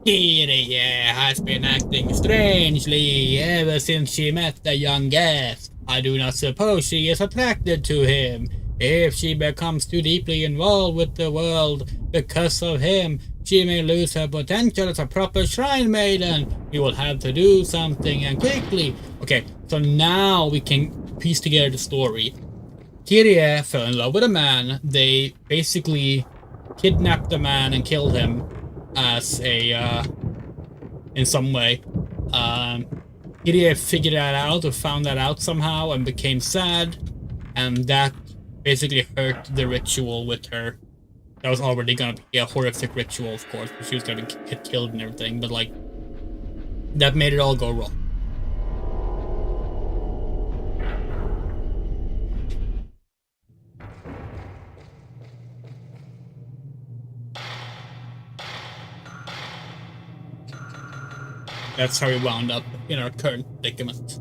Kiria has been acting strangely ever since she met the young guest. I do not suppose she is attracted to him. If she becomes too deeply involved with the world because of him, she may lose her potential as a proper shrine maiden. We will have to do something, and quickly. Okay, so now we can piece together the story. Kiria fell in love with a man. They basically kidnapped the man and killed him as a in some way. Kiria figured that out or found that out somehow and became sad, and that basically hurt the ritual with her. That was already gonna be a horrific ritual, of course, but she was gonna get killed and everything, but like that made it all go wrong. That's how we wound up in our current predicament.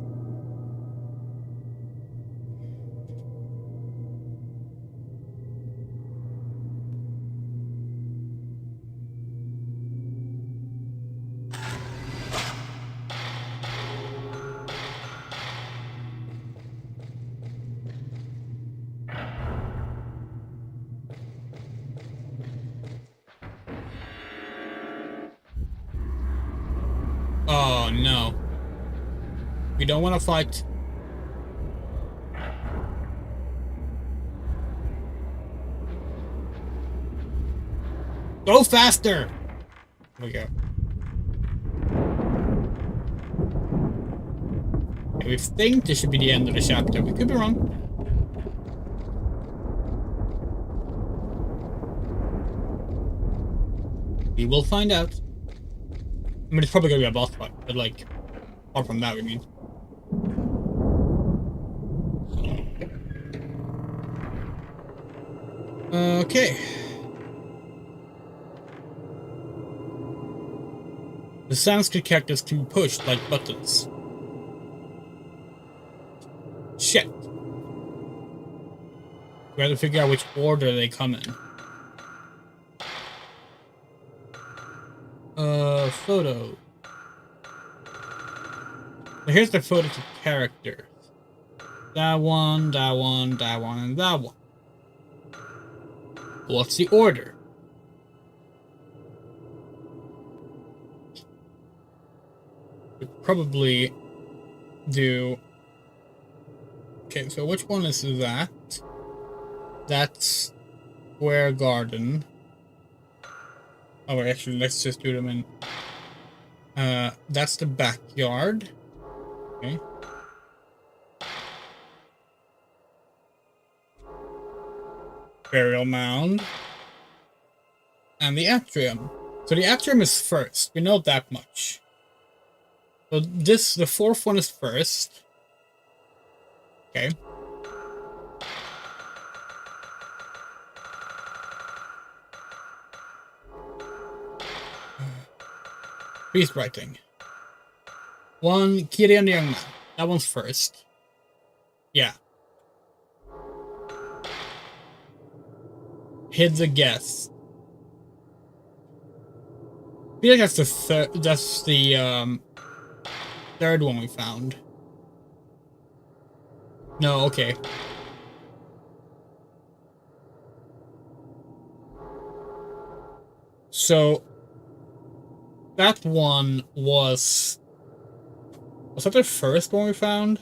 Oh no. We don't want to fight. Go faster! Here we go. Okay, we think this should be the end of the chapter. We could be wrong. We will find out. I mean, it's probably gonna be a boss fight, but like, apart from that, I mean. Okay. The Sanskrit characters can be pushed like buttons. Shit. We have to figure out which order they come in. Photo. So here's the photos of characters. That one, that one, that one, and that one. What's the order? We'd probably do... Okay, so which one is that? That's Square Garden. Oh, wait, actually, let's just do them in... that's the backyard. Okay. Burial mound. And the atrium. So the atrium is first. We know that much. So the fourth one is first. Okay. Priest writing. One, Kiri and the Young Man. That one's first. Yeah. Hid the guess. I feel like that's the third one we found. No, okay. So that one was that the first one we found?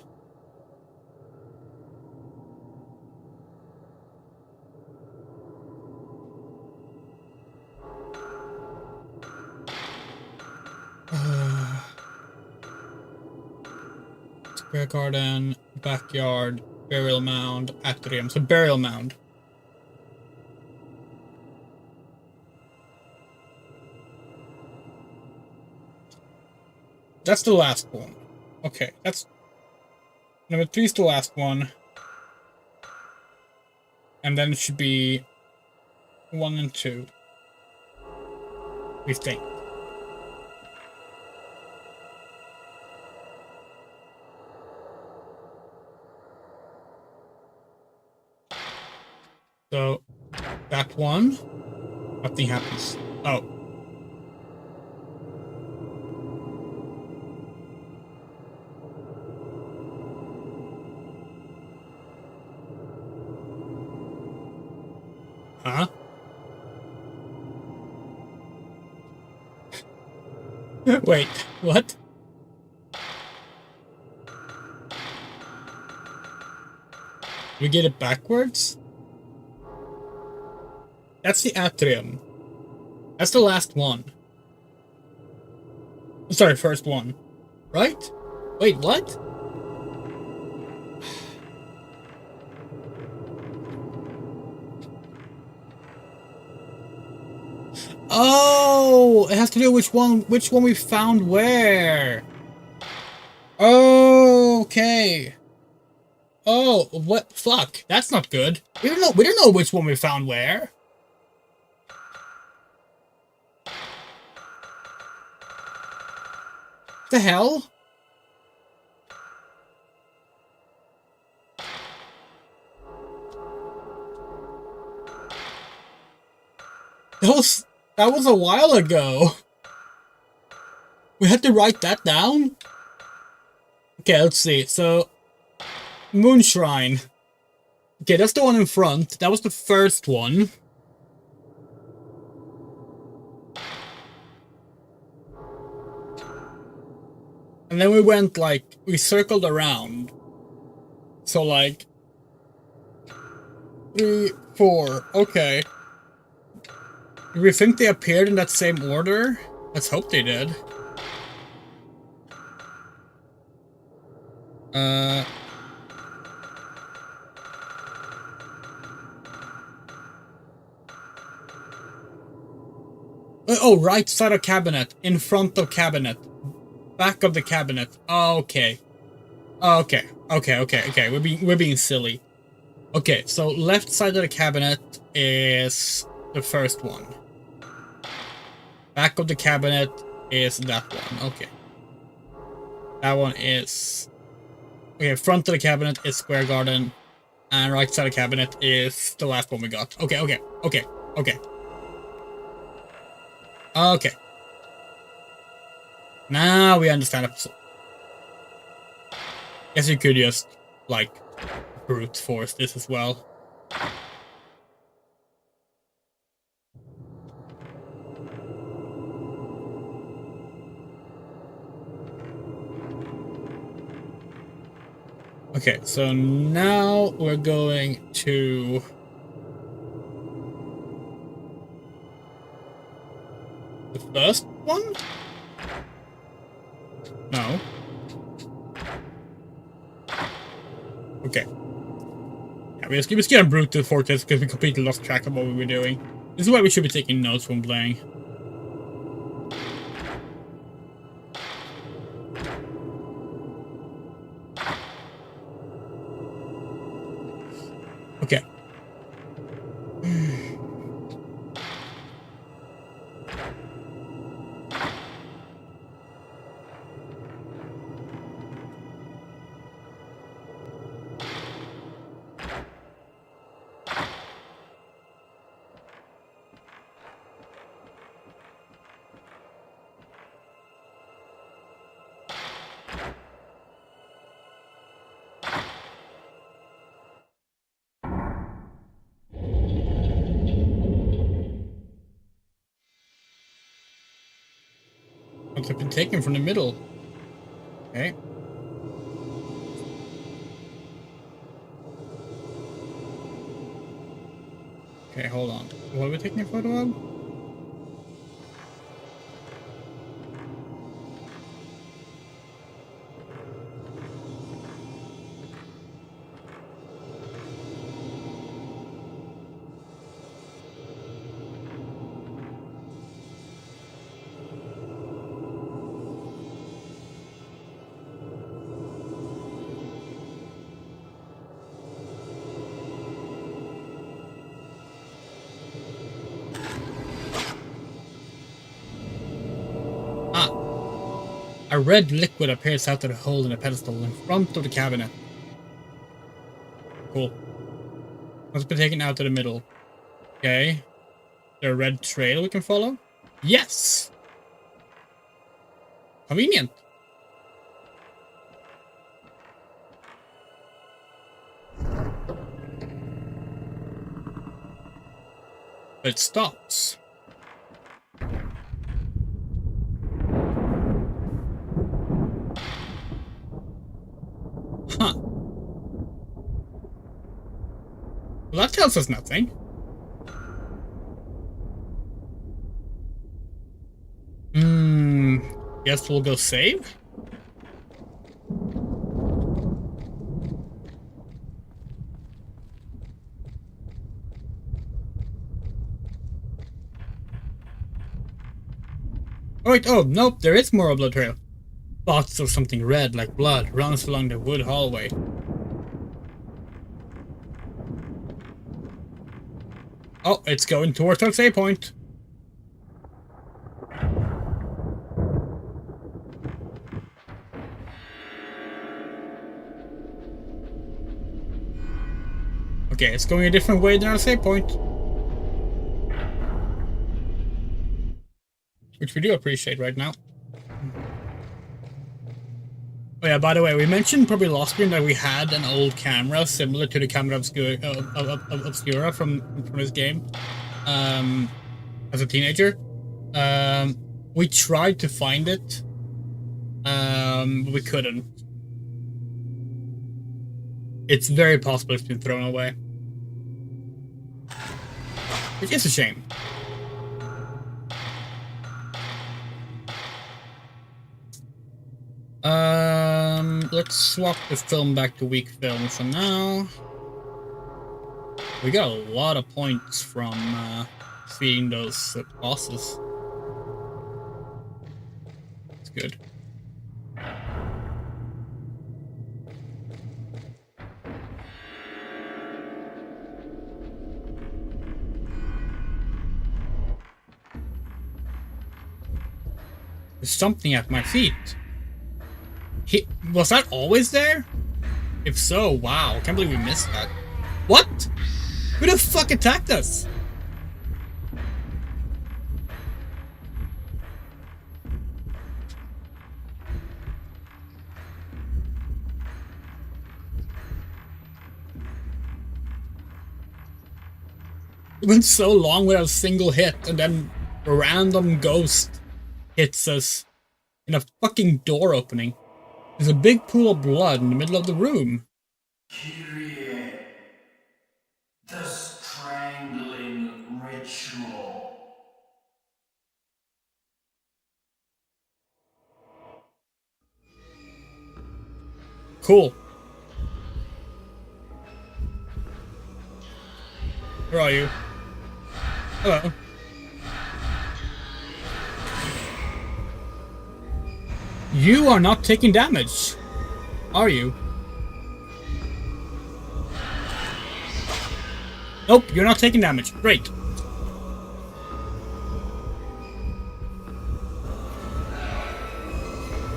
Square garden, backyard, burial mound, atrium. So burial mound. That's the last one. Okay, that's number 3 is the last one. And then it should be 1 and 2. We think. So that one, nothing happens. Oh. Huh? Wait, what? We get it backwards? That's the atrium. That's the last one. Sorry, first one. Right? Wait, what? Oh, it has to do with which one we found where. Oh, okay. Oh, what? Fuck, that's not good. We don't know which one we found where. The hell? That was a while ago. We had to write that down? Okay, let's see. So, Moon Shrine. Okay, that's the one in front. That was the first one. And then we went, like, we circled around. So, like, 3, 4, okay. Do we think they appeared in that same order? Let's hope they did. Oh, right side of cabinet, in front of cabinet, back of the cabinet. Okay. Okay. We're being silly. Okay, so left side of the cabinet is the first one. Back of the cabinet is that one. Okay. That one is... Okay, front of the cabinet is square garden. And right side of the cabinet is the last one we got. Okay. Okay. Now we understand it. Guess you could just, like, brute force this as well. Okay, so now we're going to... the first one? No. Okay. Yeah, we just gonna brute the fortress because we completely lost track of what we were doing. This is why we should be taking notes when playing. Must have been taken from the middle. Okay. Okay, hold on. What are we taking a photo of? A red liquid appears out of the hole in the pedestal in front of the cabinet. Cool. Must be taken out to the middle. Okay. There a red trail we can follow? Yes! Convenient. But it stops. Huh. Well, that tells us nothing. Guess we'll go save? Oh wait, oh, nope, there is more of a blood trail. Spots of something red, like blood, runs along the wood hallway. Oh, it's going towards our save point. Okay, it's going a different way than our save point. Which we do appreciate right now. Oh yeah, by the way, we mentioned probably last stream that we had an old camera similar to the camera Obscura from this game as a teenager. We tried to find it, but we couldn't. It's very possible it's been thrown away. Which is a shame. Let's swap the film back to weak film for now. We got a lot of points from seeing those bosses. It's good. There's something at my feet. Was that always there? If so, wow, I can't believe we missed that. What? Who the fuck attacked us? It went so long without a single hit, and then a random ghost hits us in a fucking door opening. There's a big pool of blood in the middle of the room. Kyrie, the strangling ritual. Cool. Where are you? Hello. You are not taking damage, are you? Nope, you're not taking damage. Great.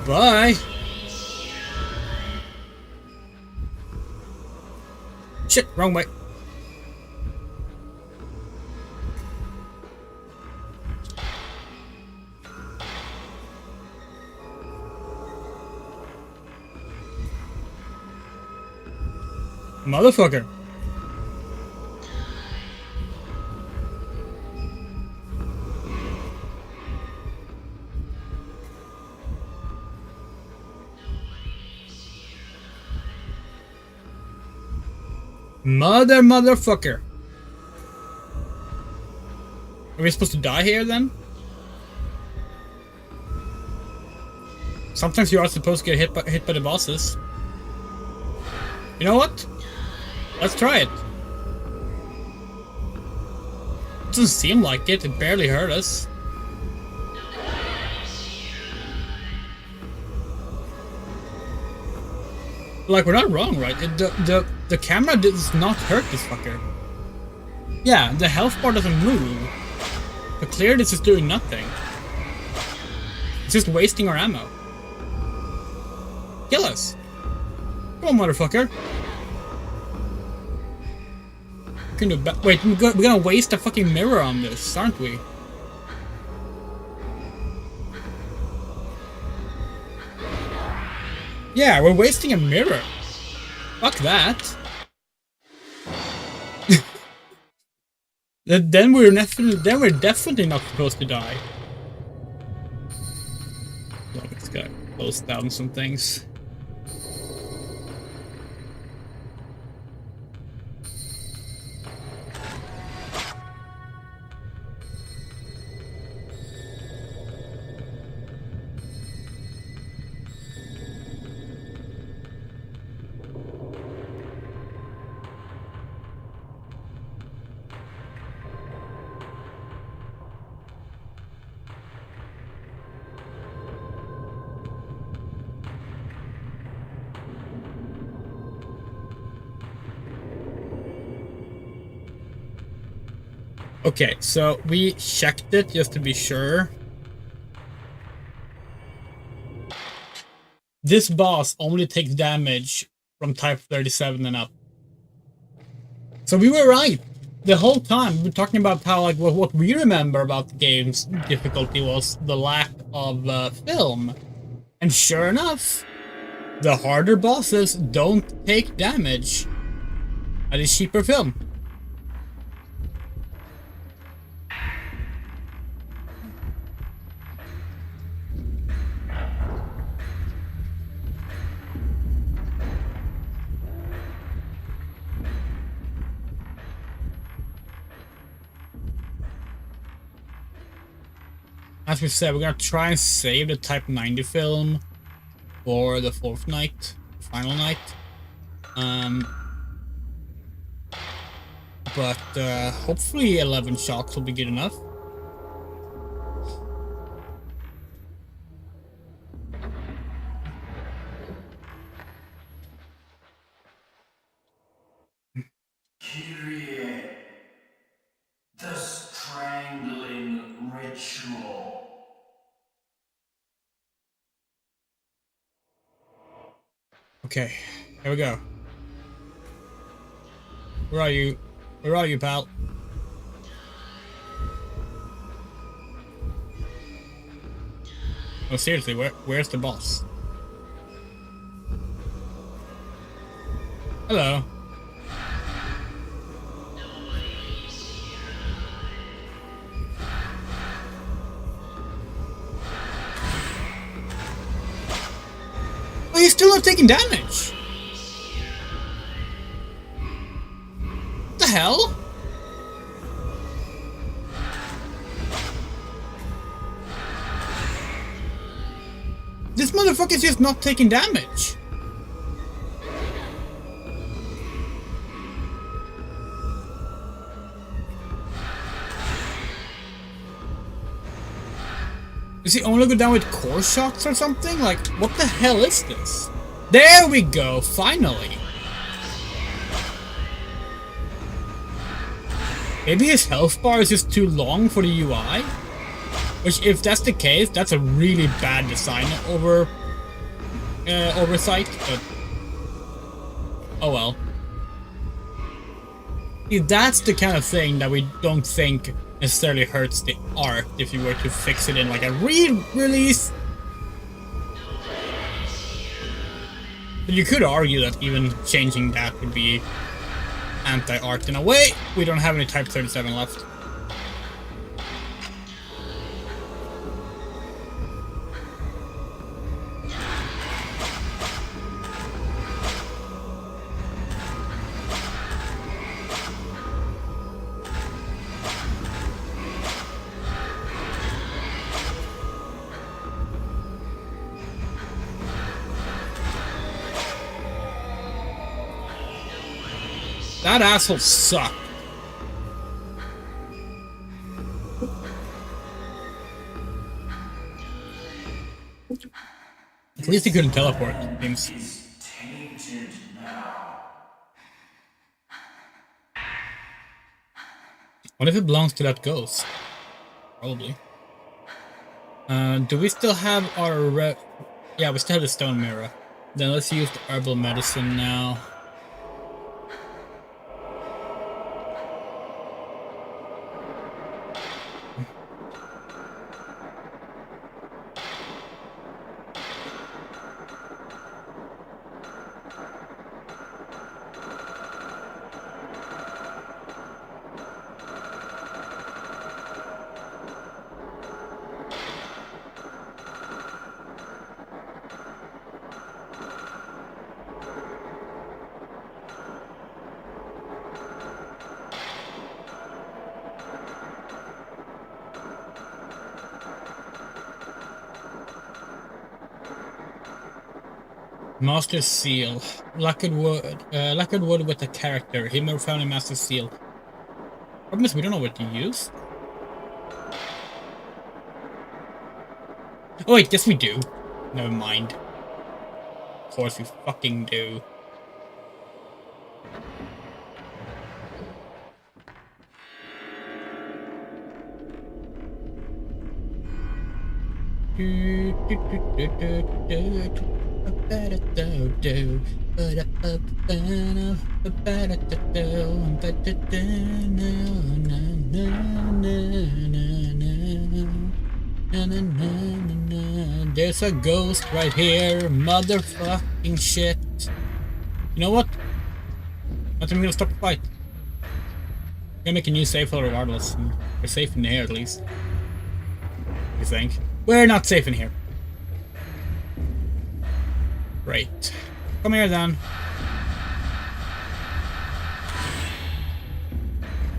Bye. Shit, wrong way. Motherfucker. Motherfucker. Are we supposed to die here then? Sometimes you are supposed to get hit by the bosses. You know what? Let's try it. It doesn't seem like it. It barely hurt us. Like, we're not wrong, right? The camera does not hurt this fucker. Yeah, the health bar doesn't move. But clearly this is doing nothing. It's just wasting our ammo. Kill us! Come on, motherfucker! Wait, we're gonna waste a fucking mirror on this, aren't we? Yeah, we're wasting a mirror. Fuck that. Then we're definitely not supposed to die. Well, we just gotta close down some things. Okay, so we checked it just to be sure. This boss only takes damage from type 37 and up. So we were right. The whole time we were talking about how, like, what we remember about the game's difficulty was the lack of film. And sure enough, the harder bosses don't take damage. That is cheaper film. As we said, we're gonna try and save the Type 90 film for the 4th night, the final night. But hopefully 11 shots will be good enough. Kyrie, the strangling ritual. Okay, here we go. Where are you? Where are you, pal? Oh, seriously, where's the boss? Hello. Oh, he's still not taking damage. What the hell? This motherfucker's just not taking damage. Is he only go down with core shots or something? Like, what the hell is this? There we go, finally. Maybe his health bar is just too long for the UI? Which, if that's the case, that's a really bad design oversight, but... oh well. See, that's the kind of thing that we don't think necessarily hurts the art if you were to fix it in like a re-release. But you could argue that even changing that would be anti-art in a way. We don't have any Type 37 left. That asshole sucked. At least he couldn't teleport, it seems. Is tainted now. What if it belongs to that ghost? Probably. Do we still have our... yeah, we still have the stone mirror. Then let's use the herbal medicine now. Master Seal. Lacquered wood with a character. Himuro found a Master Seal. Problem is we don't know what to use. Oh wait, yes we do. Never mind. Of course we fucking do. There's a ghost right here, motherfucking shit. You know what? Not even gonna stop the fight. We're gonna make a new save file regardless. We're safe in here at least. You think? We're not safe in here. Great. Come here then.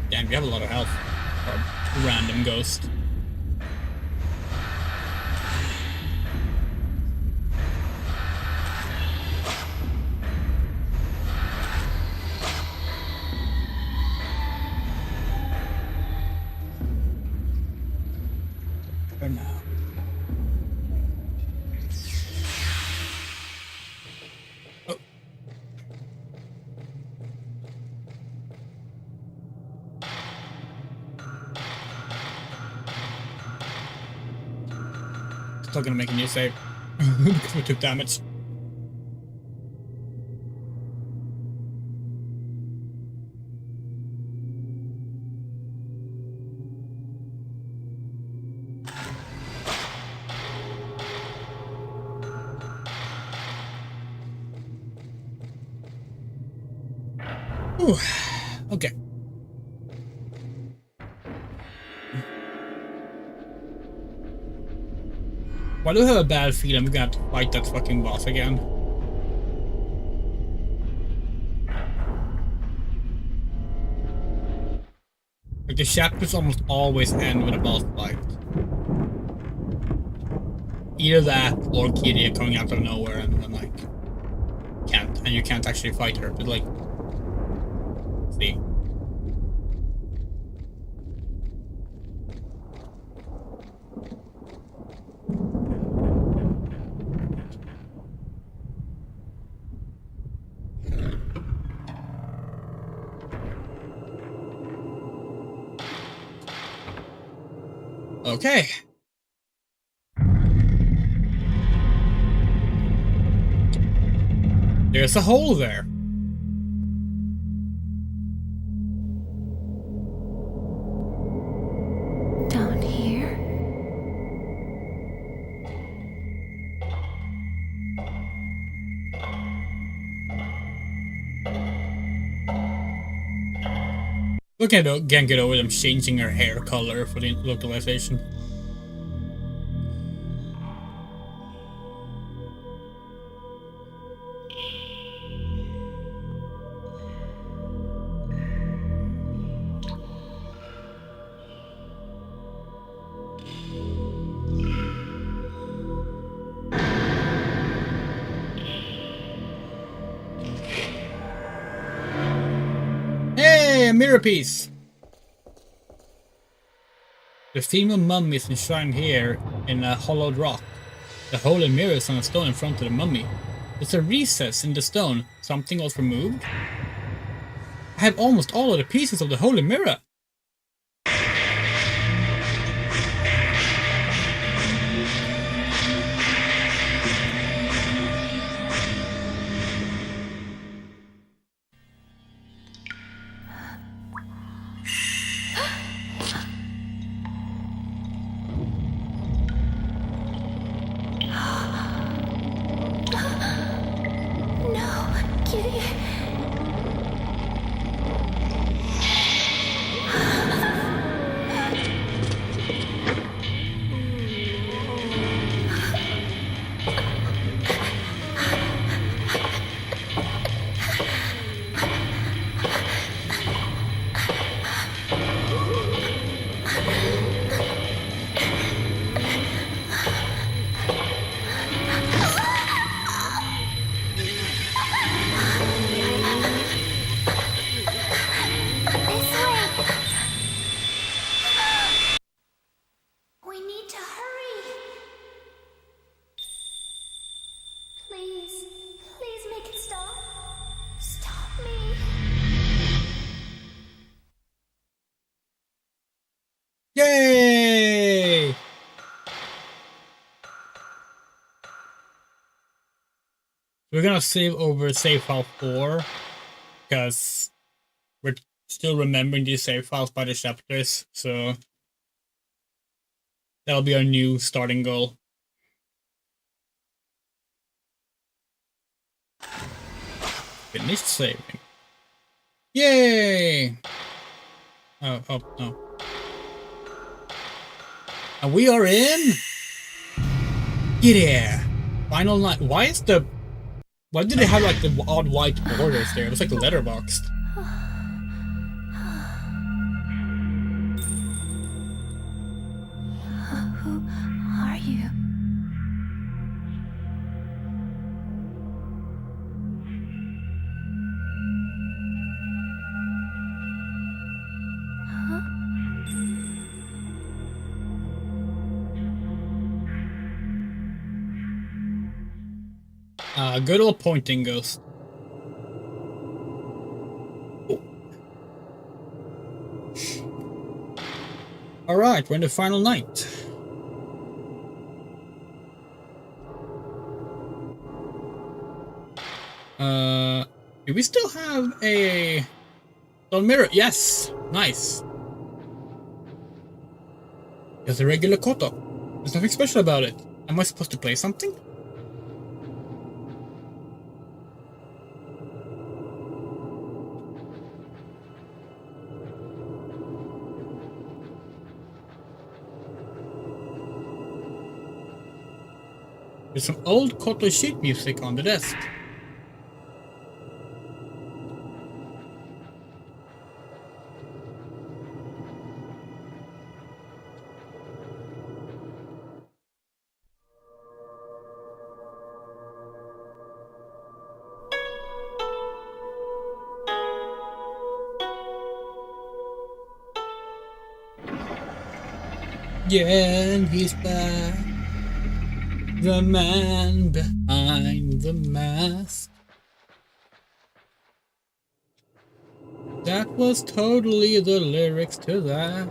Damn, we have a lot of health. Or random ghost. For now. Oh. Still gonna make a new save because we took damage. Ooh, okay. Why do I have a bad feeling we're gonna have to fight that fucking boss again? Like the chapters almost always end with a boss fight. Either that or Kiria coming out of nowhere and then like you can't actually fight her, but like see. Okay. There's a hole there. Down here? Look at can't get over them changing her hair color for the localization. Yeah, mirror piece! The female mummy is enshrined here in a hollowed rock. The holy mirror is on a stone in front of the mummy. There's a recess in the stone. Something was removed. I have almost all of the pieces of the holy mirror. No, Kitty. This way. We need to hurry. Please, please make it stop. Stop me. Yay! We're gonna save over save file 4 because we're still remembering these save files by the chapters, so that'll be our new starting goal. Finished saving. Yay! Oh no. And we are in. Get here. Final night. Why do they have like the odd white borders there? It looks like letterboxed. Who are you? Good old pointing ghost. Oh. Alright, we're in the final night. Do we still have a stone mirror? Yes! Nice. It's a regular koto. There's nothing special about it. Am I supposed to play something? There's some old koto sheet music on the desk. Yeah, and he's back. The man behind the mask. That was totally the lyrics to that.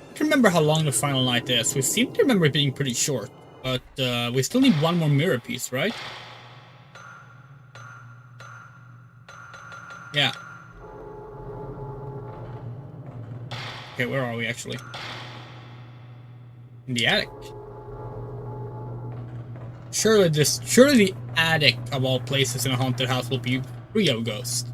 I can't remember how long the final night is. We seem to remember it being pretty short, but we still need one more mirror piece, right? Yeah. Okay, where are we actually? In the attic. Surely the attic of all places in a haunted house will be free of ghosts.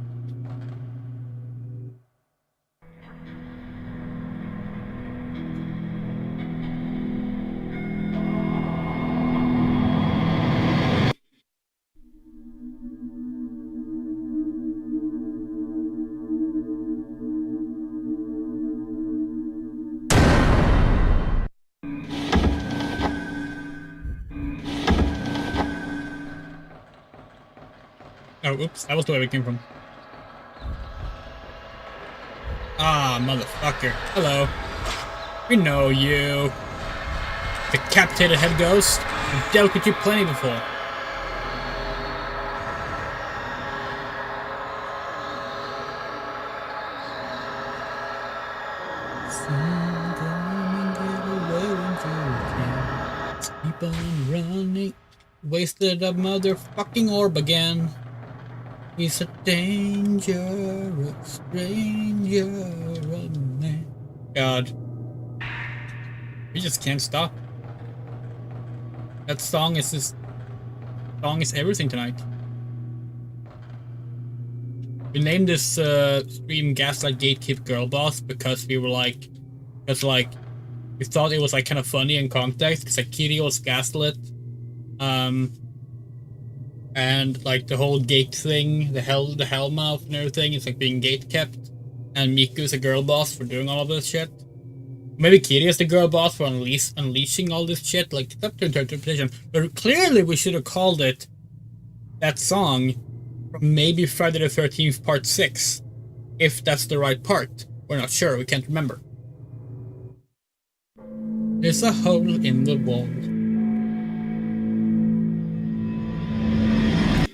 Oh, oops, that was the way we came from. Ah, motherfucker. Hello. We know you. Decapitated head ghost. I've dealt with you plenty before. Keep on running. Wasted a motherfucking orb again. He's a dangerous stranger, man. God. We just can't stop. That song is just... Song is everything tonight. We named this stream Gaslight, Gatekeep, Girlboss because we were like... Because like... We thought it was like kind of funny in context because like Kitty was gaslit. And like the whole gate thing, the hell mouth and everything is like being gate kept. And Miku's a girl boss for doing all of this shit. Maybe Kitty is the girl boss for unleashing all this shit. Like, it's up to interpretation. But clearly we should have called it that song from maybe Friday the 13th Part 6. If that's the right part. We're not sure, we can't remember. There's a hole in the wall.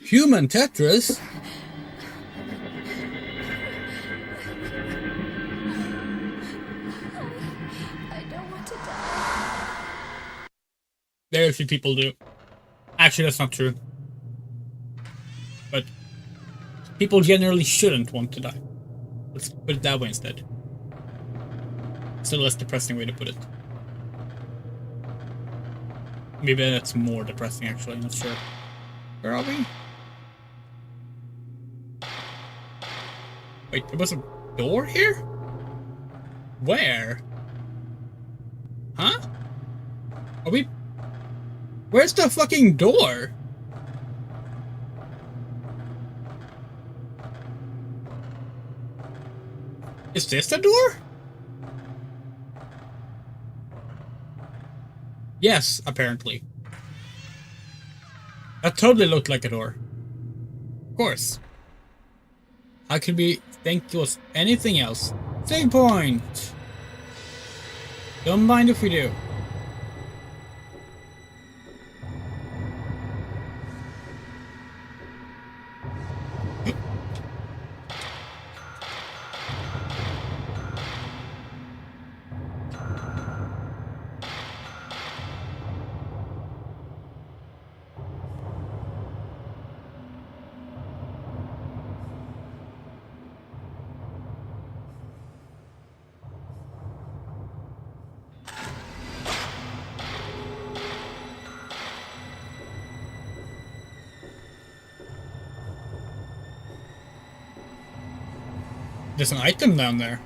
Human Tetris? I don't want to die. Very few people do. Actually, that's not true. But people generally shouldn't want to die. Let's put it that way instead. It's a less depressing way to put it. Maybe that's more depressing, actually. I'm not sure. Where are we? Wait, there was a door here? Where? Huh? Are we... Where's the fucking door? Is this the door? Yes, apparently. That totally looked like a door. Of course. How could we think it was anything else? Save point! Don't mind if we do. There's an item down there.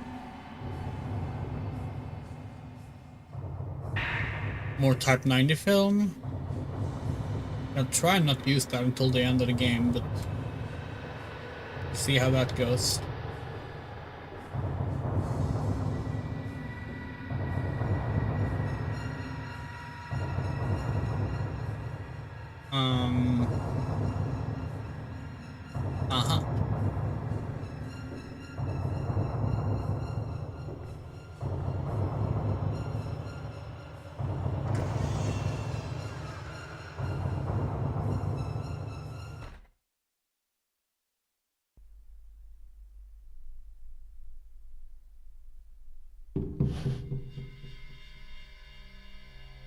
More Type 90 film. I'll try not to use that until the end of the game, but see how that goes. Uh-huh.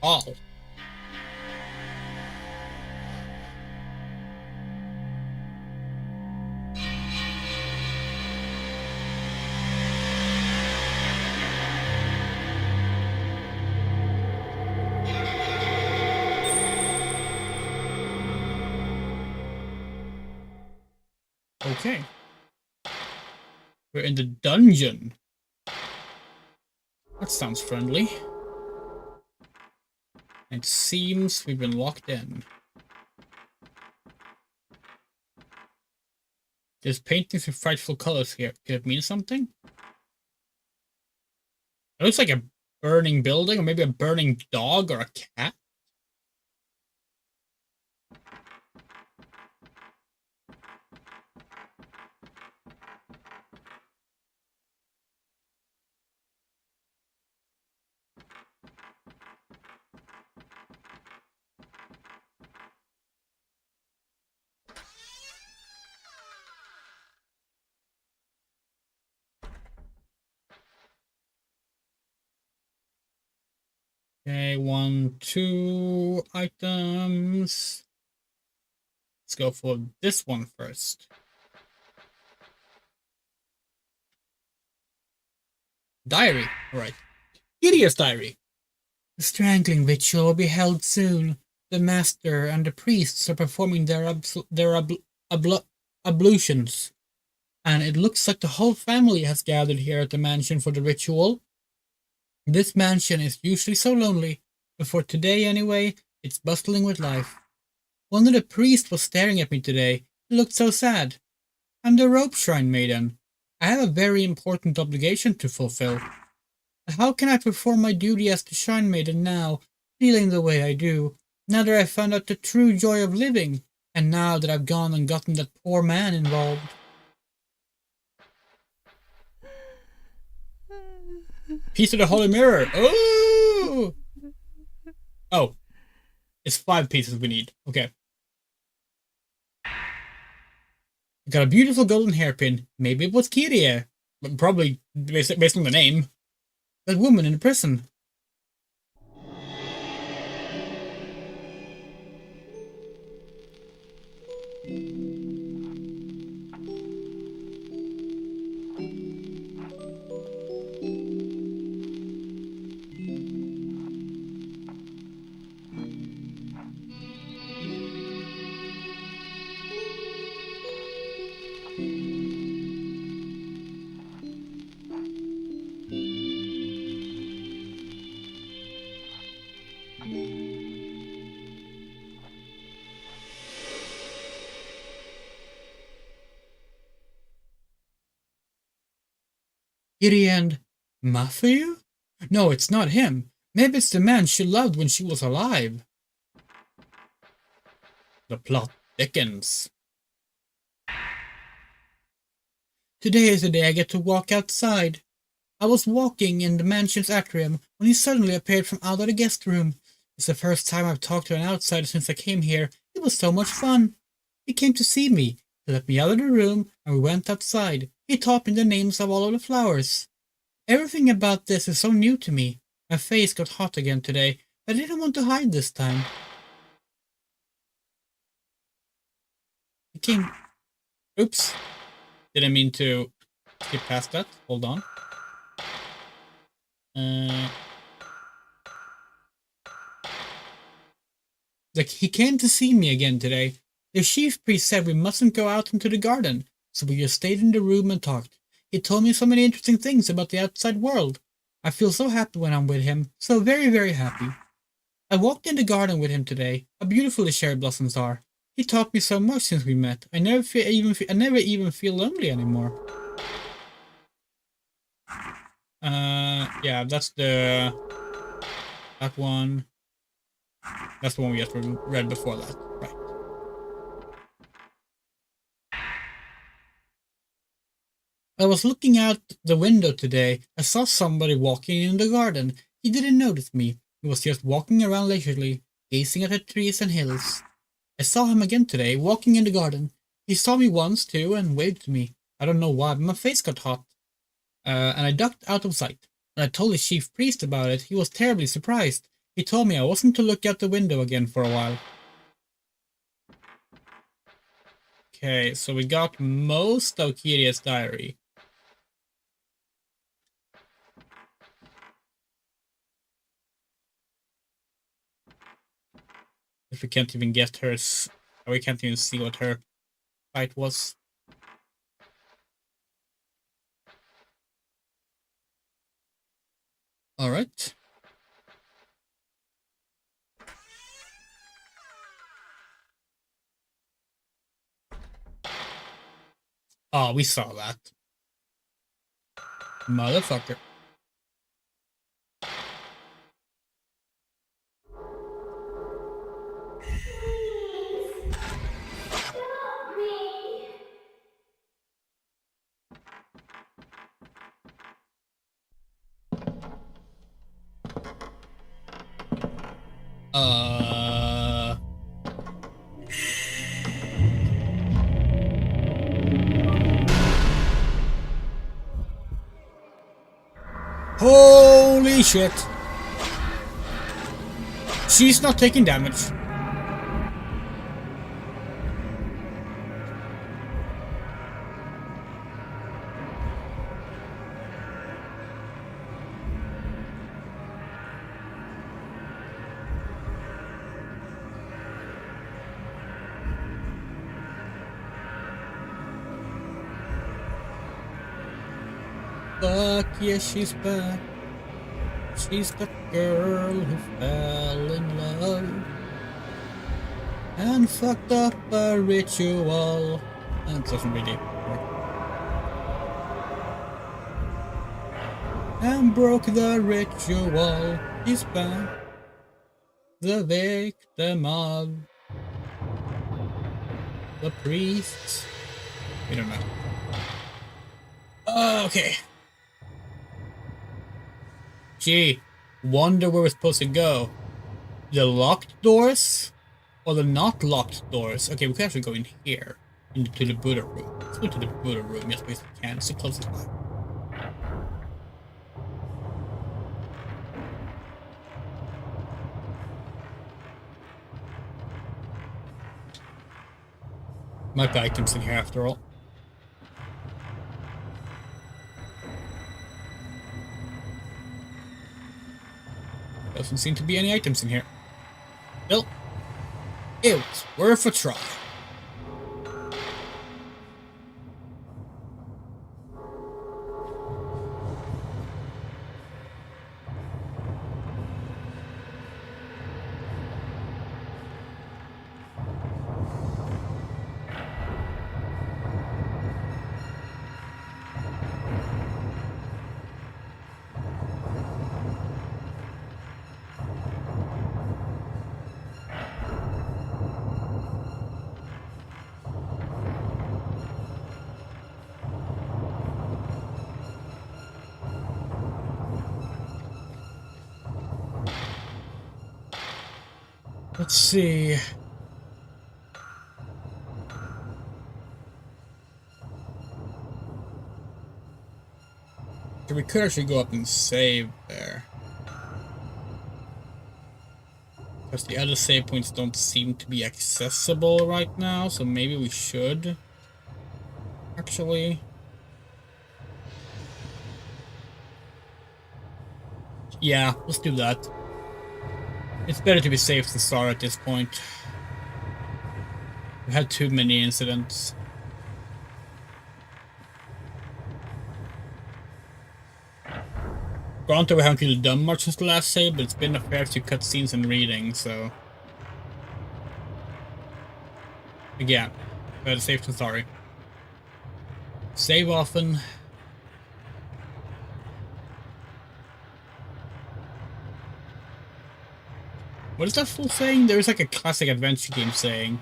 All. Okay. We're in the dungeon. That sounds friendly. It seems we've been locked in. There's paintings with frightful colors here. Could it mean something? It looks like a burning building, or maybe a burning dog or a cat. Okay, 1, 2 items. Let's go for this one first. Diary. Alright. Hideous diary. The strangling ritual will be held soon. The master and the priests are performing their ablutions. And it looks like the whole family has gathered here at the mansion for the ritual. This mansion is usually so lonely, but for today anyway, it's bustling with life. One of the priests was staring at me today. He looked so sad. I'm the rope shrine maiden. I have a very important obligation to fulfill. How can I perform my duty as the shrine maiden now, feeling the way I do, now that I've found out the true joy of living, and now that I've gone and gotten that poor man involved? Piece of the holy mirror. Oh! Oh. It's 5 pieces we need. Okay. I got a beautiful golden hairpin. Maybe it was Kyrie. But probably based on the name. That woman in the prison. Kyrie and Matthew? No, it's not him. Maybe it's the man she loved when she was alive. The plot thickens. Today is the day I get to walk outside. I was walking in the mansion's atrium when he suddenly appeared from out of the guest room. It's the first time I've talked to an outsider since I came here. It was so much fun. He came to see me. He let me out of the room and we went outside. He taught me the names of all of the flowers. Everything about this is so new to me. My face got hot again today, but I didn't want to hide this time. He came... Oops. Didn't mean to skip past that. Hold on. Like, he came to see me again today. The chief priest said we mustn't go out into the garden, so we just stayed in the room and talked. He told me so many interesting things about the outside world. I feel so happy when I'm with him, so very, very happy. I walked in the garden with him today. How beautiful the cherry blossoms are. He taught me so much since we met. I never even feel lonely anymore. Yeah, that's that one. That's the one we just read before that, right? I was looking out the window today. I saw somebody walking in the garden. He didn't notice me. He was just walking around leisurely, gazing at the trees and hills. I saw him again today, walking in the garden. He saw me once too and waved to me. I don't know why, but my face got hot. And I ducked out of sight. When I told the chief priest about it, he was terribly surprised. He told me I wasn't to look out the window again for a while. Okay, so we got most of Kyrie's diary. If we can't even get hers, we can't even see what her fight was. All right. Oh, we saw that. Motherfucker. Holy shit. She's not taking damage. Fuck yeah, she's back. She's the girl who fell in love and fucked up a ritual. That doesn't really work. And broke the ritual. She's back. The victim of the priests. We don't know. Okay. Gee, wonder where we're supposed to go. The locked doors? Or the not locked doors? Okay, we can actually go in here. Into the Buddha room. Let's go to the Buddha room as best we can. It's the closest by. Might be items in here after all. Doesn't seem to be any items in here. Still, it was worth a try. Let's see. So we could actually go up and save there. Because the other save points don't seem to be accessible right now, so maybe we should. Actually. Yeah, let's do that. It's better to be safe than sorry at this point. We've had too many incidents. Granted, we haven't really done much since the last save, but it's been a fair few cutscenes and reading, so... Again, better safe than sorry. Save often. What is that full saying? There's like a classic adventure game saying.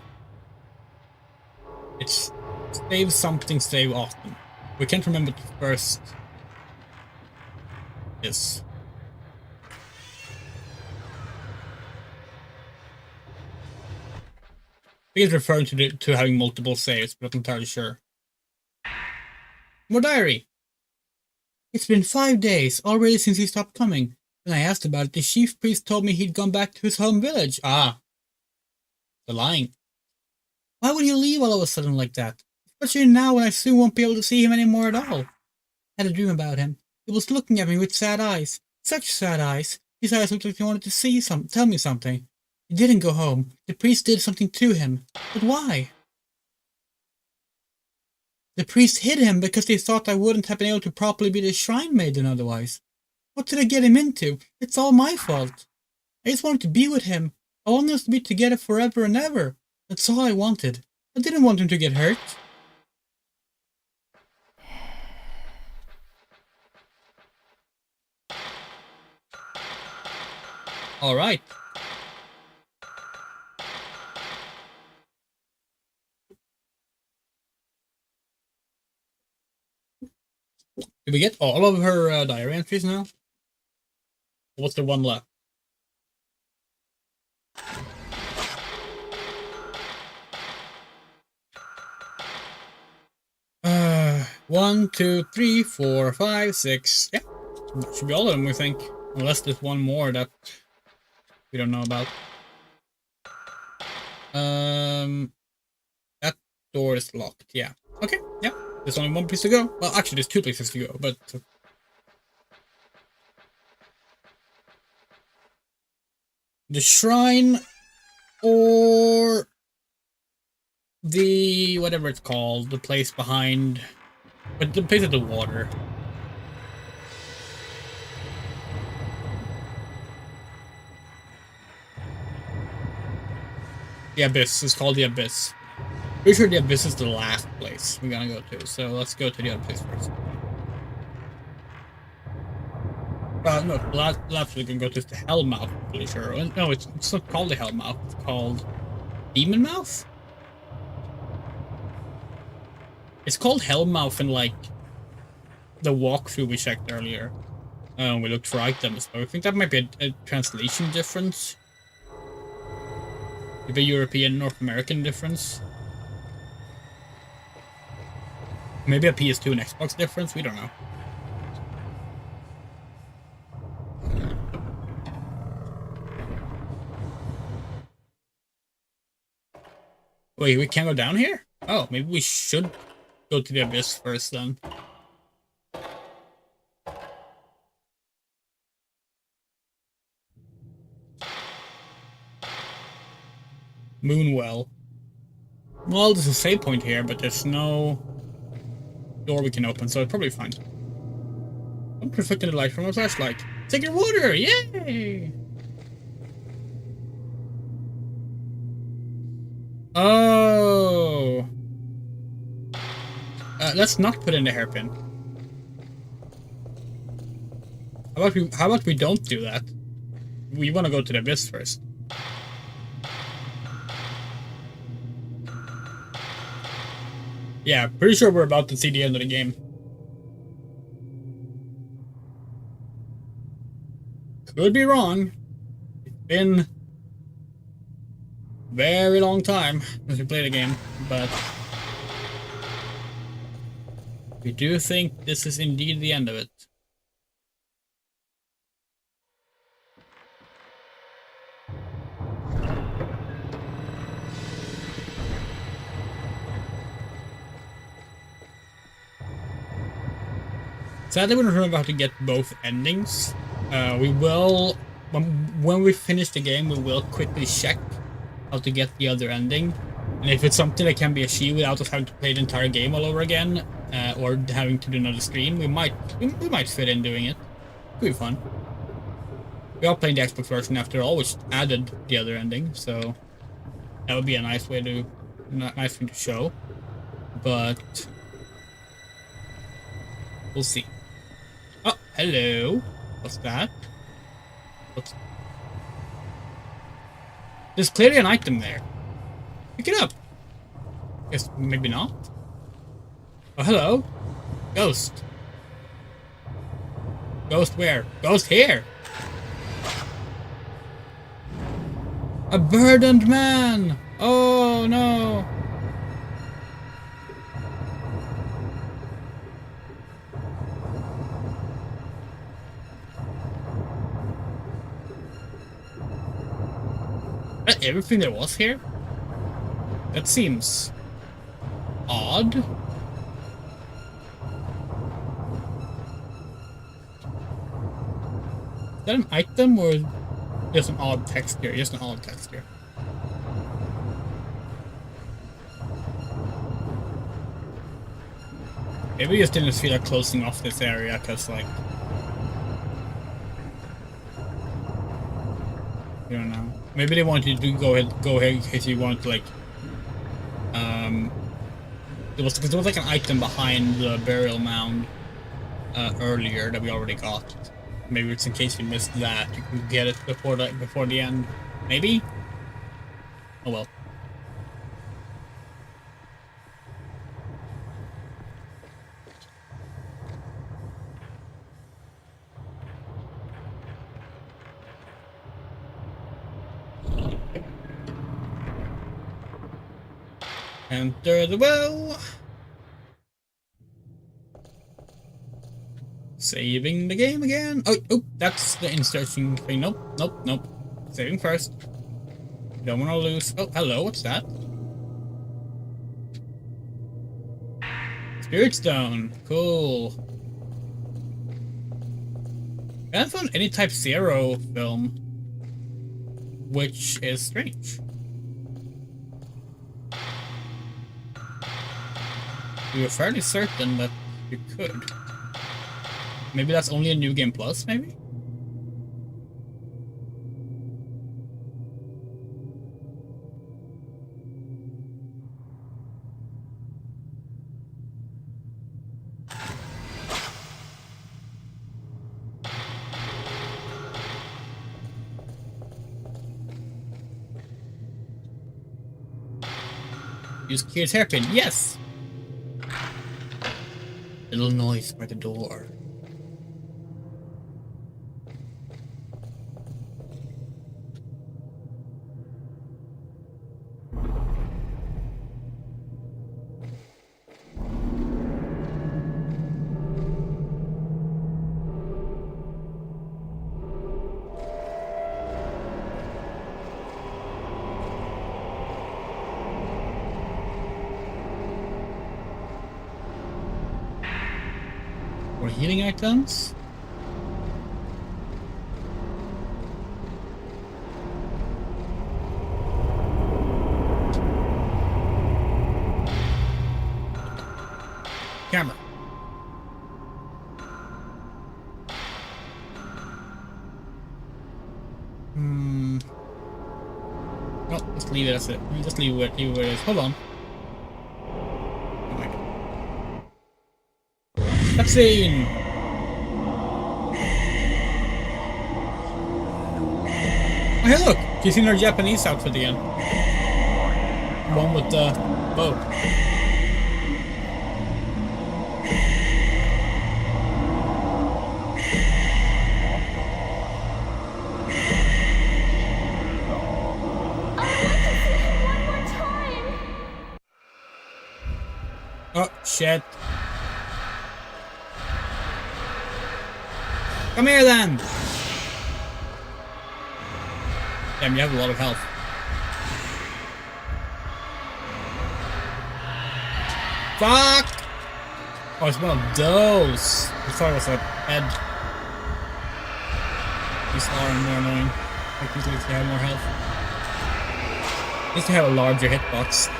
It's save something, save often. We can't remember the first. Yes. I think it's referring to having multiple saves, but I'm not entirely sure. More diary. It's been 5 days already since he stopped coming. When I asked about it, the chief priest told me he'd gone back to his home village. Ah. The lying. Why would he leave all of a sudden like that? Especially now when I soon won't be able to see him anymore at all. I had a dream about him. He was looking at me with sad eyes. Such sad eyes. His eyes looked like he wanted to tell me something. He didn't go home. The priest did something to him. But why? The priest hid him because they thought I wouldn't have been able to properly be the shrine maiden otherwise. What did I get him into? It's all my fault. I just wanted to be with him. I wanted us to be together forever and ever. That's all I wanted. I didn't want him to get hurt. Alright. Did we get all of her diary entries now? What's the one left? One, two, three, four, five, six. Yeah, that should be all of them, we think. Unless there's one more that we don't know about. That door is locked. Yeah. Okay. Yeah. There's only one place to go. Well, actually, there's two places to go, but the shrine or the whatever it's called, the place behind, but the place at the water. The Abyss is called the Abyss. Pretty sure the Abyss is the last place we're gonna go to, so let's go to the other place first. No, the last we can go to is the Hellmouth, I'm pretty sure. No, it's not called the Hellmouth, it's called Demon Mouth? It's called Hellmouth in, like, the walkthrough we checked earlier. We looked for items, but I think that might be a translation difference. Maybe a European, North American difference. Maybe a PS2 and Xbox difference, we don't know. Wait, we can't go down here? Oh, maybe we should go to the Abyss first then. Moonwell. Well, there's a save point here, but there's no door we can open, so it's probably fine. I'm reflecting the light from a flashlight. Take your water! Yay! Oh! Let's not put in the hairpin. How about we don't do that? We want to go to the Abyss first. Yeah, pretty sure we're about to see the end of the game. Could be wrong. It's been a very long time since we played the game, but we do think this is indeed the end of it. Sadly, we don't remember how to get both endings. We will, when we finish the game, we will quickly check how to get the other ending. And if it's something that can be achieved without us having to play the entire game all over again, or having to do another stream, we might fit in doing it. Could be fun. We are playing the Xbox version after all, which added the other ending, so that would be a nice way to, nice thing to show. But we'll see. Oh, hello. What's that? There's clearly an item there. Pick it up. Guess maybe not. Oh, hello. Ghost. Ghost where? Ghost here. A burdened man. Oh no. Everything there was here? That seems odd. Is that an item or just an odd texture? Just an odd texture. Maybe we just didn't feel like closing off this area because, like, I don't know. Maybe they wanted to go ahead in case you want to, like, there was like an item behind the burial mound earlier that we already got. Maybe it's in case you missed that, you can get it before the end. Maybe? Oh well. Enter the well. Saving the game again. Oh, that's the insertion thing. Nope. Saving first. Don't want to lose. Oh, hello, what's that? Spirit Stone. Cool. I haven't found any Type 0 film, which is strange. We were fairly certain that you could. Maybe that's only a New Game Plus, maybe? Use Kier's hairpin, yes! Little noise by the door. More healing items? Camera. No, just leave it as it. Just leave it where it is. Hold on. Oh my god. Cutscene! Oh hey look! She's in her Japanese outfit again. One with the boat. Oh, shit. Come here, then! Damn, you have a lot of health. Fuck! Oh, it's one of those. I thought it was a head. These are more annoying. Like, these leads to have more health. Needs to have a larger hitbox.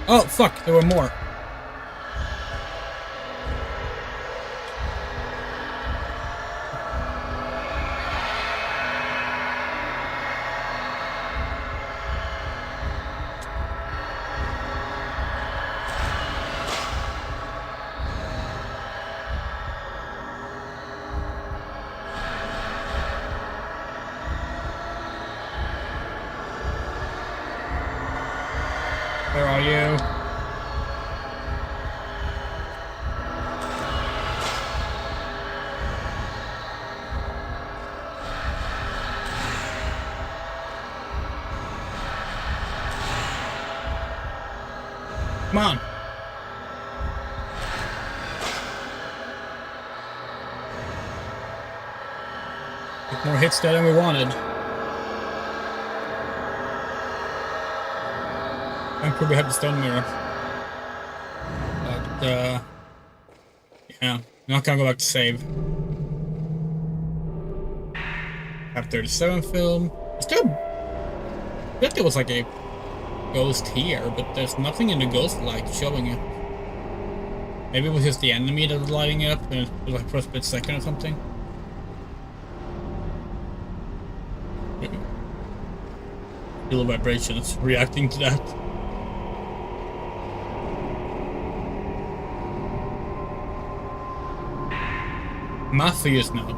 Oh, fuck, there were more. Where are you? Come on. Get more hits there than we wanted. I'm probably have the stone mirror. But, yeah. I'm not gonna go back to save. Have 37 film. Still, I bet there was like a ghost here, but there's nothing in the ghost light showing it. Maybe it was just the enemy that was lighting it up and it was like for a split second or something. Feel vibrations reacting to that. Mafia's note.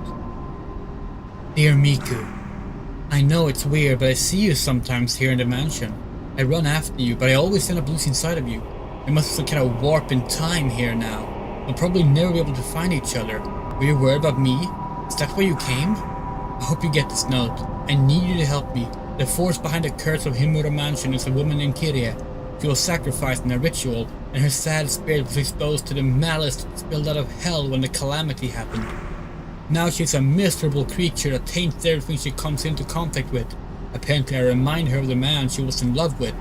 Dear Miku, I know it's weird, but I see you sometimes here in the mansion. I run after you, but I always end up losing sight of you. We must kind of warp in time here now. We'll probably never be able to find each other. Were you worried about me? Is that why you came? I hope you get this note. I need you to help me. The force behind the curse of Himuro Mansion is a woman named Kyrie. She was sacrificed in a ritual, and her sad spirit was exposed to the malice spilled out of hell when the calamity happened. Now she's a miserable creature that taints everything she comes into contact with. Apparently I remind her of the man she was in love with.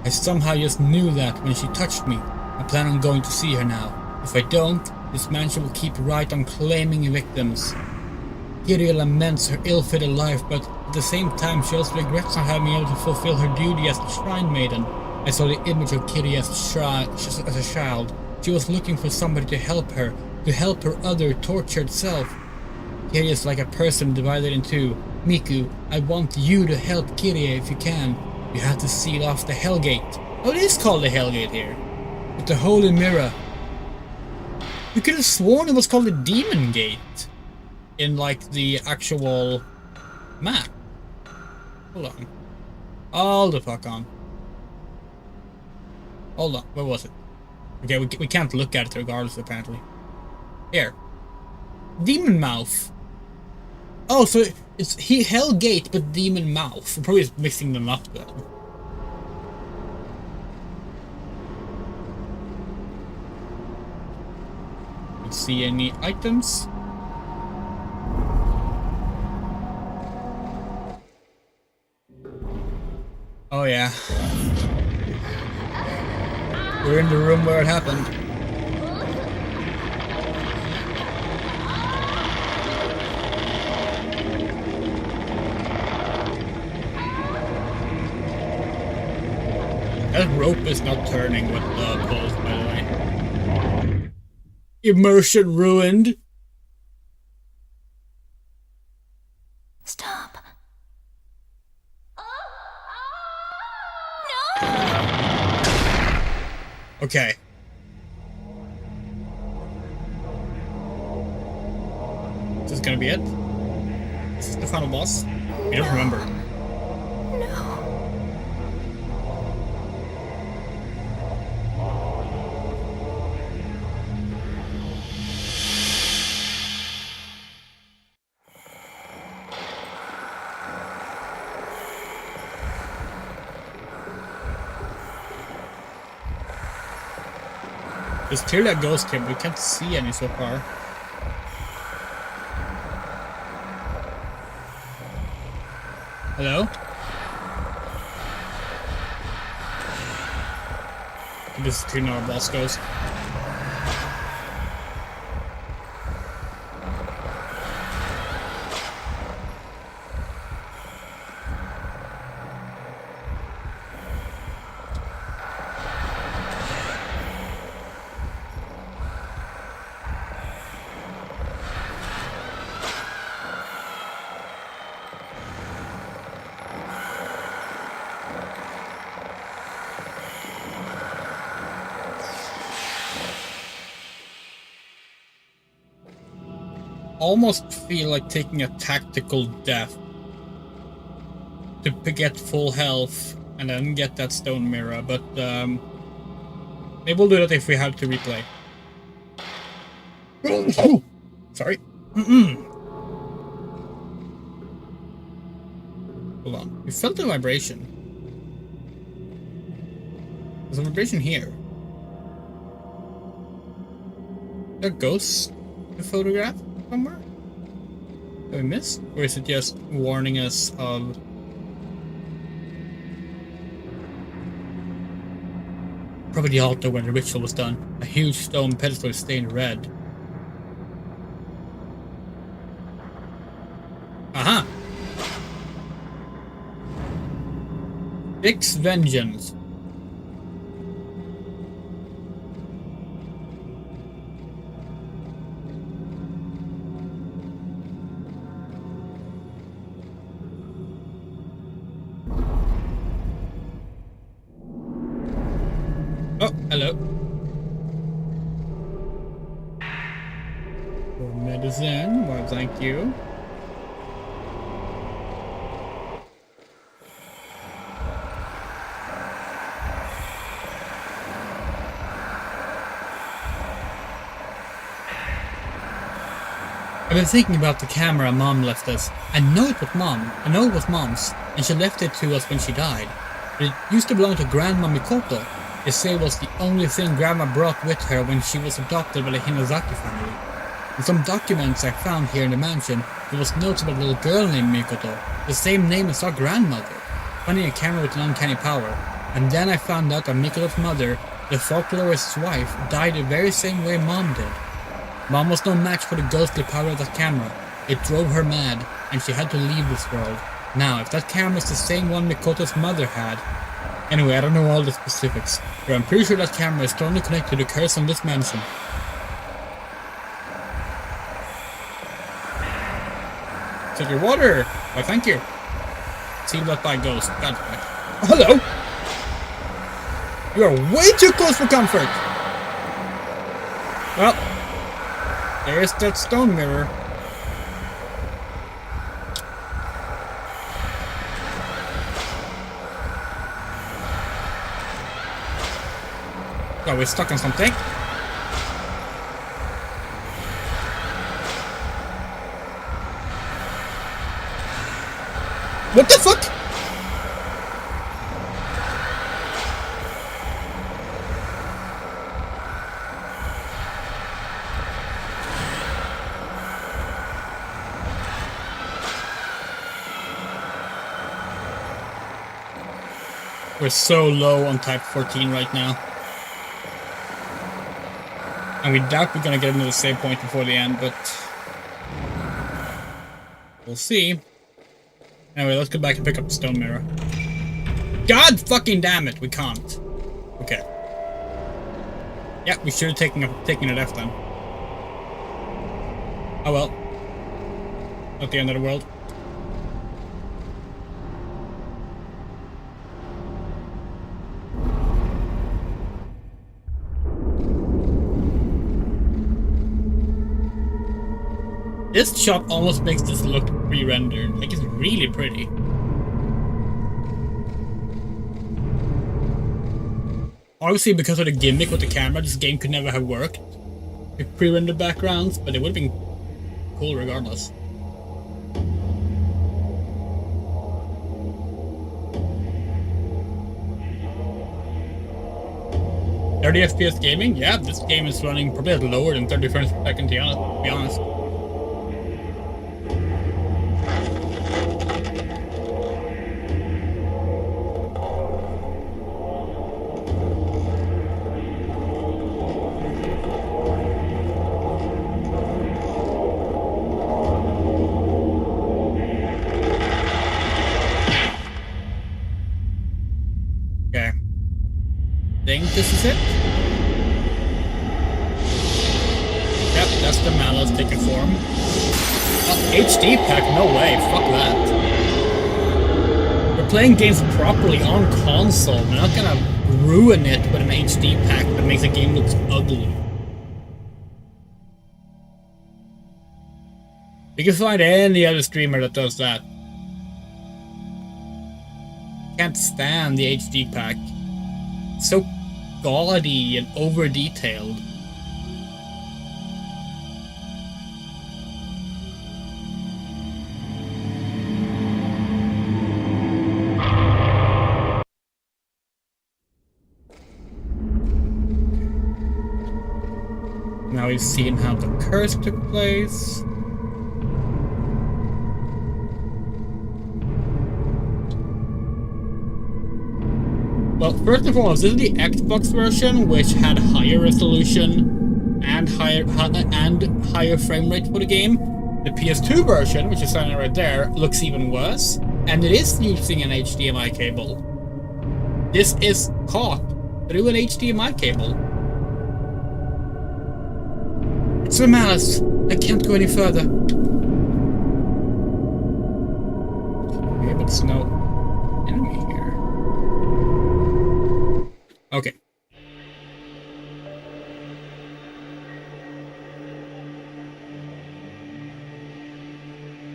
I somehow just knew that when she touched me. I plan on going to see her now. If I don't, this mansion will keep right on claiming victims. Kyrie laments her ill-fated life, but at the same time she also regrets not having been able to fulfill her duty as a shrine maiden. I saw the image of Kyrie as a child. She was looking for somebody to help her other tortured self. Kyrie is like a person divided in two. Miku, I want you to help Kyrie if you can. You have to seal off the Hellgate. Oh, it is called the Hellgate here. With the Holy Mirror. You could have sworn it was called the Demon Gate. In like the actual map. Hold on. Hold the fuck on. Hold on. Where was it? Okay, we can't look at it regardless apparently. Here. Demon Mouth. Oh, so it's Hellgate but Demon Mouth. We're probably just mixing them up then. Let's see any items. Oh yeah. We're in the room where it happened. That rope is not turning with the pulse, by the way. Immersion ruined. Stop. Okay. Is this gonna be it? Is this the final boss? I don't remember. No. There's clearly a ghost here, but we can't see any so far. Hello? This is clearly not a boss ghost. Almost feel like taking a tactical death to get full health and then get that stone mirror, but maybe we'll do that if we have to replay. Sorry. Hold on. We felt the vibration. There's a vibration here. Is there a ghost to photograph somewhere? Did we miss? Or is it just warning us of... Probably the altar where the ritual was done. A huge stone pedestal stained red. Aha! Dick's Vengeance. Oh, hello. For medicine, well, thank you. I've been thinking about the camera Mom left us. I know it was Mom's, and she left it to us when she died. But it used to belong to Grandma Mikoto. They say it was the only thing Grandma brought with her when she was adopted by the Hinazaki family. In some documents I found here in the mansion, there was notes about a little girl named Mikoto, the same name as our grandmother. Finding a camera with an uncanny power. And then I found out that Mikoto's mother, the folklorist's wife, died the very same way Mom did. Mom was no match for the ghostly power of that camera. It drove her mad, and she had to leave this world. Now, if that camera is the same one Mikoto's mother had... Anyway, I don't know all the specifics, but I'm pretty sure that camera is strongly connected to the curse on this mansion. Take your water! Why, thank you. See that by ghost. Godspeed. Hello! You are way too close for comfort! Well, there's that stone mirror. Oh, we're stuck on something. What the fuck? We're so low on type 14 right now. And we doubt we're gonna get another save point before the end, but... we'll see. Anyway, let's go back and pick up the stone mirror. God fucking damn it, we can't. Okay. Yeah, we should have taken it F then. Oh well. Not the end of the world. This shot almost makes this look pre-rendered. Like, it's really pretty. Obviously, because of the gimmick with the camera, this game could never have worked with pre-rendered backgrounds, but it would have been cool regardless. "30 FPS gaming? Yeah, this game is running probably lower than 30 frames per second, to be honest. Okay. Think this is it? Yep, that's the Malice taking form. Oh, HD pack? No way, fuck that. We're playing games properly on console. We're not gonna ruin it with an HD pack that makes the game look ugly. You can find any other streamer that does that. Can't stand the HD pack. It's so gaudy and over-detailed. Now we've seen how the curse took place. Well, first and foremost, this is the Xbox version, which had higher resolution and higher frame rate for the game. The PS2 version, which is standing right there, looks even worse, and it is using an HDMI cable. This is caught through an HDMI cable. It's the Malice. I can't go any further. Okay, but it's no enemy here. Okay.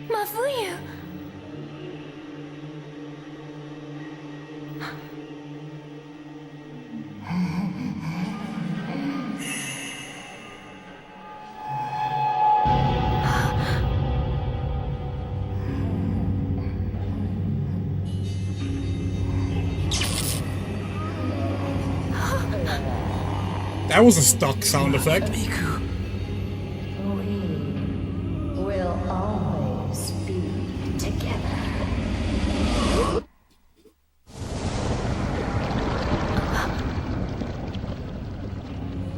Mafuyu. That was a stock sound effect. We will always be together.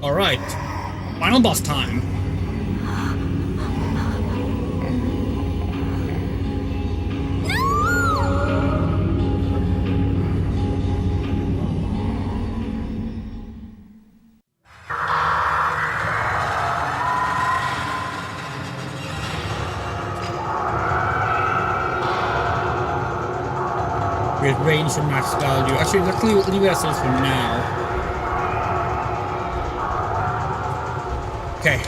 Alright. Final boss time. With range and max value. Actually, let's leave it as is for now. Okay.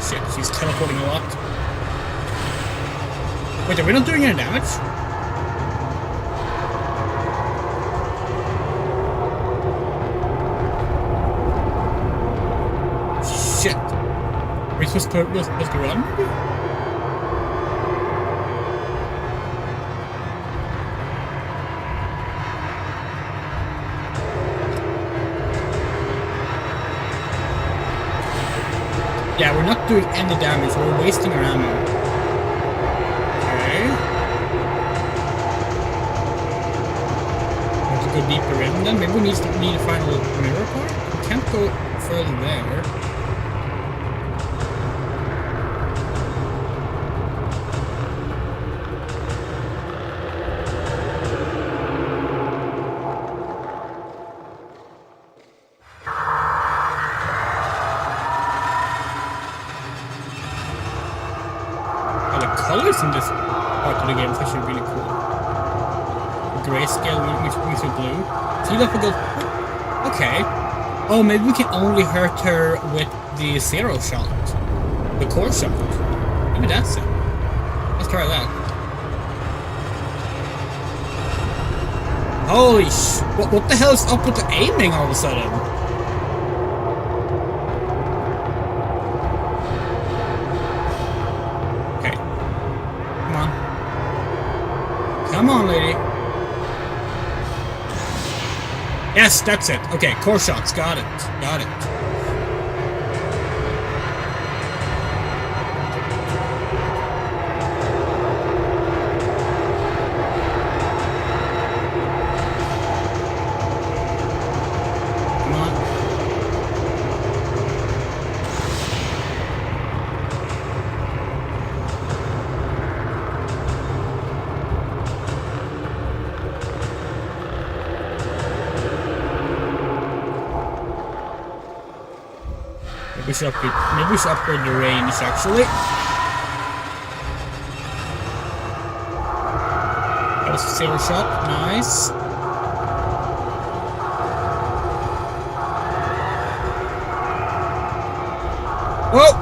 Shit, she's teleporting a lot. Wait, are we not doing any damage? Shit. Are we supposed to run, maybe? Yeah, we're not doing any damage, we're wasting our ammo. Okay. We have to go deeper in then. Maybe we need a final mirror part? We can't go further there. Colors in this part of the game is actually really cool. The grayscale makes it blue. See that we go. Okay. Oh, maybe we can only hurt her with the zero shot. The core shot. Maybe that's it. Let's try that. Holy sh! What the hell is up with the aiming all of a sudden? Come on, lady. Yes, that's it. Okay, core shots. Got it. Got it. Come on. Maybe we should upgrade the range, actually. That was a zero shot. Nice. Oh!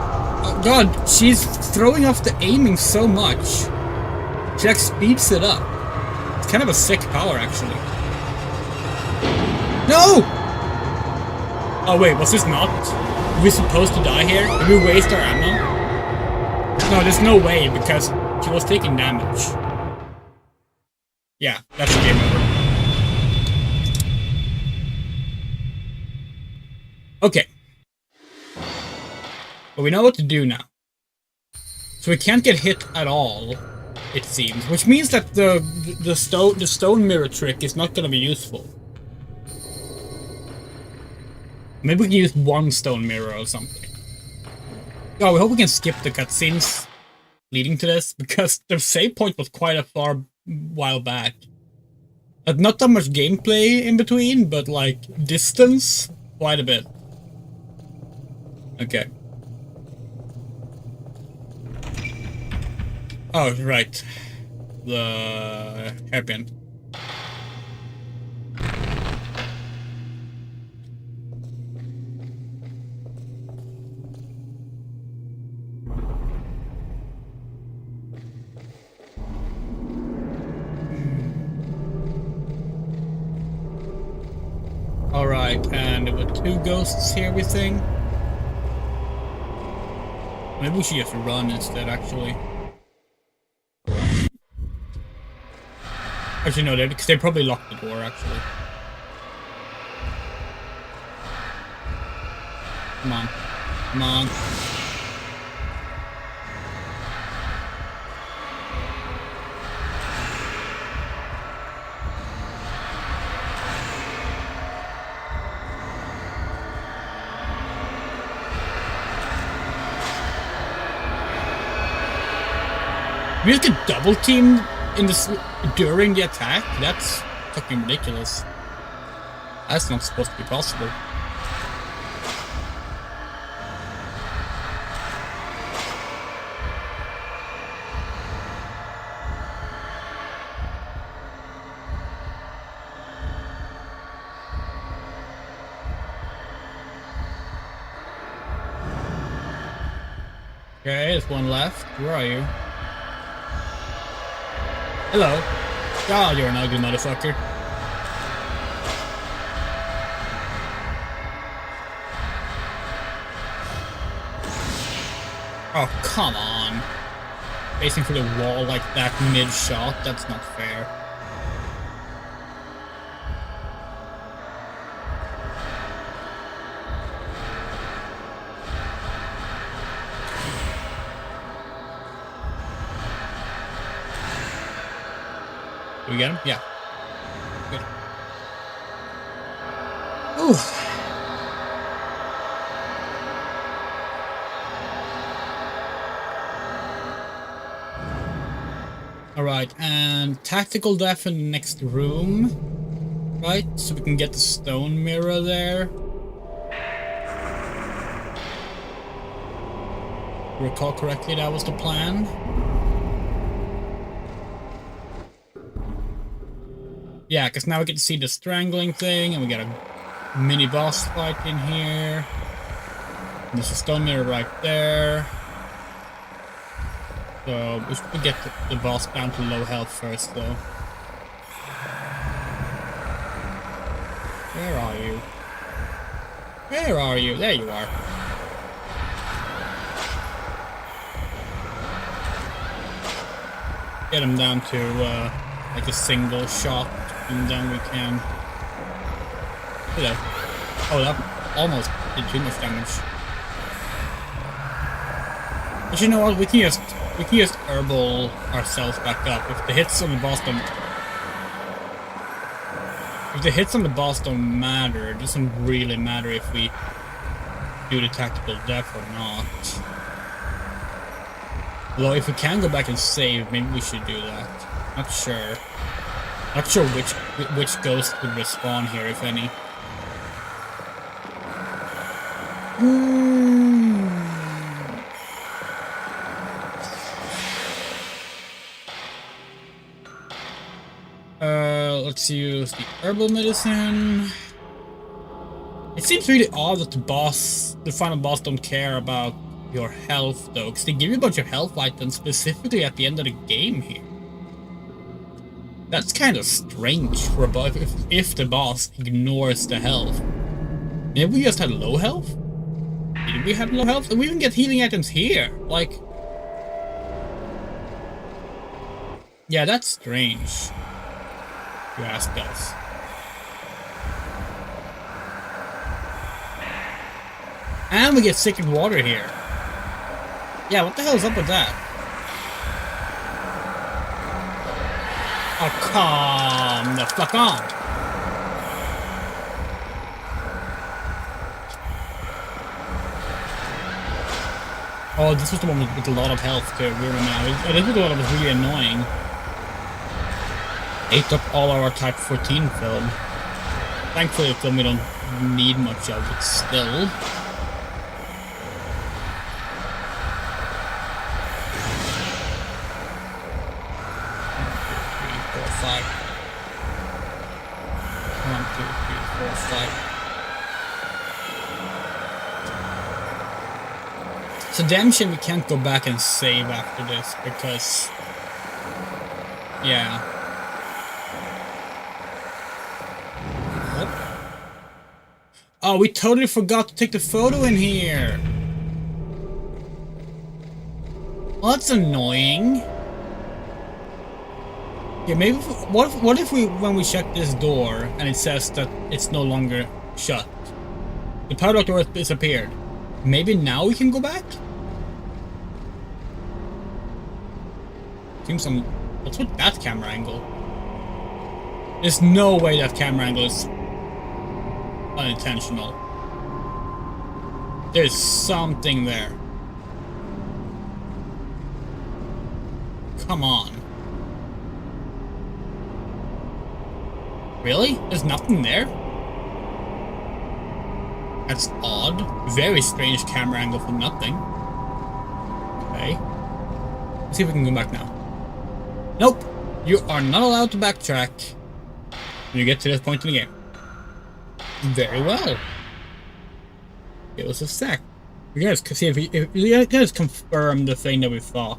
Oh god, she's throwing off the aiming so much. She like speeds it up. It's kind of a sick power, actually. No! Oh wait, was this not? Are we supposed to die here? Did we waste our ammo? No, there's no way, because she was taking damage. Yeah, that's the game over. Okay. But we know what to do now. So we can't get hit at all, it seems. Which means that the stone mirror trick is not gonna be useful. Maybe we can use one stone mirror or something. Oh, we hope we can skip the cutscenes leading to this, because the save point was quite a far while back. Not that much gameplay in between, but like distance, quite a bit. Okay. Oh, right. The hairpin. Alright, and there were two ghosts here, we think. Maybe we should just run instead, actually. Actually, no, because they probably locked the door, actually. Come on. Come on. We just get double teamed in this during the attack? That's fucking ridiculous. That's not supposed to be possible. Okay, there's one left. Where are you? Hello. God, you're an ugly motherfucker. Oh, come on. Facing for the wall like that mid-shot, that's not fair. Did we get him? Yeah. Good. Ooh. Alright, and tactical death in the next room. Right? So we can get the stone mirror there. If I recall correctly, that was the plan. Yeah, because now we get to see the strangling thing, and we got a mini boss fight in here. And there's a stone mirror right there. So we should get the boss down to low health first, though. Where are you? Where are you? There you are. Get him down to like a single shot. And then we can... Hello. Oh, that almost did too much damage. But you know what? We can just herbal ourselves back up. If the hits on the boss don't... If the hits on the boss don't matter, it doesn't really matter if we do the tactical death or not. Although if we can go back and save, maybe we should do that. Not sure. Not sure which ghost would respawn here, if any. Let's use the herbal medicine. It seems really odd that the final boss don't care about your health though, because they give you a bunch of health items specifically at the end of the game here. That's kind of strange for a boss if the boss ignores the health. Maybe we just had low health? Did we have low health? And we even get healing items here. Like... Yeah, that's strange. You ask us. And we get sacred water here. Yeah, what the hell is up with that? Oh, come the fuck on! Oh, this was the one with a lot of health too, we remember now. This was the one that was really annoying. Ate up all our type 14 film. Thankfully the film we don't need much of, but still. 5. So damn shame we can't go back and save after this, because... Yeah. What? Oh, we totally forgot to take the photo in here! Well, that's annoying. Yeah, maybe... What if we, when we check this door, and it says that it's no longer shut? The padlock door has disappeared. Maybe now we can go back? Seems some... What's with that camera angle? There's no way that camera angle is unintentional. There's something there. Come on. Really? There's nothing there? That's odd. Very strange camera angle for nothing. Okay. Let's see if we can go back now. Nope! You are not allowed to backtrack when you get to this point in the game. Very well. It was a sec. We guys can see if you guys confirm the thing that we thought.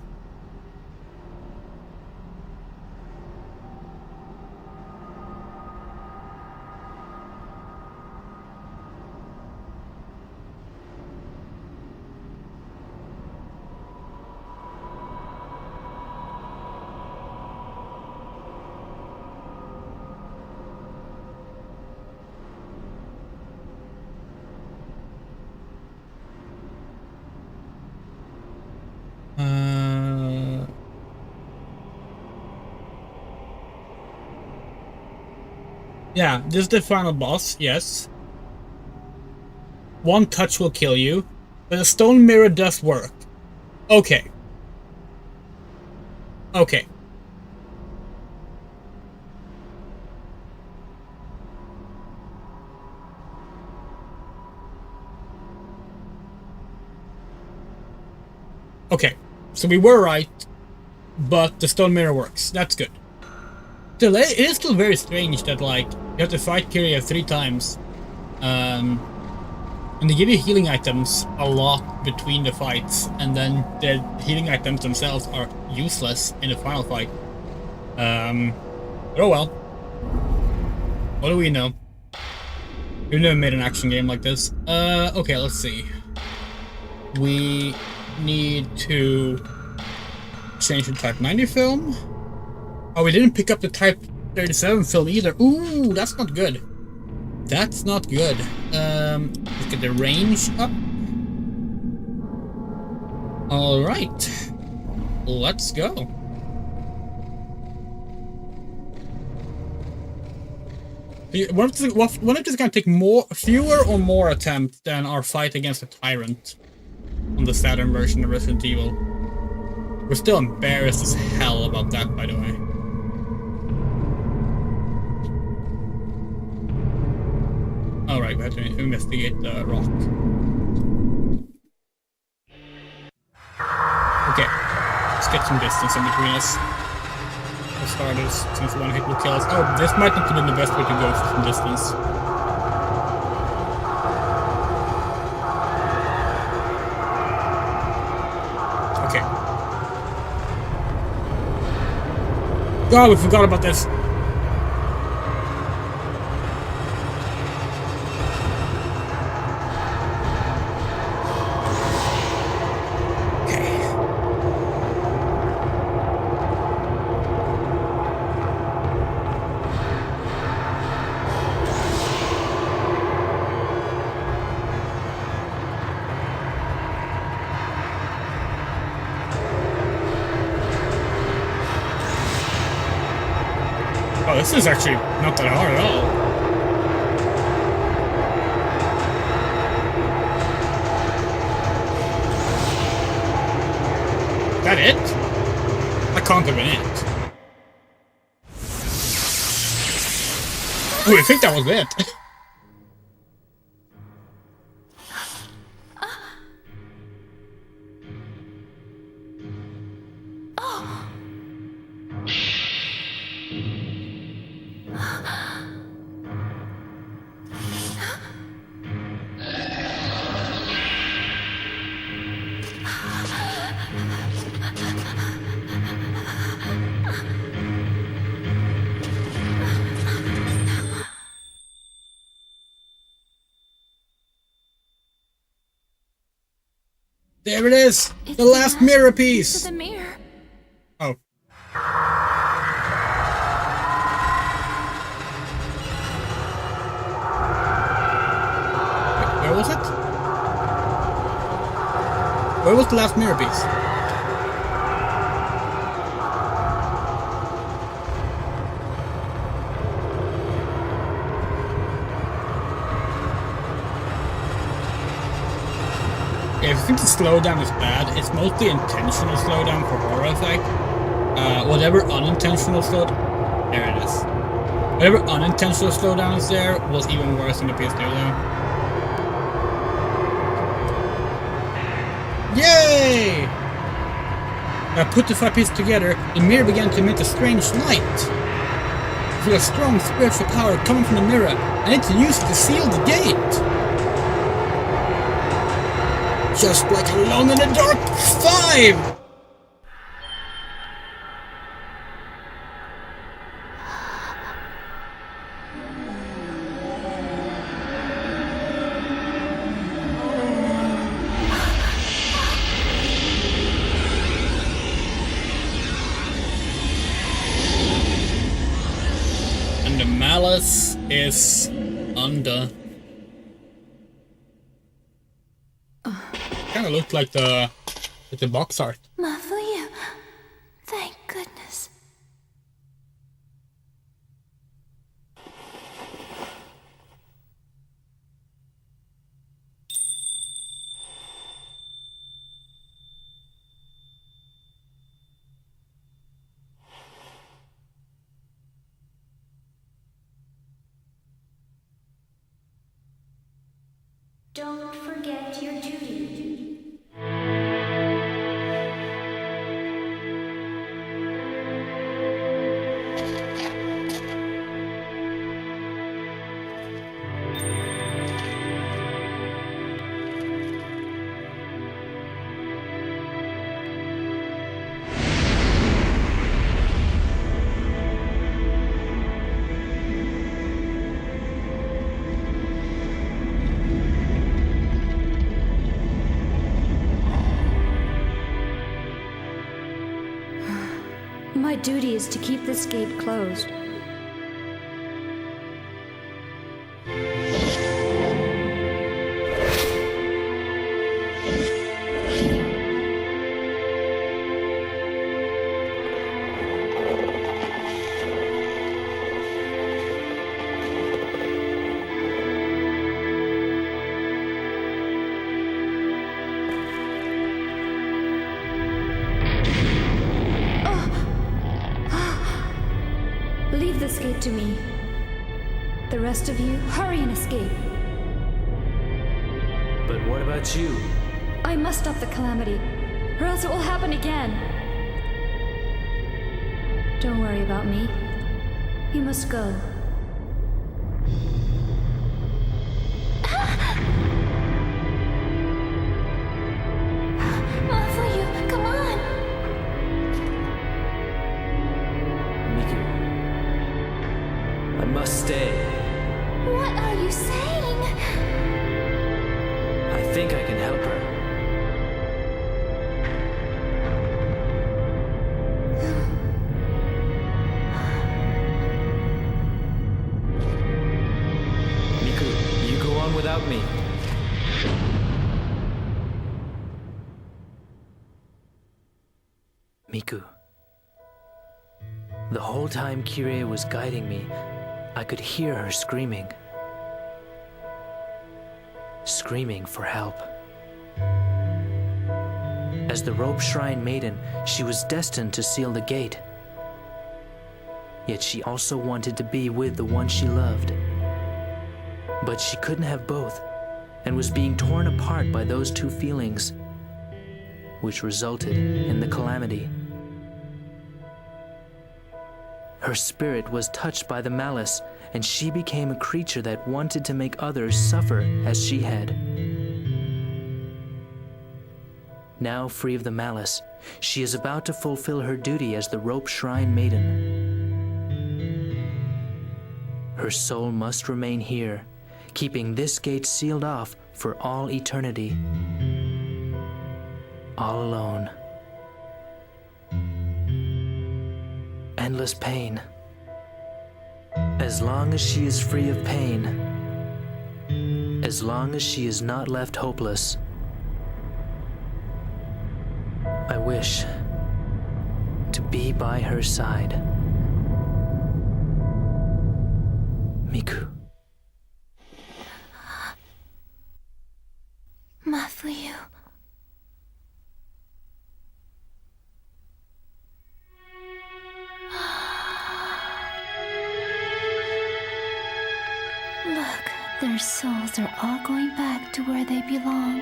Yeah, this is the final boss, yes. One touch will kill you, but the stone mirror does work. Okay. Okay. Okay, so we were right, but the stone mirror works. That's good. Still, it is still very strange that, like, you have to fight Kyria 3 times. And they give you healing items a lot between the fights, and then the healing items themselves are useless in the final fight. But oh well. What do we know? We've never made an action game like this. Okay, let's see. We need to change the Type 90 film. Oh, we didn't pick up the Type 37 film either. Ooh, that's not good. That's not good. Let's get the range up. Alright. Let's go. What if this is gonna take fewer or more attempts than our fight against the Tyrant on the Saturn version of Resident Evil? We're still embarrassed as hell about that, by the way. Alright, we have to investigate the rock. Okay, let's get some distance in between us. For starters, since one hit will kill us. Oh, this might not have been the best way to go for some distance. Okay. God, we forgot about this. Oh, this is actually not that hard at all. Is that it? That can't have been it. Oh, I think that was it. There it is! It's the last mirror piece! The mirror. Oh. Wait, where was it? Where was the last mirror piece? Yeah, if you think the slowdown is bad, it's mostly intentional slowdown for horror effect. Whatever unintentional slowdown... There it is. Whatever unintentional slowdown is there was even worse than the PS2 though. Yay! I put the 5 pieces together, the mirror began to emit a strange light. I feel a strong spiritual power coming from the mirror. I need to use it to seal the gate. Just like Alone in the Dark 5! And the malice is undone. Kind of looked like the box art. Mafuyu, thank goodness. Don't forget your duty. My duty is to keep this gate closed. Leave this gate to me. The rest of you, hurry and escape. But what about you? I must stop the calamity, or else it will happen again. Don't worry about me. You must go. Mafuyu, come on! Miku. I must stay. What are you saying? I think I can help her. Miku, you go on without me. Miku. The whole time Kirei was guiding me, I could hear her screaming. Screaming for help. As the rope shrine maiden, she was destined to seal the gate. Yet she also wanted to be with the one she loved. But she couldn't have both, and was being torn apart by those two feelings, which resulted in the calamity. Her spirit was touched by the malice, and she became a creature that wanted to make others suffer as she had. Now free of the malice, she is about to fulfill her duty as the rope shrine maiden. Her soul must remain here, keeping this gate sealed off for all eternity. All alone. Endless pain. As long as she is free of pain, as long as she is not left hopeless, I wish to be by her side. Miku. Mafuyu. Look, their souls are all going back to where they belong.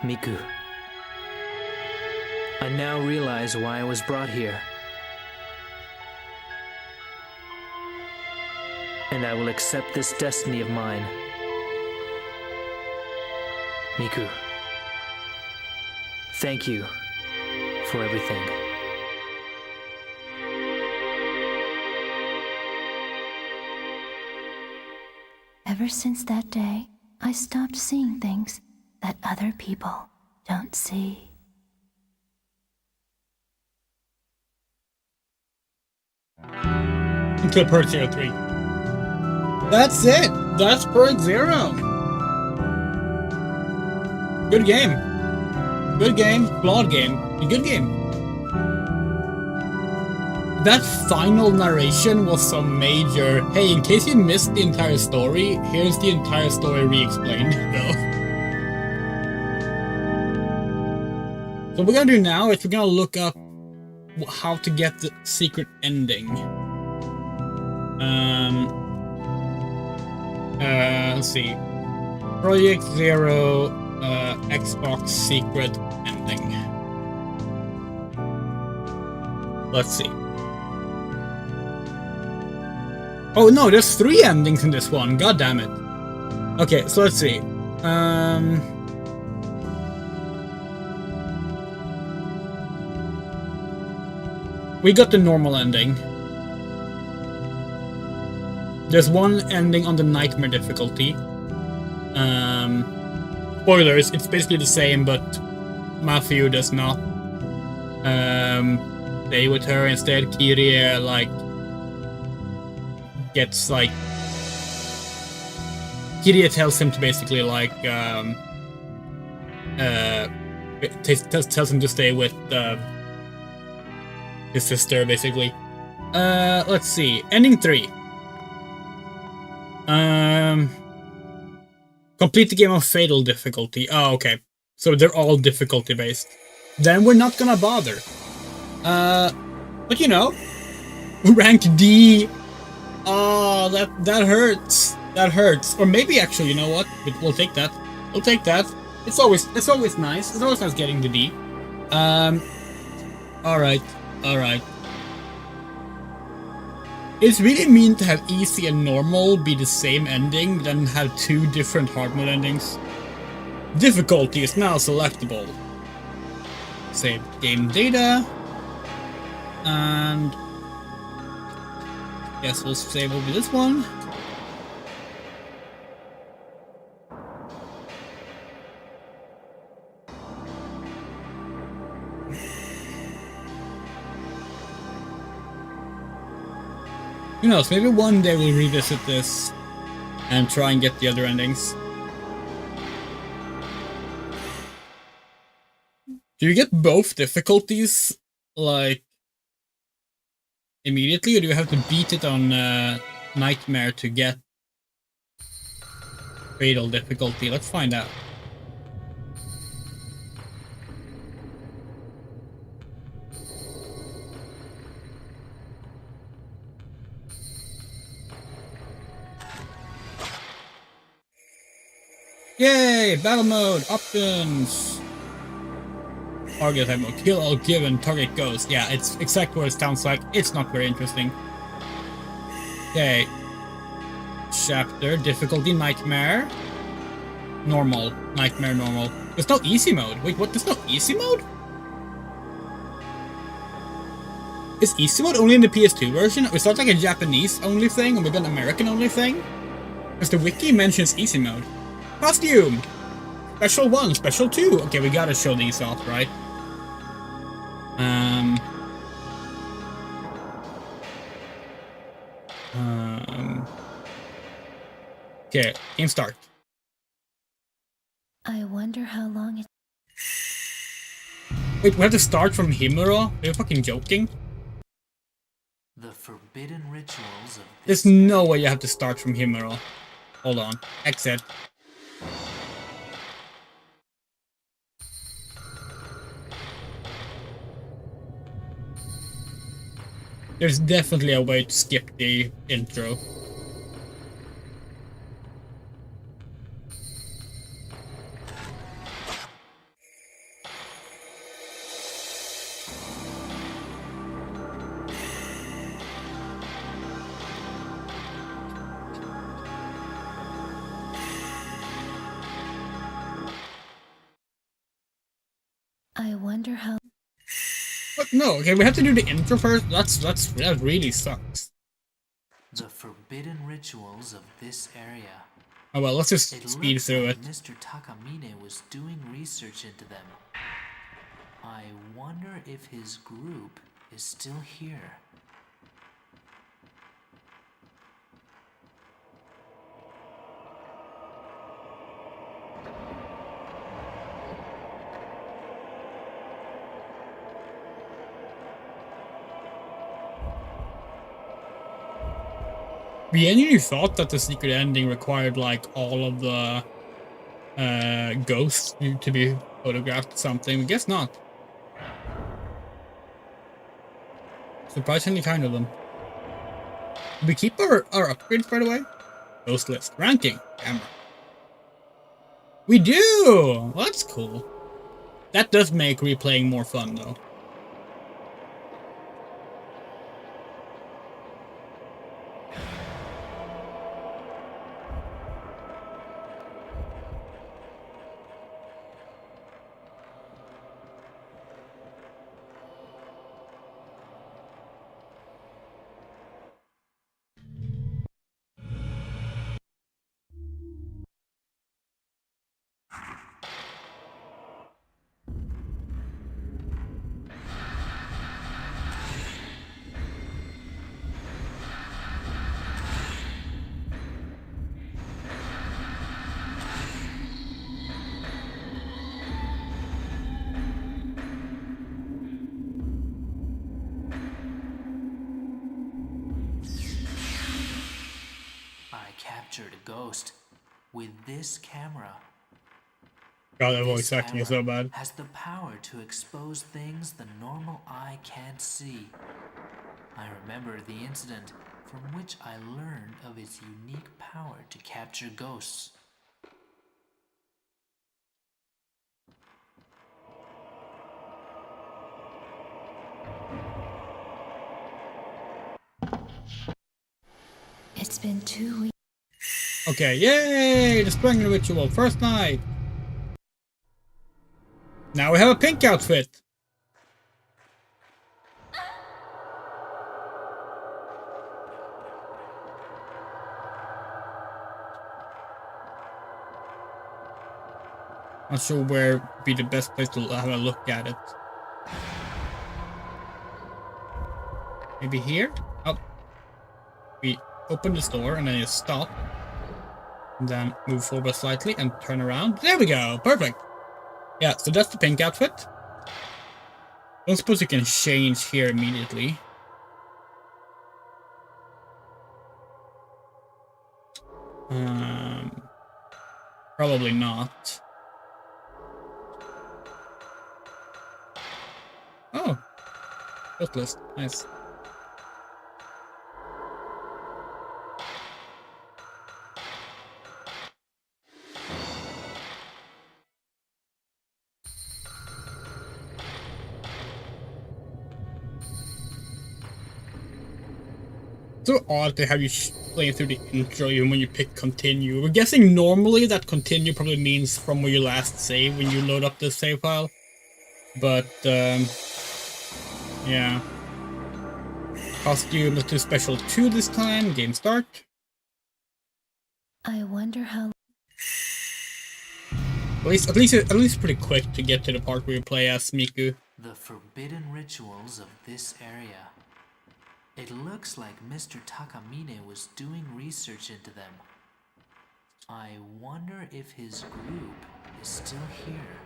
Miku. I now realize why I was brought here. And I will accept this destiny of mine. Miku. Thank you for everything. Ever since that day, I stopped seeing things that other people don't see. Until Perk 03. That's it! That's Perk 0! Good game. Good game. Flawed game. A good game. That final narration was some major, hey, in case you missed the entire story, here's the entire story re-explained, though. So what we're gonna do now is we're gonna look up how to get the secret ending. Let's see. Project Zero, Xbox secret ending. Let's see. Oh no, there's 3 endings in this one. God damn it. Okay, so let's see. We got the normal ending. There's one ending on the nightmare difficulty. Spoilers, it's basically the same, but Mafuyu does not stay with her. Instead, Kirie, like, gets, like... Kirie tells him to basically, like, tells him to stay with his sister, basically. Let's see. Ending 3. Complete the game on fatal difficulty. Oh, okay. So they're all difficulty based. Then we're not gonna bother. But you know, rank D. Oh, that hurts. That hurts. Or maybe actually, you know what? We'll take that. We'll take that. It's always nice. It's always nice getting the D. All right. It's really mean to have easy and normal be the same ending, then have 2 different hard mode endings. Difficulty is now selectable. Save game data. And... guess we'll save over this one. Who knows, maybe one day we'll revisit this and try and get the other endings. Do you get both difficulties, like, immediately, or do you have to beat it on Nightmare to get fatal difficulty? Let's find out. Yay! Battle mode! Options! Target type mode. Kill all given, target goes. Yeah, it's exactly what it sounds like. It's not very interesting. Okay. Chapter. Difficulty Nightmare. Normal. Nightmare normal. There's no easy mode. Wait, what? There's no easy mode? Is easy mode only in the PS2 version? Or is that like a Japanese only thing? Or maybe an American only thing? Because the wiki mentions easy mode. Costume! Special 1, Special 2. Okay, we gotta show these off, right? Okay, game start. I wonder how long it. Wait, we have to start from Himuro? Are you fucking joking? The forbidden rituals of There's this no area. way you have to start from Himuro. Hold on. Exit. There's definitely a way to skip the intro. I wonder how. What? No, okay, we have to do the intro first. That really sucks. The forbidden rituals of this area. Oh well, let's just It speed looks through like it. Mr. Takamine was doing research into them. I wonder if his group is still here. We genuinely thought that the secret ending required like all of the ghosts to be photographed or something. I guess not. Surprisingly kind of them. Did we keep our upgrades, by the way? Ghost list. Ranking. Camera. We do! Well, that's cool. That does make replaying more fun, though. I captured a ghost with this camera. God, that This voice acting is so camera bad. has the power to expose things the normal eye can't see. I remember the incident from which I learned of its unique power to capture ghosts. It's been 2 weeks. Okay, yay! The spring ritual, first night! Now we have a pink outfit! Not sure where would be the best place to have a look at it. Maybe here? Oh. We open this door and then you stop. And then move forward slightly and turn around. There we go! Perfect! Yeah, so that's the pink outfit. Don't suppose you can change here immediately. Probably not. Oh! Ghost list. Nice. So odd to have you playing through the intro even when you pick continue. We're guessing normally that continue probably means from where you last save when you load up the save file. But, yeah. Costume is too special 2 this time. Game start. I wonder how. At least pretty quick to get to the part where you play as Miku. The forbidden rituals of this area. It looks like Mr. Takamine was doing research into them. I wonder if his group is still here.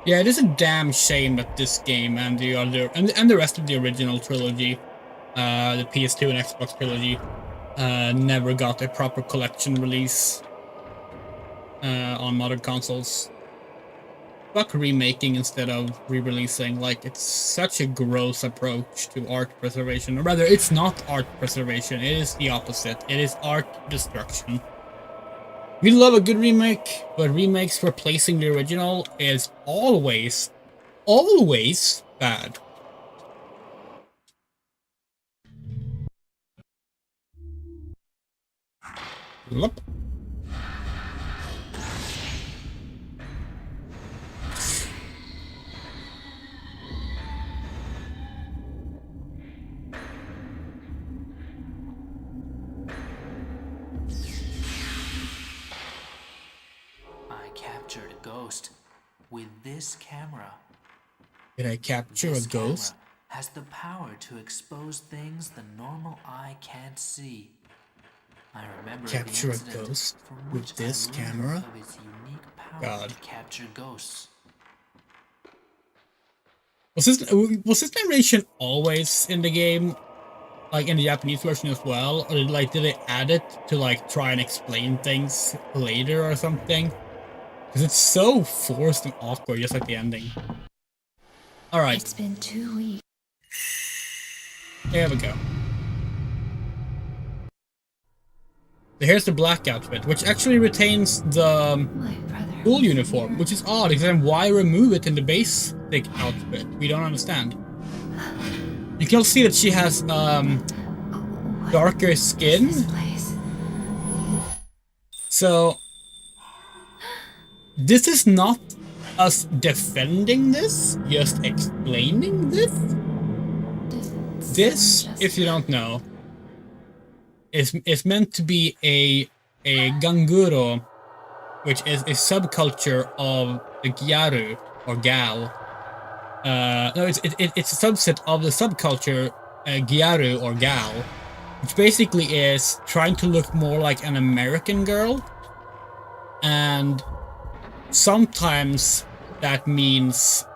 Yeah, it is a damn shame that this game and the other and the rest of the original trilogy, the PS2 and Xbox trilogy, never got a proper collection release on modern consoles. Fuck remaking instead of re-releasing. Like, it's such a gross approach to art preservation. Or rather, it's not art preservation. It is the opposite. It is art destruction. We love a good remake, but remakes replacing the original is always bad. Yup. Captured a ghost with this camera. Did I capture a This ghost? camera has the power to expose things the normal eye can't see. I remember Capture the a incident ghost from with which this I learned camera? of its unique power God. to capture ghosts. Was this narration always in the game? Like in the Japanese version as well? Or like did they add it to like try and explain things later or something? Because it's so forced and awkward, just like the ending. Alright, It's been 2 weeks. there we go. So here's the black outfit, which actually retains the My brother. full was uniform, here. which is odd, because then why remove it in the basic outfit? We don't understand. You can also see that she has What darker is skin. this place? So this is not us defending this, just explaining this. Did This, someone just- if you don't know, is meant to be a ganguro, which is a subculture of the gyaru or gal. No, it's a subset of the subculture gyaru or gal, which basically is trying to look more like an American girl, and sometimes that means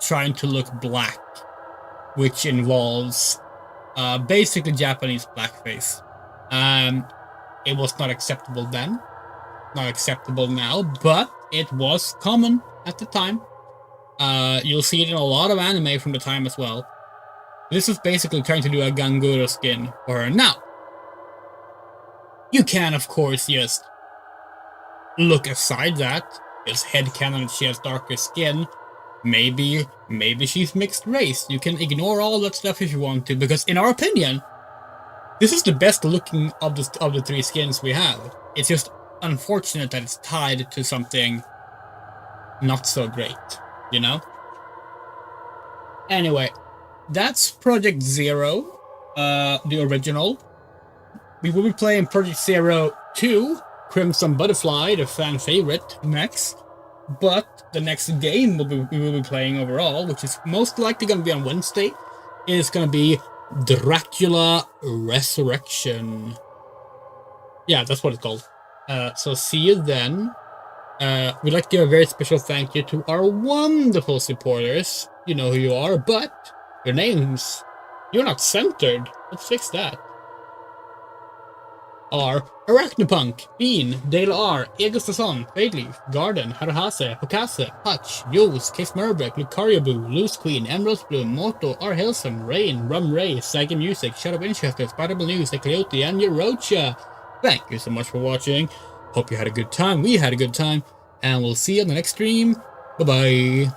trying to look black, which involves basically Japanese blackface. It was not acceptable then, not acceptable now, but it was common at the time. You'll see it in a lot of anime from the time as well. This is basically trying to do a ganguro skin for her. Now, you can of course just look aside that, just headcanon that she has darker skin. Maybe she's mixed race. You can ignore all that stuff if you want to, because in our opinion, this is the best looking of the three skins we have. It's just unfortunate that it's tied to something not so great, you know? Anyway, that's Project Zero, the original. We will be playing Project Zero 2, Crimson Butterfly, the fan favorite, next. But the next game we will be playing overall, which is most likely going to be on Wednesday, is going to be Dracula Resurrection. Yeah, that's what it's called. So see you then. We'd like to give a very special thank you to our wonderful supporters. You know who you are, but your names, you're not centered. Let's fix that. Are Arachnopunk, Bean, Dale R, Egostason, Fadeleaf, Garden, Haruhase, Hokase, Hutch, Yos, Case Murbeck, Lucario Boo, Loose Queen, Emerald Bloom, Moto, R. Hilson, Rain, Rum Ray, Sagan Music, Shadow Winchester, Spider-Man News, Coyote, and Yerocha. Thank you so much for watching. Hope you had a good time. We had a good time. And we'll see you on the next stream. Bye-bye.